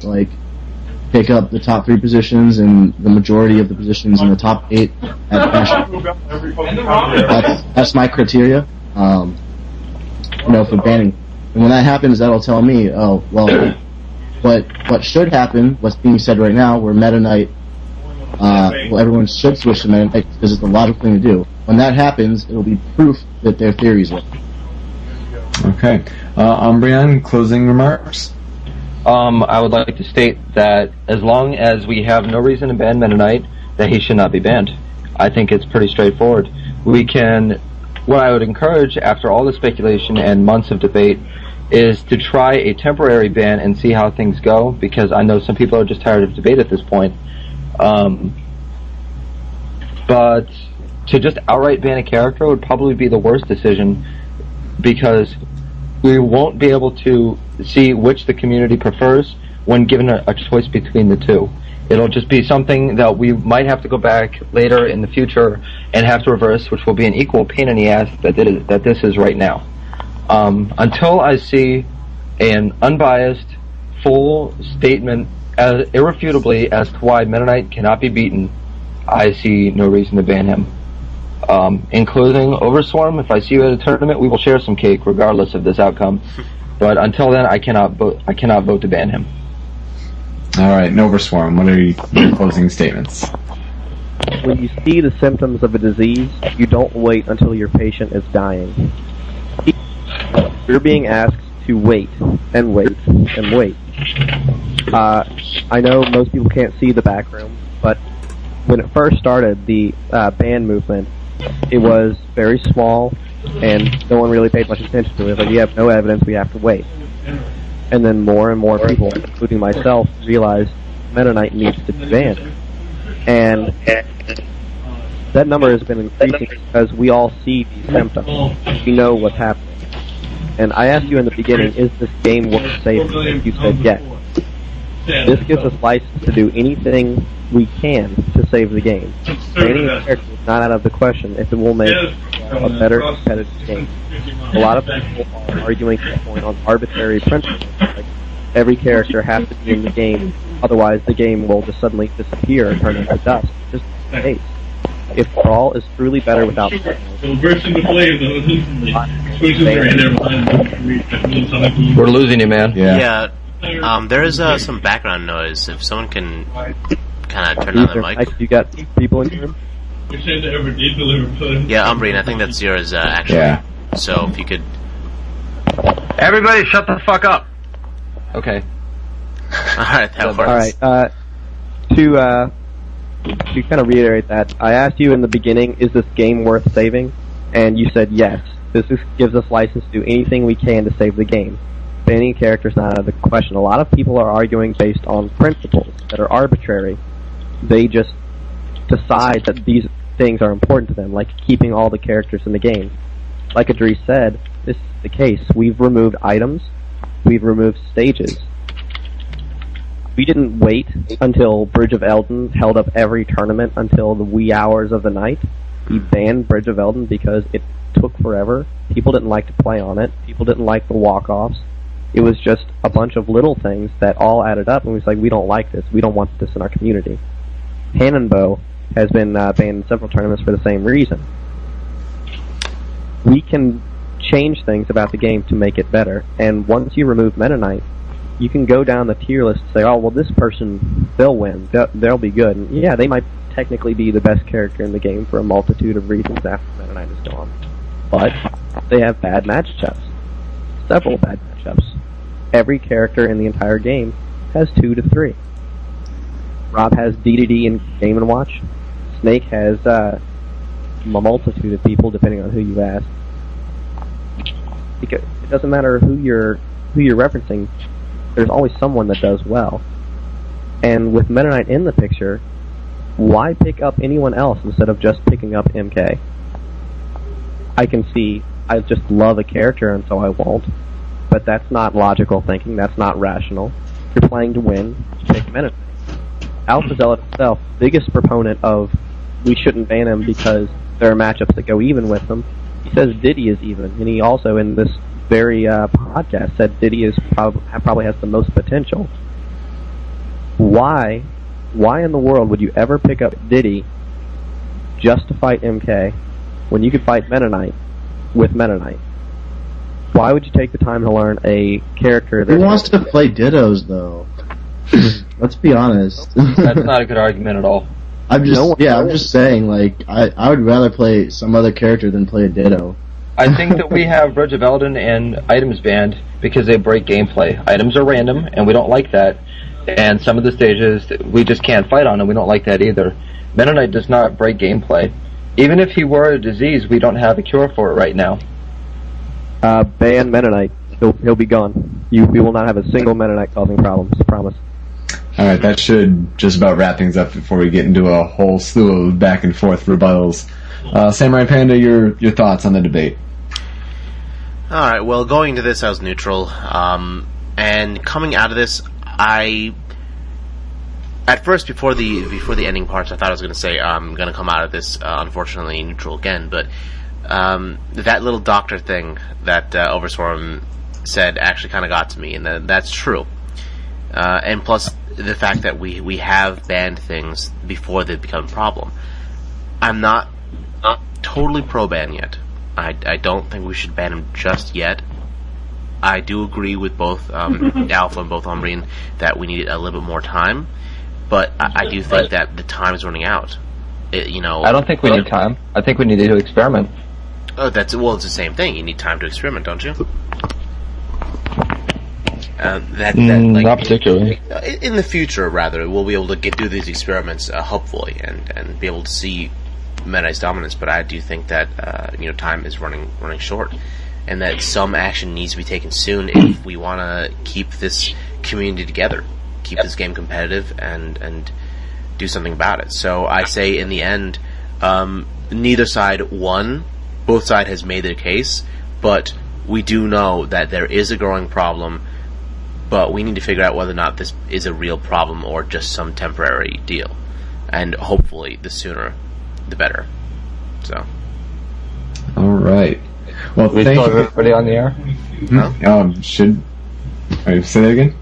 pick up the top 3 positions and the majority of the positions in the top 8 at national. That's my criteria. For banning. And when that happens, that'll tell me, what should happen, what's being said right now, where Meta Knight, everyone should switch to Meta Knight because it's the logical thing to do. When that happens, it'll be proof that their theories work. Okay. Umbreon, closing remarks? I would like to state that as long as we have no reason to ban Meta Knight, that he should not be banned. I think it's pretty straightforward. What I would encourage after all the speculation and months of debate is to try a temporary ban and see how things go, because I know some people are just tired of debate at this point. But to just outright ban a character would probably be the worst decision, because we won't be able to see which the community prefers when given a choice between the two. It'll just be something that we might have to go back later in the future and have to reverse, which will be an equal pain in the ass that this is right now. Until I see an unbiased, full statement as irrefutably as to why Meta Knight cannot be beaten, I see no reason to ban him. In closing, Overswarm, if I see you at a tournament, we will share some cake regardless of this outcome. But until then, I cannot vote to ban him. All right, Overswarm, what are your closing statements? When you see the symptoms of a disease, you don't wait until your patient is dying. You're being asked to wait and wait and wait. I know most people can't see the back room, but when it first started, the ban movement, it was very small, and no one really paid much attention to it. Like, you have no evidence, we have to wait. And then more and more people, including myself, realized Meta Knight needs to be banned. And that number has been increasing because we all see these symptoms. We know what's happening. And I asked you in the beginning, is this game worth saving? You said yes. This gives us license to do anything we can to save the game. Banning a character is not out of the question if it will make a better competitive game. A lot of people are arguing to the point on arbitrary principles, like every character has to be in the game, otherwise the game will just suddenly disappear and turn into dust. Just the case. If Brawl is truly better without So bursting the flames, switches are in there behind We're losing you, man. Yeah. There is some background noise. If someone can kind of turn on their mic. You got people in your room? Which has ever did deliver pudding. Yeah, Umbrine, I think that's yours, actually. Yeah. So if you could... Everybody shut the fuck up! Okay. Alright, that works. Alright, to kind of reiterate that, I asked you in the beginning, is this game worth saving? And you said yes. This gives us license to do anything we can to save the game. Banning characters not out of the question. A lot of people are arguing based on principles that are arbitrary. They just decide that these things are important to them, like keeping all the characters in the game. Like Adri said, this is the case. We've removed items. We've removed stages. We didn't wait until Bridge of Elden held up every tournament until the wee hours of the night. We banned Bridge of Elden because it took forever. People didn't like to play on it. People didn't like the walk-offs. It was just a bunch of little things that all added up, and we was like, we don't like this. We don't want this in our community. Hand and Bow has been banned in several tournaments for the same reason. We can change things about the game to make it better, and once you remove Metaknight, you can go down the tier list and say, oh, well, this person, they'll win. They'll be good. And yeah, they might technically be the best character in the game for a multitude of reasons after Metaknight is gone. But they have bad matchups. Several bad matchups. Every character in the entire game has 2 to 3. Rob has DDD in Game & Watch. Snake has a multitude of people, depending on who you ask. Because it doesn't matter who you're referencing, there's always someone that does well. And with Metaknight in the picture, why pick up anyone else instead of just picking up MK? I can see, I just love a character and so I won't. But that's not logical thinking, that's not rational. If you're playing to win, pick Metaknight. Alpha Zealot himself, biggest proponent of we shouldn't ban him because there are matchups that go even with him. He says Diddy is even, and he also in this very podcast said Diddy is probably has the most potential. Why in the world would you ever pick up Diddy just to fight MK when you could fight Metaknight with Metaknight? Why would you take the time to learn a character that... Who wants to play Dittos, though? Let's be honest. That's not a good argument at all. I'm just saying, like, I would rather play some other character than play a Ditto. I think that we have Bridge of Elden and items banned because they break gameplay. Items are random, and we don't like that. And some of the stages, we just can't fight on, and we don't like that either. Metaknight does not break gameplay. Even if he were a disease, we don't have a cure for it right now. Ban Metaknight. He'll be gone. We will not have a single Metaknight causing problems. Promise. Alright, that should just about wrap things up before we get into a whole slew of back and forth rebuttals. Samurai Panda, your thoughts on the debate? Alright, well, going into this, I was neutral. And coming out of this, at first, before the ending parts, I thought I was going to say I'm going to come out of this, unfortunately, neutral again, but that little doctor thing that Overswarm said actually kind of got to me, and that's true. And plus, the fact that we have banned things before they become a problem. I'm not totally pro-ban yet. I don't think we should ban them just yet. I do agree with both Alpha and both Umbrine that we need a little bit more time, but I do think that the time is running out. I don't think we need time. I think we need to experiment. Oh, it's the same thing. You need time to experiment, don't you? Not particularly. In the future, rather, we'll be able to do these experiments, hopefully, and be able to see Metaknight's dominance. But I do think that time is running short, and that some action needs to be taken soon if we want to keep this community together, keep this game competitive, and do something about it. So I say, in the end, neither side won. Both sides has made their case, but we do know that there is a growing problem. But we need to figure out whether or not this is a real problem or just some temporary deal. And hopefully, the sooner, the better. So. Alright. Well, we still have everybody on the air? No? Say that again?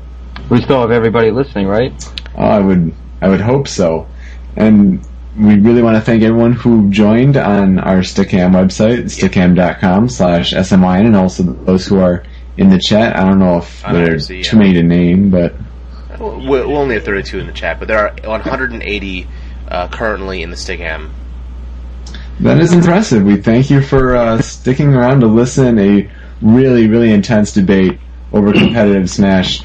We still have everybody listening, right? I would hope so. And we really want to thank everyone who joined on our Stickam website, stickam.com/SMYN, and also those who are in the chat. I don't know if there are too many to name, but... We'll only have 32 in the chat, but there are 180 currently in the Stickam. That is impressive. We thank you for sticking around to listen. A really, really intense debate over competitive Smash.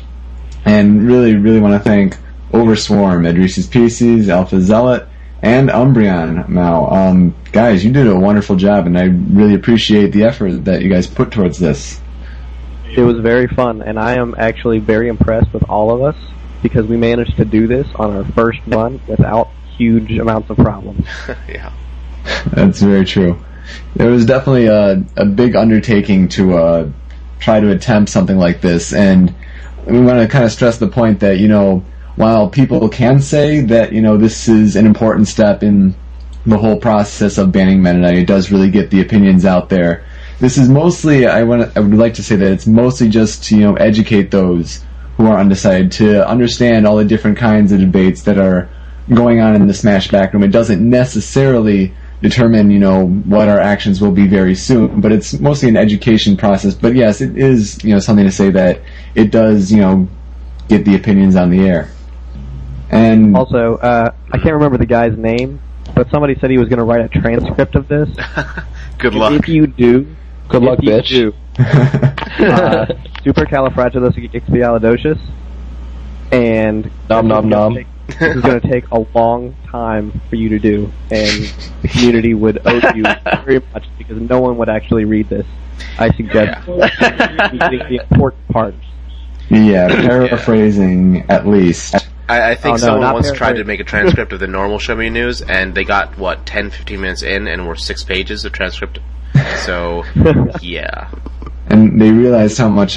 And really, really want to thank Overswarm, Edrice's PCs, Alpha Zealot, and Umbreon. Now, guys, you did a wonderful job, and I really appreciate the effort that you guys put towards this. It was very fun, and I am actually very impressed with all of us because we managed to do this on our first run without huge amounts of problems. Yeah. That's very true. It was definitely a big undertaking to try to attempt something like this, and we want to kind of stress the point that, you know, while people can say that, you know, this is an important step in the whole process of banning Meta Knight, it does really get the opinions out there. This is mostly, I would like to say that it's mostly just to, you know, educate those who are undecided, to understand all the different kinds of debates that are going on in the Smash backroom. It doesn't necessarily determine, you know, what our actions will be very soon, but it's mostly an education process. But yes, it is, you know, something to say that it does, you know, get the opinions on the air. And also, I can't remember the guy's name, but somebody said he was going to write a transcript of this. Good luck. If you do, Good luck, bitch. Supercalifragilisticexpialidocious, and Nom nom nom. This is going to take a long time for you to do, and the community would owe you very much because no one would actually read this. I suggest reading the important parts. Yeah, paraphrasing at least. I think no, someone once paraphrasing. tried to make a transcript of the normal Show Me News, and they got, 10-15 minutes in, and were 6 pages of transcript. So, yeah. And they realized how much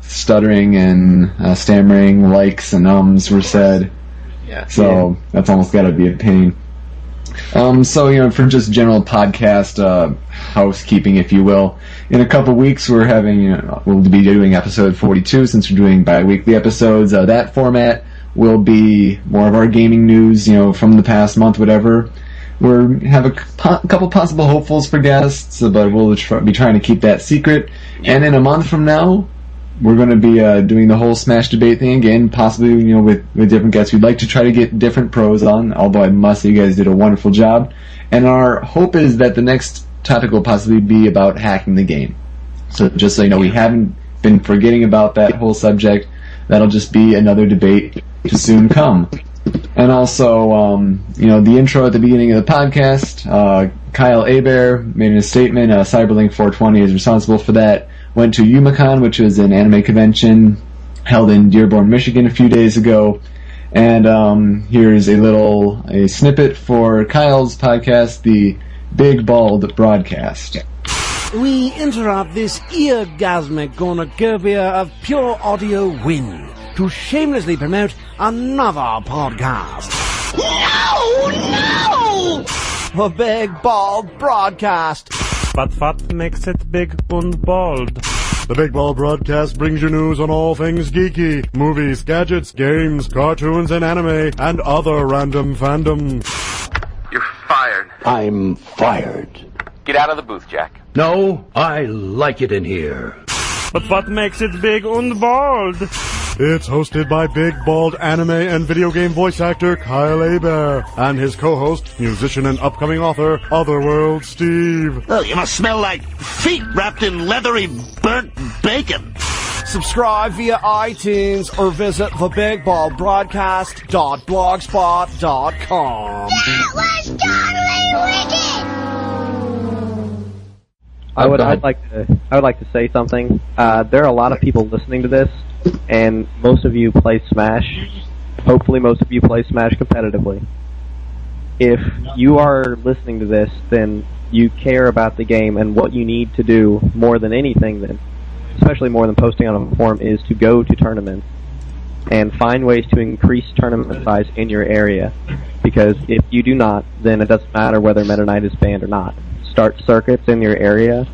stuttering and stammering, likes and ums were said. Yeah. So that's almost got to be a pain. So, you know, for just general podcast housekeeping, if you will, in a couple weeks we're having, we'll be doing episode 42 since we're doing bi-weekly episodes. That format will be more of our gaming news, you know, from the past month, whatever. We have a couple possible hopefuls for guests, but we'll be trying to keep that secret. And in a month from now, we're going to be doing the whole Smash debate thing again, possibly, you know, with different guests. We'd like to try to get different pros on, although I must say you guys did a wonderful job. And our hope is that the next topic will possibly be about hacking the game. So just so you know, we haven't been forgetting about that whole subject. That'll just be another debate to soon come. And also, you know, the intro at the beginning of the podcast, Kyle Abear made a statement, Cyberlink 420 is responsible for that. Went to UMACon, which was an anime convention held in Dearborn, Michigan a few days ago. And here's a snippet for Kyle's podcast, the Big Bald Broadcast. We interrupt this eargasmic cornucopia of pure audio wind to shamelessly promote another podcast. No! The Big Bald Broadcast. But what makes it big and bald? The Big Ball Broadcast brings you news on all things geeky, movies, gadgets, games, cartoons, and anime, and other random fandom. You're fired. I'm fired. Get out of the booth, Jack. No, I like it in here. But what makes it big and bald? It's hosted by big, bald anime and video game voice actor Kyle Abear and his co-host, musician and upcoming author, Otherworld Steve. Oh, you must smell like feet wrapped in leathery burnt bacon. Subscribe via iTunes or visit thebigballbroadcast.blogspot.com. That was totally wicked! I would like to say something. There are a lot of people listening to this, and most of you play Smash. Hopefully most of you play Smash competitively. If you are listening to this, then you care about the game, and what you need to do more than anything, then, especially more than posting on a forum, is to go to tournaments and find ways to increase tournament size in your area. Because if you do not, then it doesn't matter whether Meta Knight is banned or not. Start circuits in your area,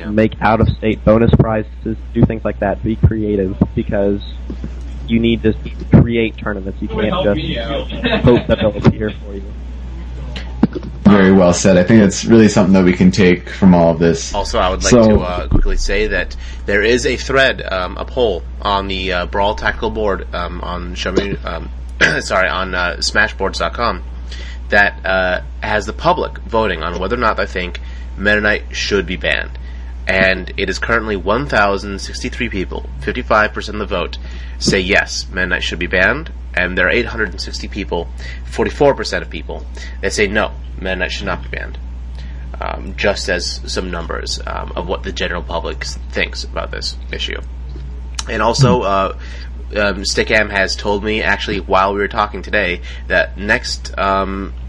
make out-of-state bonus prizes, do things like that. Be creative, because you need to create tournaments. You can't just hope that they'll appear for you. very well said. I think it's really something that we can take from all of this. Also, I would like to quickly say that there is a thread, a poll on the Brawl Tactical board on Show Me, on Smashboards.com that has the public voting on whether or not they think Meta Knight should be banned. And it is currently 1,063 people, 55% of the vote, say yes, Meta Knight should be banned. And there are 860 people, 44% of people, that say no, Meta Knight should not be banned. Just as some numbers of what the general public thinks about this issue. And also, Stickam has told me, actually, while we were talking today, that next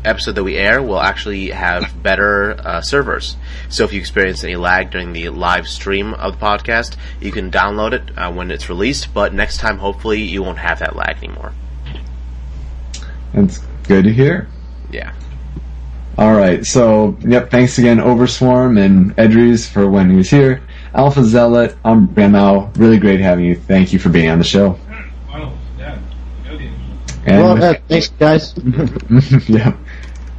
episode that we air will actually have better servers. So if you experience any lag during the live stream of the podcast, you can download it when it's released, but next time, hopefully, you won't have that lag anymore. That's good to hear. Yeah. Alright, so, yep, thanks again, Overswarm and Edries, for when he was here. Alpha Zealot, I'm Ramel. Really great having you. Thank you for being on the show. Thanks, guys. Yeah.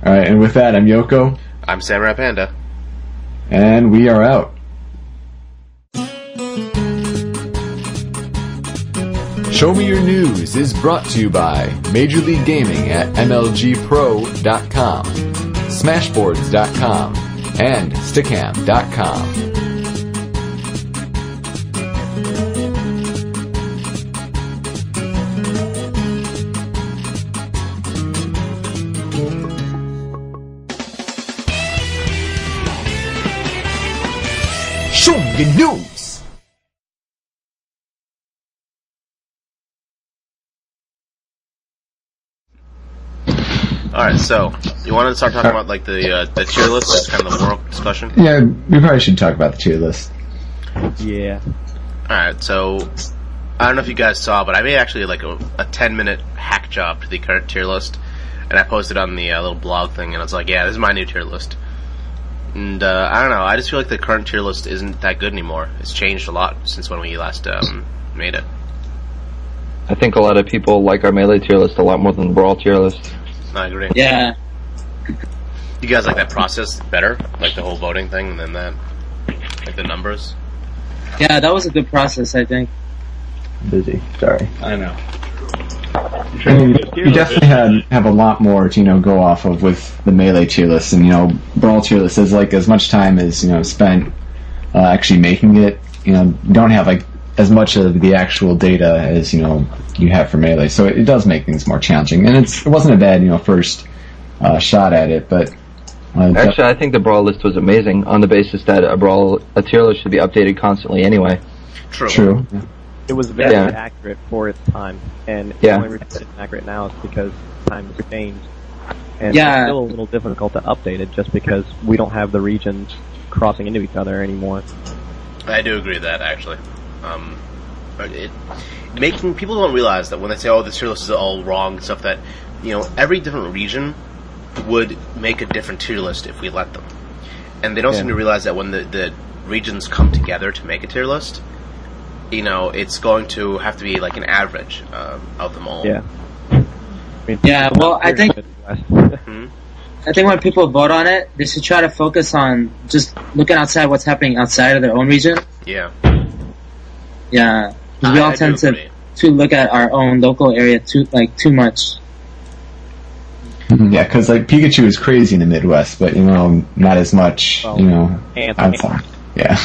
Alright, and with that, I'm Yoko. I'm SamuraiPanda. And we are out. Show Me Your News is brought to you by Major League Gaming at MLGpro.com, Smashboards.com, and Stickam.com. Show Me Your News! Alright, so, you want to start talking about, like, the tier list, just kind of the moral discussion? Yeah, we probably should talk about the tier list. Yeah. Alright, so, I don't know if you guys saw, but I made actually, like, a 10-minute hack job to the current tier list, and I posted on the little blog thing, and I was like, yeah, this is my new tier list. And, I don't know, I just feel like the current tier list isn't that good anymore. It's changed a lot since when we last, made it. I think a lot of people like our Melee tier list a lot more than the Brawl tier list. I agree. Yeah. You guys like that process better? Like the whole voting thing and then that? Like the numbers? Yeah, that was a good process, I think. Busy. Sorry. I know. You definitely have a lot more to go off of with the Melee tier list, and Brawl tier list is like as much time as spent actually making it. Don't have like as much of the actual data as you have for Melee, so it does make things more challenging. And it wasn't a bad first shot at it, but actually, I think the Brawl list was amazing on the basis that a tier list should be updated constantly anyway. True. Yeah. It was very accurate for its time, and the only reason it's inaccurate now is because time has changed. And it's still a little difficult to update it just because we don't have the regions crossing into each other anymore. I do agree with that, actually. People don't realize that when they say, "Oh, this tier list is all wrong," and stuff that every different region would make a different tier list if we let them, and they don't seem to realize that when the regions come together to make a tier list, it's going to have to be like an average of them all. Yeah. Well, I think when people vote on it, they should try to focus on just looking outside what's happening outside of their own region. Yeah. Yeah. We all tend to look at our own local area too much. Yeah, because like Pikachu is crazy in the Midwest, but not as much. Outside. Yeah.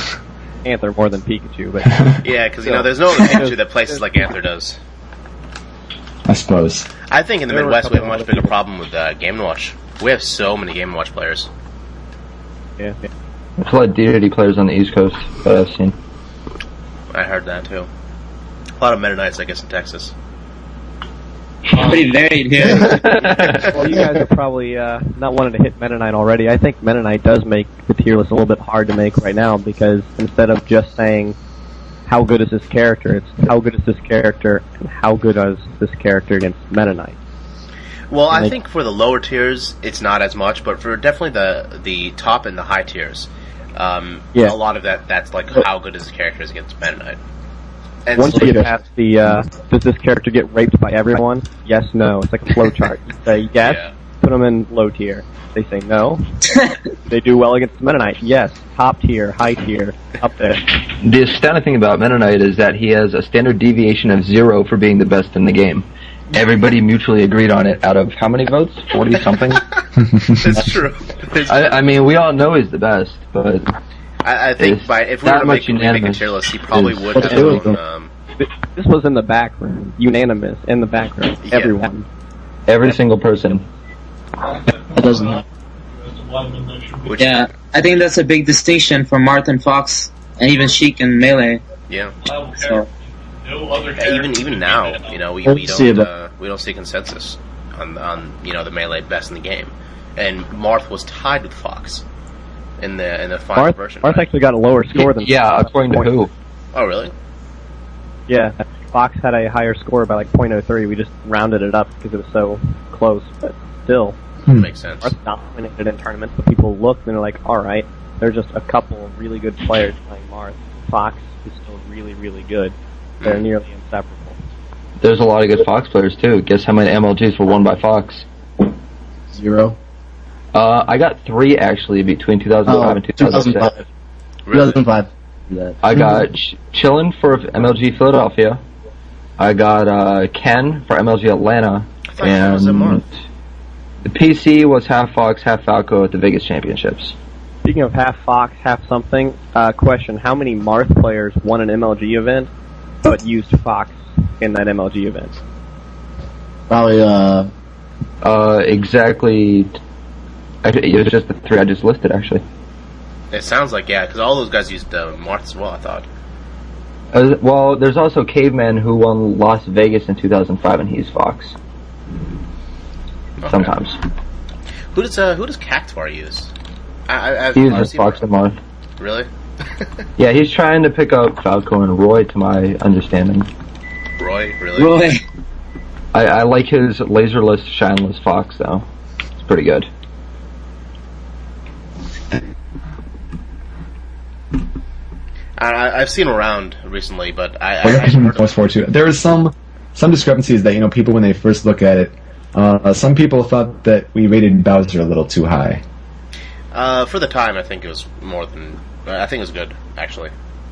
Anther more than Pikachu, but yeah, because there's no other Pikachu that places like Anther does. I suppose. I think in the Midwest we have a much bigger problem with Game & Watch. We have so many Game & Watch players. Yeah. There's a lot of Deity players on the East Coast that I've seen. I heard that too. A lot of Meta Knights, I guess, in Texas. Pretty varied here. Well, you guys are probably not wanting to hit Meta Knight already. I think Meta Knight does make the tier list a little bit hard to make right now because instead of just saying how good is this character, it's how good is this character and how good is this character against Meta Knight. Well, I think for the lower tiers, it's not as much, but for definitely the top and the high tiers, a lot of that's like how good is the character against Meta Knight. And once you get past the, does this character get raped by everyone? Yes, no. It's like a flowchart. You say yes, put them in low tier. They say no. They do well against Metaknight. Yes, top tier, high tier, up there. The astounding thing about Metaknight is that he has a standard deviation of 0 for being the best in the game. Everybody mutually agreed on it out of how many votes? 40-something? That's true. I mean, we all know he's the best, but... I think if we were to make a tier list, he probably would have known... This was in the back room. Unanimous, in the back room. Yeah. Everyone. Every single person. That doesn't happen. Yeah, I think that's a big distinction from Marth and Fox, and even Sheik and Melee. Yeah. So, even now, you know, we don't see consensus on you know, the Melee best in the game, and Marth was tied with Fox in the final version. Marth actually got a lower score than according to who? Oh, really? Yeah, Fox had a higher score by like 0.03. We just rounded it up because it was so close, but still. Makes sense. Marth dominated in tournaments, but people looked and they're like, alright, there's just a couple of really good players playing Marth. Fox is still really, really good. They're nearly inseparable. There's a lot of good Fox players too. Guess how many MLGs were won by Fox? 0. I got 3 actually between 2005 and 2006. 2005. I got Chillin for MLG Philadelphia. I got Ken for MLG Atlanta, and the PC was half Fox, half Falco at the Vegas Championships. Speaking of half Fox, half something, question, how many Marth players won an MLG event, but used Fox in that MLG event? Probably, exactly, it was just the 3 I just listed, actually. It sounds like, yeah, because all those guys used Marth as well, I thought. Well, there's also Caveman who won Las Vegas in 2005, and he's Fox. Okay. Sometimes. Who does Cactuar use? He uses Fox and Marth. Really? Yeah, he's trying to pick up Falco and Roy, to my understanding. Roy, really? Roy. I like his laserless, shineless Fox, though. It's pretty good. I've seen around recently, but there is some discrepancies that, you know, people, when they first look at it, some people thought that we rated Bowser a little too high. For the time, I think it was more than... I think it was good, actually.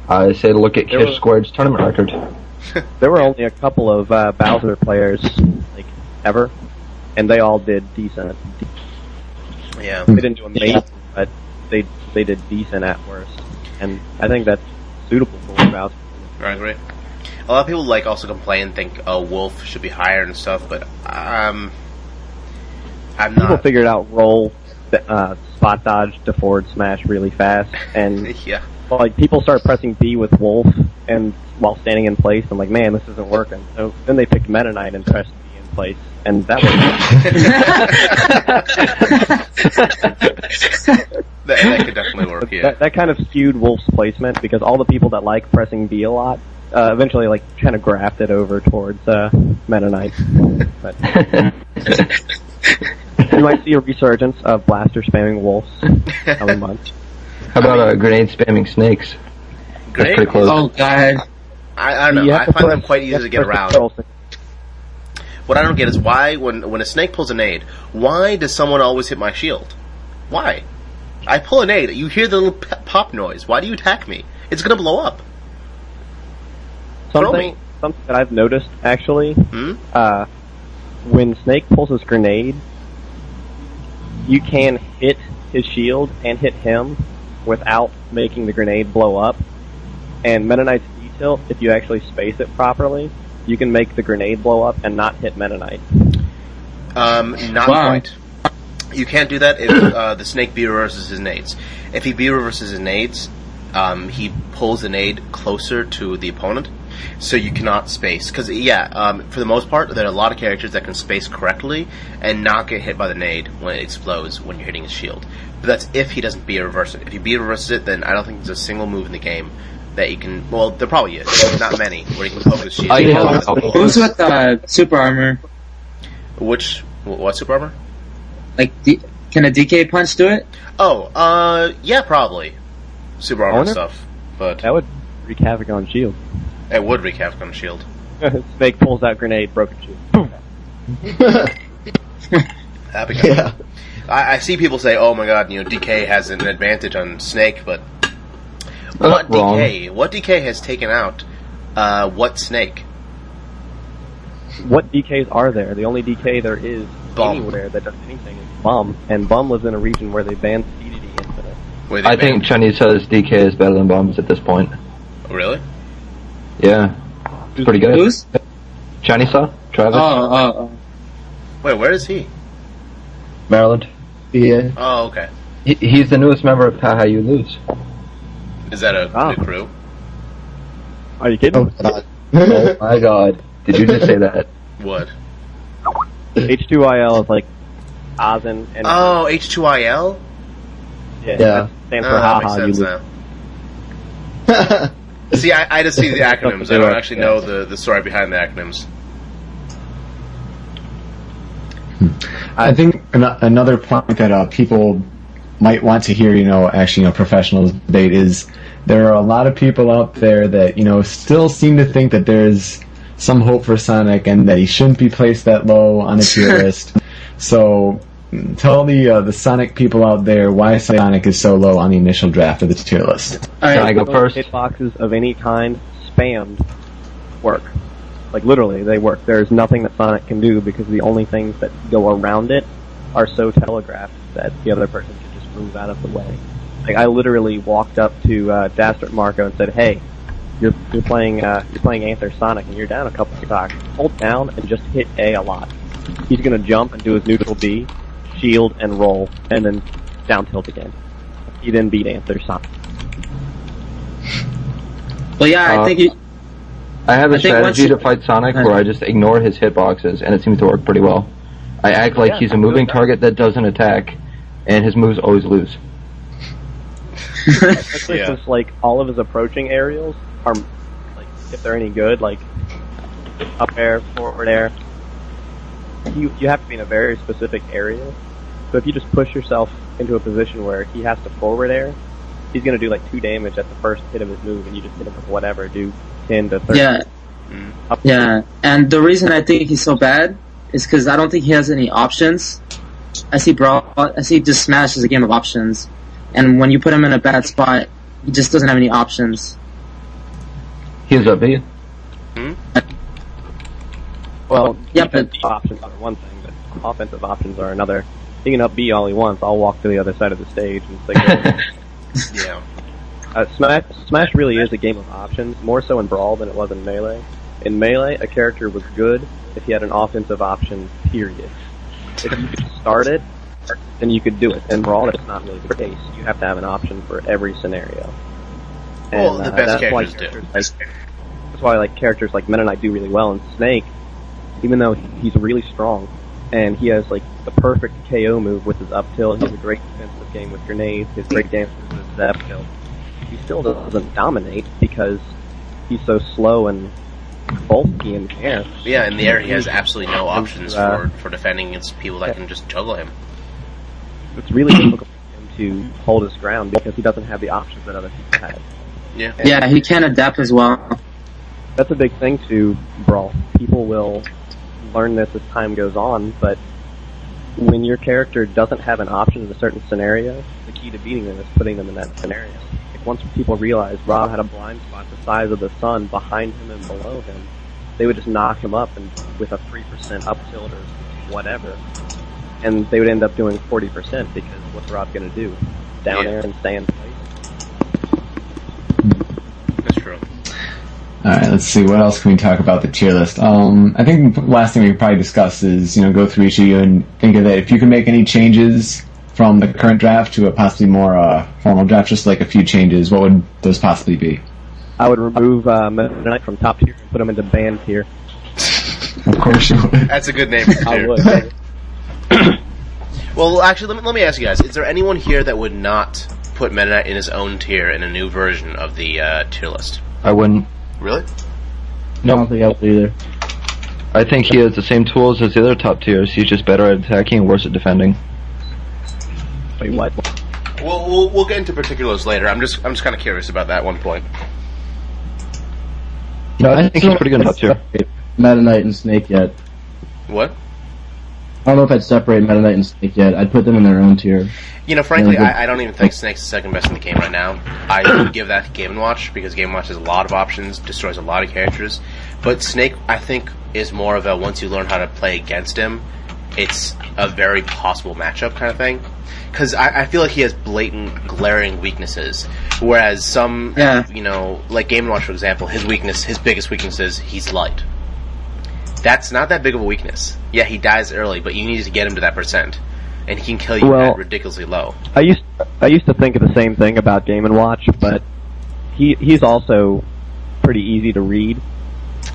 I say look at Kish Squared's tournament record. There were only a couple of Bowser players, like, ever, and they all did decent. Yeah. They didn't do amazing, but they did decent at worst. And I think that's suitable for Bowser. I agree. A lot of people also complain, think, oh, Wolf should be higher and stuff, but I'm not. People figured out roll, spot dodge to forward smash really fast, and yeah. Like, people start pressing B with Wolf and while standing in place. I'm like, man, this isn't working. So then they picked Metaknight and pressed B in place, and that that could definitely work. Yeah. That kind of skewed Wolf's placement because all the people that like pressing B a lot eventually kind of grafted over towards Metaknight. But you might see a resurgence of blaster spamming Wolves coming months. How about grenade spamming snakes? That's pretty close. Oh god. I don't know. I find them quite easy to get around. What I don't get is why, when a snake pulls a nade, why does someone always hit my shield? Why? I pull a nade, you hear the little pop noise. Why do you attack me? It's gonna blow up. Something that I've noticed, actually, when Snake pulls his grenade, you can hit his shield and hit him without making the grenade blow up. And Meta Knight's D-tilt, if you actually space it properly, you can make the grenade blow up and not hit Meta Knight. Not quite. You can't do that if the Snake B reverses his nades. If he B reverses his nades, he pulls the nade closer to the opponent, so you cannot space. Because, for the most part, there are a lot of characters that can space correctly and not get hit by the nade when it explodes when you're hitting his shield. But that's if he doesn't B reverse it. If he B reverses it, then I don't think there's a single move in the game that you can... Well, there probably is. Not many, where you can poke his shield. Who's with super armor? What super armor? Like, can a DK punch do it? Oh, yeah, probably. Super armor stuff. But that would wreak havoc on shield. It would wreak havoc on shield. Snake pulls out grenade, broken shield. Boom. Happy guy. Yeah. I see people say, "Oh my God, DK has an advantage on Snake," but what wrong. DK? What DK has taken out? What Snake? What DKs are there? The only DK there is Bum. anywhere that does anything is Bum, and Bum lives in a region where they banned CDD Infinite. I think Chenny says DK is better than Bombs at this point. Really? Yeah. It's pretty good. Who's? Chenny saw? Travis? Oh. Wait, where is he? Maryland. Yeah. Oh, okay. He's the newest member of How You Lose. Is that a new crew? Are you kidding? Oh my god. Did you just say that? What? H2IL is like Ozin and... Oh, H2IL? Yeah. Yeah. Stands for That How makes You sense Lose. now. See, I just see the acronyms. I don't actually know the story behind the acronyms. I think another point that people might want to hear, professionals debate is there are a lot of people out there that, still seem to think that there's some hope for Sonic and that he shouldn't be placed that low on a tier list. So tell the Sonic people out there why Sonic is so low on the initial draft of the tier list. Alright, Can I go first? Hitboxes of any kind spammed work. Like, literally, they work. There's nothing that Sonic can do because the only things that go around it are so telegraphed that the other person can just move out of the way. Like, I literally walked up to Dastard Marco and said, "Hey, you're playing Anther Sonic and you're down a couple of stocks. Hold down and just hit A a lot. He's gonna jump and do his neutral B, shield and roll, and then down tilt again. He then beat Anther Sonic." Well, yeah, I think I have a strategy to fight Sonic where I just ignore his hitboxes, and it seems to work pretty well. I act like he's a moving target that doesn't attack, and his moves always lose. Especially since, like, all of his approaching aerials are, like, if they're any good, like, up air, forward air, you have to be in a very specific area. So if you just push yourself into a position where he has to forward air, he's going to do, like, 2 damage at the first hit of his move, and you just hit him with whatever, do 10 to 30. Yeah. Yeah, and the reason I think he's so bad is because I don't think he has any options. I see just Smash as a game of options, and when you put him in a bad spot, he just doesn't have any options. He's up B. Well, yeah, defensive options are one thing, but offensive options are another. He can up B all he wants. I'll walk to the other side of the stage and say, Yeah. Smash really is a game of options, more so in Brawl than it was in Melee. In Melee, a character was good if he had an offensive option, period. If you could start it, then you could do it. In Brawl, that's not really the case. You have to have an option for every scenario. Well, the best that's characters do. That's why characters like Metaknight do really well, and Snake, even though he's really strong, and he has like the perfect KO move with his up tilt, he has a great defensive game with grenades, his great damage with his zap kill. He still doesn't dominate because he's so slow and bulky in the air. Yeah, in the air he has absolutely no options for defending against people that can just juggle him. It's really difficult for him to hold his ground because he doesn't have the options that other people have. Yeah. Yeah, he can adapt as well. That's a big thing to Brawl. People will learn this as time goes on, but when your character doesn't have an option in a certain scenario, the key to beating them is putting them in that scenario. Once people realized Rob had a blind spot the size of the sun behind him and below him, they would just knock him up and with a 3% up tilt or whatever, and they would end up doing 40% because what's Rob going to do? Down air and stay in place? That's true. Alright, let's see, what else can we talk about the tier list? I think the last thing we could probably discuss is, go through each of you and think of that if you can make any changes from the current draft to a possibly more formal draft, just like a few changes, what would those possibly be? I would remove Metaknight from top tier and put him into band tier. Of course you would. That's a good name for the tier. I would. Well, actually, let me ask you guys, is there anyone here that would not put Metaknight in his own tier in a new version of the tier list? I wouldn't. Really? No. I don't think I would either. I think he has the same tools as the other top tiers. He's just better at attacking and worse at defending. Wait, what? We'll get into particulars later. I'm just kind of curious about that one point. No, I think he's pretty good in top tier. Meta Knight and Snake yet. What? don't know if I'd separate Meta Knight and Snake yet. I'd put them in their own tier. Frankly, I don't even think Snake's the second best in the game right now. I would give that to Game & Watch, because Game & Watch has a lot of options, destroys a lot of characters. But Snake, I think, is more of a, once you learn how to play against him, it's a very possible matchup kind of thing. Because I feel like he has blatant, glaring weaknesses, whereas some, like Game & Watch, for example, his biggest weakness is he's light. That's not that big of a weakness. Yeah, he dies early, but you need to get him to that percent, and he can kill you at ridiculously low. I used to think of the same thing about Game & Watch, but he's also pretty easy to read,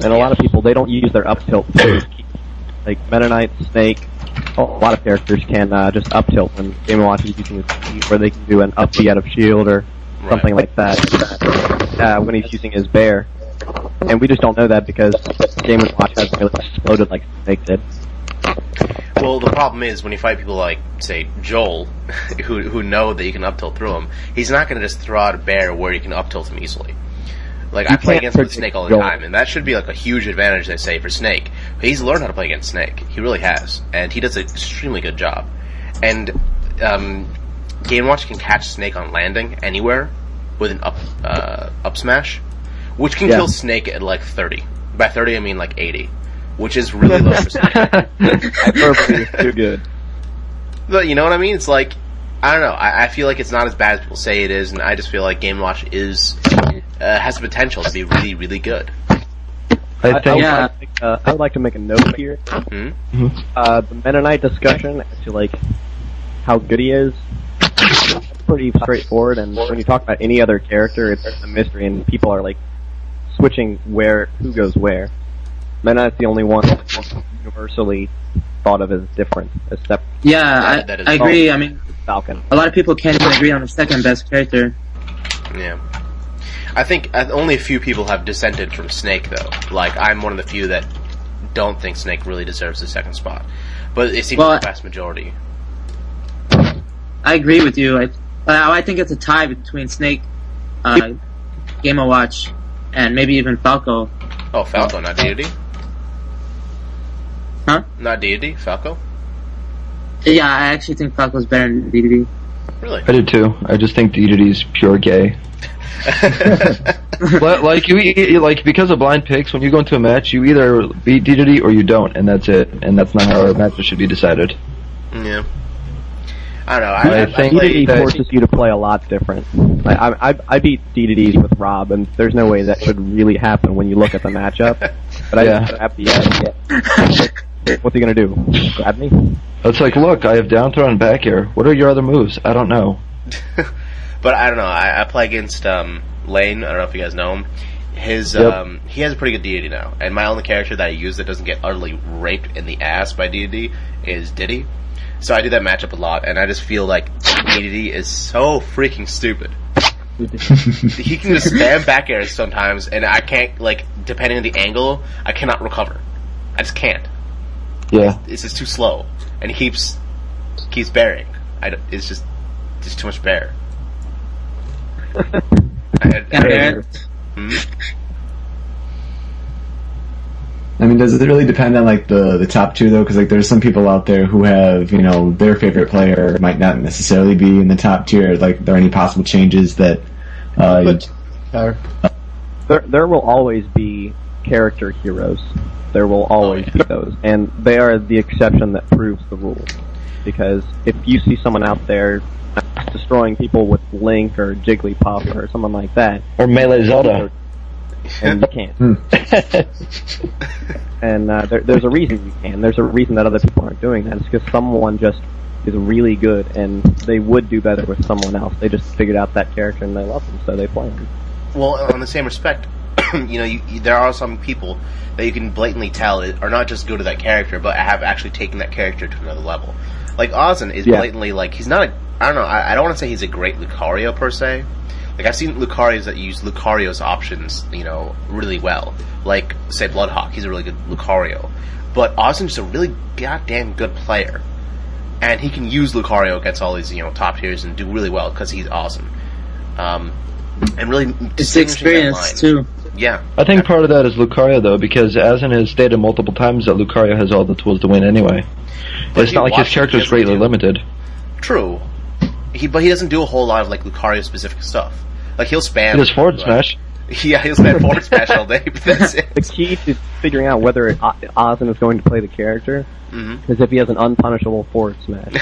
and a lot of people, they don't use their up tilt. Like Meta Knight, Snake, a lot of characters can just up tilt when Game & Watch is using his key, where they can do an up B out of shield or something like that when he's using his bear. And we just don't know that because Game & Watch hasn't really exploded like Snake did. Well, the problem is when you fight people like, say, Joel, who know that you can up tilt through him, he's not going to just throw out a bear where you can up tilt him easily. Like, I play against Snake all the time, and that should be like a huge advantage, they say, for Snake. But he's learned how to play against Snake. He really has. And he does an extremely good job. And Game & Watch can catch Snake on landing anywhere with an up smash, which can kill Snake at like 30. By 30, I mean like 80. Which is really low for Snake. Hyperbole is too good. But you know what I mean? It's like, I don't know. I feel like it's not as bad as people say it is, and I just feel like Game & Watch has the potential to be really, really good. I would like to make a note here. The Meta Knight discussion as to like how good he is, pretty straightforward. And when you talk about any other character, it's a mystery, and people are like switching who goes where. Meta Knight's the only one that's universally thought of as different, as separate. Yeah, I agree. I mean, Falcon. A lot of people can't even agree on the second best character. Yeah. I think only a few people have dissented from Snake, though. Like, I'm one of the few that don't think Snake really deserves the second spot. But it seems like the vast majority. I agree with you. I think it's a tie between Snake, Game & Watch, and maybe even Falco. Oh, Falco, not Deity? Huh? Not Deity? Falco? Yeah, I actually think Falco's better than DDD. Really? I do too. I just think DDD's pure gay. But like because of blind picks, when you go into a match, you either beat DDD or you don't, and that's it. And that's not how matches should be decided. Yeah. I don't know. I think DDD forces you to play a lot different. I beat DDDs with Rob, and there's no way that should really happen when you look at the matchup. But I just have the what's he gonna do? Grab me? It's like, look, I have down throw and back air. What are your other moves? I don't know. But I don't know. I play against Lane. I don't know if you guys know him. He has a pretty good deity now, and my only character that I use that doesn't get utterly raped in the ass by deity is Diddy. So I do that matchup a lot, and I just feel like DDD is so freaking stupid. He can just spam back airs sometimes, and I can't, like, depending on the angle, I cannot recover. I just can't. Yeah. It's just too slow, and he keeps bearing. It's just too much bear. I mean, does it really depend on like the top tier though? Because like there's some people out there who have their favorite player might not necessarily be in the top tier. Like, are there any possible changes that? There will always be character heroes. There will always be those, and they are the exception that proves the rule. Because if you see someone out there destroying people with Link or Jigglypuff or someone like that, or Melee Zelda, and you can't. And there's a reason you can. There's a reason that other people aren't doing that. It's because someone just is really good, and they would do better with someone else. They just figured out that character and they love them, so they play him. Well, on the same respect, there are some people that you can blatantly tell are not just good at that character, but have actually taken that character to another level. Like, Ozin is blatantly, like, he's not I don't know, I don't want to say he's a great Lucario, per se. Like, I've seen Lucarios that use Lucario's options, really well. Like, say, Bloodhawk, he's a really good Lucario. But Ozzin's a really goddamn good player. And he can use Lucario against all these, top tiers and do really well, because he's awesome. And really... It's the experience, too. Yeah. I think part of that is Lucario, though, because Azin has stated multiple times that Lucario has all the tools to win anyway. But It's not like his character is greatly limited. True. But he doesn't do a whole lot of like Lucario specific stuff. Like he'll spam. He does forward smash. Yeah, he'll spam forward smash all day. But that's it. The key to figuring out whether Ozin is going to play the character is if he has an unpunishable forward smash.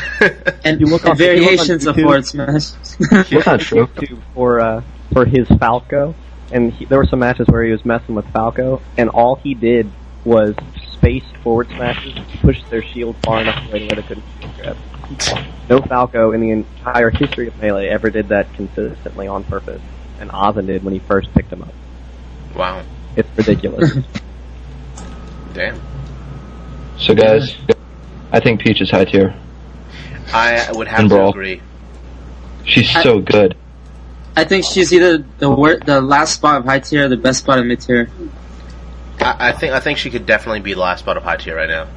And you look on variations of forward smash. Look on YouTube for his Falco, and there were some matches where he was messing with Falco, and all he did was spaced forward smashes, pushed their shield far enough away where they couldn't grab. No Falco in the entire history of Melee ever did that consistently on purpose, and Ozin did when he first picked him up. Wow. It's ridiculous. Damn. So guys, I think Peach is high tier. I would have In to Brawl. agree. She's so good. I think she's either the last spot of high tier or the best spot of mid tier. I think she could definitely be the last spot of high tier right now.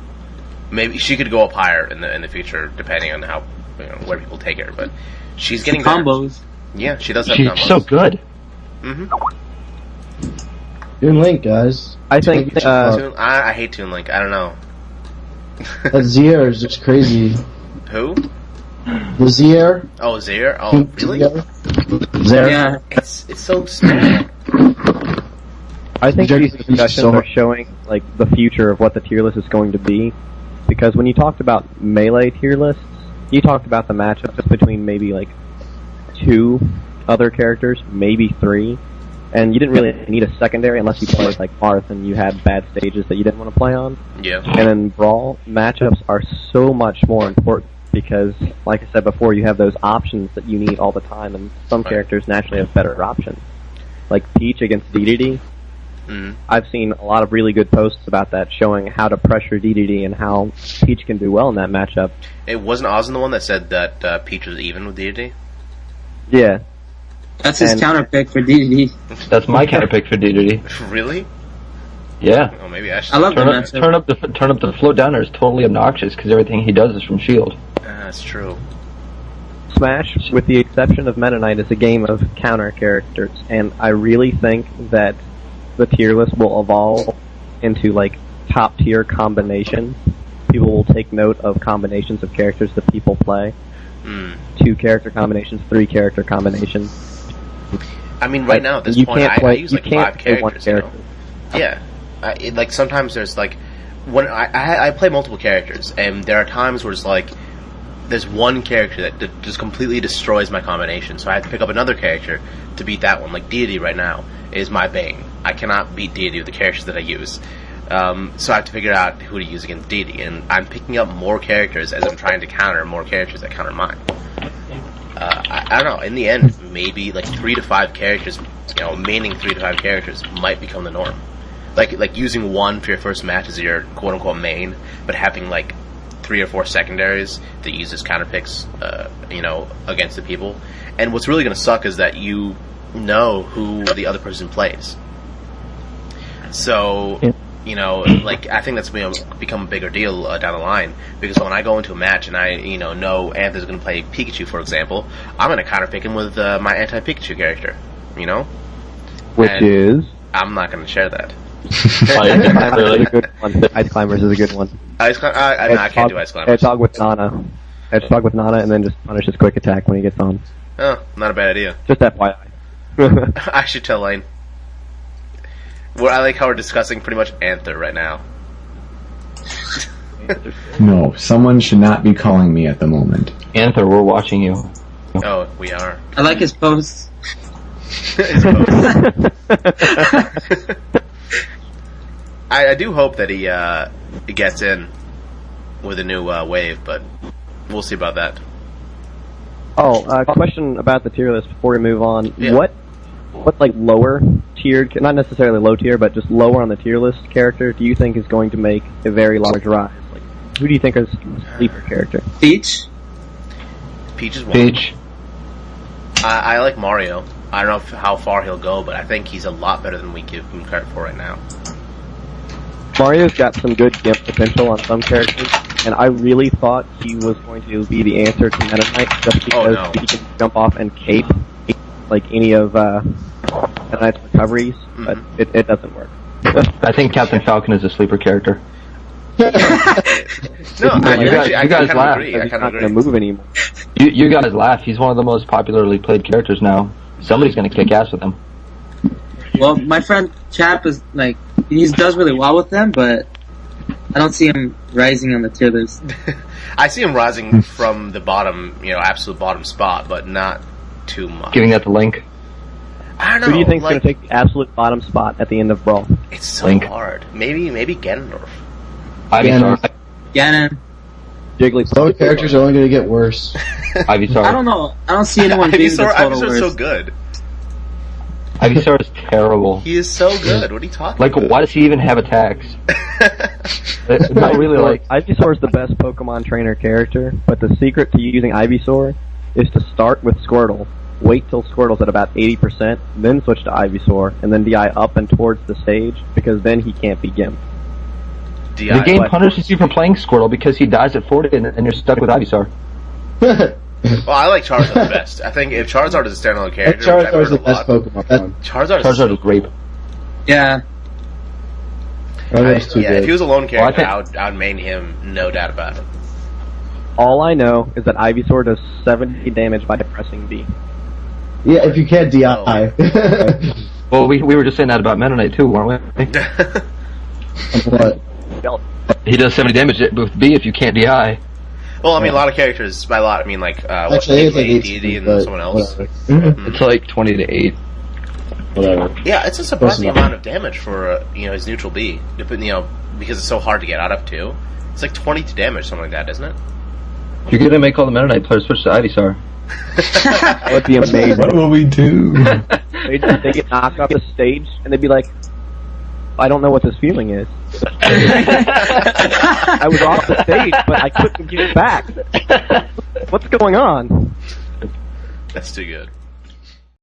Maybe she could go up higher in the future, depending on how where people take her. But she's getting combos. Yeah, she does have She's combos. so good. Toon Link, guys. I think I hate Toon Link. I don't know. That Zier is just crazy. Who? The Zier. Oh, Zaire. Oh, really? Zier. Yeah. It's so small. I think Jerry- these discussions so- are showing like the future of what the tier list is going to be, because when you talked about Melee tier lists, you talked about the matchups between maybe like 2 other characters, maybe 3, and you didn't really need a secondary unless you played like Marth and you had bad stages that you didn't want to play on. Yeah. And in Brawl, matchups are so much more important because, like I said before, you have those options that you need all the time, and some characters naturally have better options. Like Peach against DDD. I've seen a lot of really good posts about that, showing how to pressure DDD and how Peach can do well in that matchup. It wasn't Ozin the one that said that Peach was even with DD? Yeah. That's his counter pick for DDD. That's my counter pick for DDD. Really? Yeah. Oh, maybe I should. I love turn the up, matchup. turn up the float downer is totally obnoxious because everything he does is from shield. That's true. Smash, with the exception of Metaknight, is a game of counter characters, and I really think that the tier list will evolve into like top tier combinations. People will take note of combinations of characters that people play. 2 character combinations, 3 character combinations. I mean, right now at this You point, can't I play- use you like can't 5 play one characters. You know? character. Yeah. Like sometimes there's like when I play multiple characters, and there are times where it's like there's one character that just completely destroys my combination, so I have to pick up another character to beat that one. Like Deity right now is my bane. I cannot beat Deity with the characters that I use. So I have to figure out who to use against Deity, and I'm picking up more characters as I'm trying to counter more characters that counter mine. I don't know, in the end, maybe like 3 to 5 characters, maining 3 to 5 characters might become the norm. Like using one for your first match as your quote-unquote main, but having like 3 or 4 secondaries that use as counter picks, against the people. And what's really going to suck is that you know who the other person plays. So, I think that's going to become a bigger deal down the line, because when I go into a match and I, know Anthony's going to play Pikachu, for example, I'm going to counter pick him with my anti-Pikachu character, Which is? I'm not going to share that. Really? Ice Climbers is a good one. I can't do Ice Climbers. Hedgehog with Nana. Hedgehog with Nana, and then just punish his quick attack when he gets on. Oh, not a bad idea. Just FYI. I should tell Lane. Well, I like how we're discussing pretty much Anther right now. No, someone should not be calling me at the moment. Anther, we're watching you. Oh, we are. I like his posts. I do hope that he gets in with a new wave, but we'll see about that. Oh, question about the tier list before we move on. Yeah. What like lower tiered, not necessarily low tier, but just lower on the tier list character do you think is going to make a very large rise? Like, who do you think is a sleeper character? Peach? Peach is one. Peach. I like Mario. I don't know how far he'll go, but I think he's a lot better than we give him credit for right now. Mario's got some good gimp potential on some characters, and I really thought he was going to be the answer to Meta Knight just because he can jump off and cape like any of Meta Knight's recoveries, but it doesn't work. I think Captain Falcon is a sleeper character. No, I kind of agree. I kind of agree. Move anymore. You guys laugh. He's one of the most popularly played characters now. Somebody's going to kick ass with him. Well, my friend Chap is like he does really well with them, but I don't see him rising on the tier list. I see him rising from the bottom, absolute bottom spot, but not too much. Giving that the link. I don't know. Who do you think is going to take the absolute bottom spot at the end of Brawl? It's so hard. Maybe Ganondorf. Ivysaur. Ganon. Jigglypuff. Those characters are only going to get worse. Ivysaur. I don't know. I don't see anyone being the total Ivysaur's worst. so good. Ivysaur is terrible. He is so good. What are you talking Like, about? why does he even have attacks? It's not really like... Ivysaur is the best Pokemon trainer character, but the secret to using Ivysaur is to start with Squirtle, wait till Squirtle's at about 80%, then switch to Ivysaur, and then DI up and towards the stage, because then he can't be gimped. The game punishes you for playing Squirtle because he dies at 40 and you're stuck with Ivysaur. Well, I like Charizard the best. I think if Charizard is a standalone character, Charizard's the best Pokemon. Charizard is great. Yeah. If he was a lone character, Well, I would main him, no doubt about it. All I know is that Ivysaur does 70 damage by pressing B. Yeah, if you can't DI. Well, we were just saying that about Meta Knight too, weren't we? What? He does 70 damage with B if you can't DI. Well, I mean, a lot of characters, by a lot, I mean, like, Actually, it's like 18, Deity and but someone else. It's like 20 to 8. Whatever. Yeah, it's a surprising amount of damage for, his neutral B, because it's so hard to get out of, too. It's like 22 damage, something like that, isn't it? You're gonna make all the Meta Knight players switch to Ivysaur. That would be amazing. What will we do? They get knocked off the stage, and they'd be like, I don't know what this feeling is. I was off the stage, but I couldn't get back. What's going on? That's too good.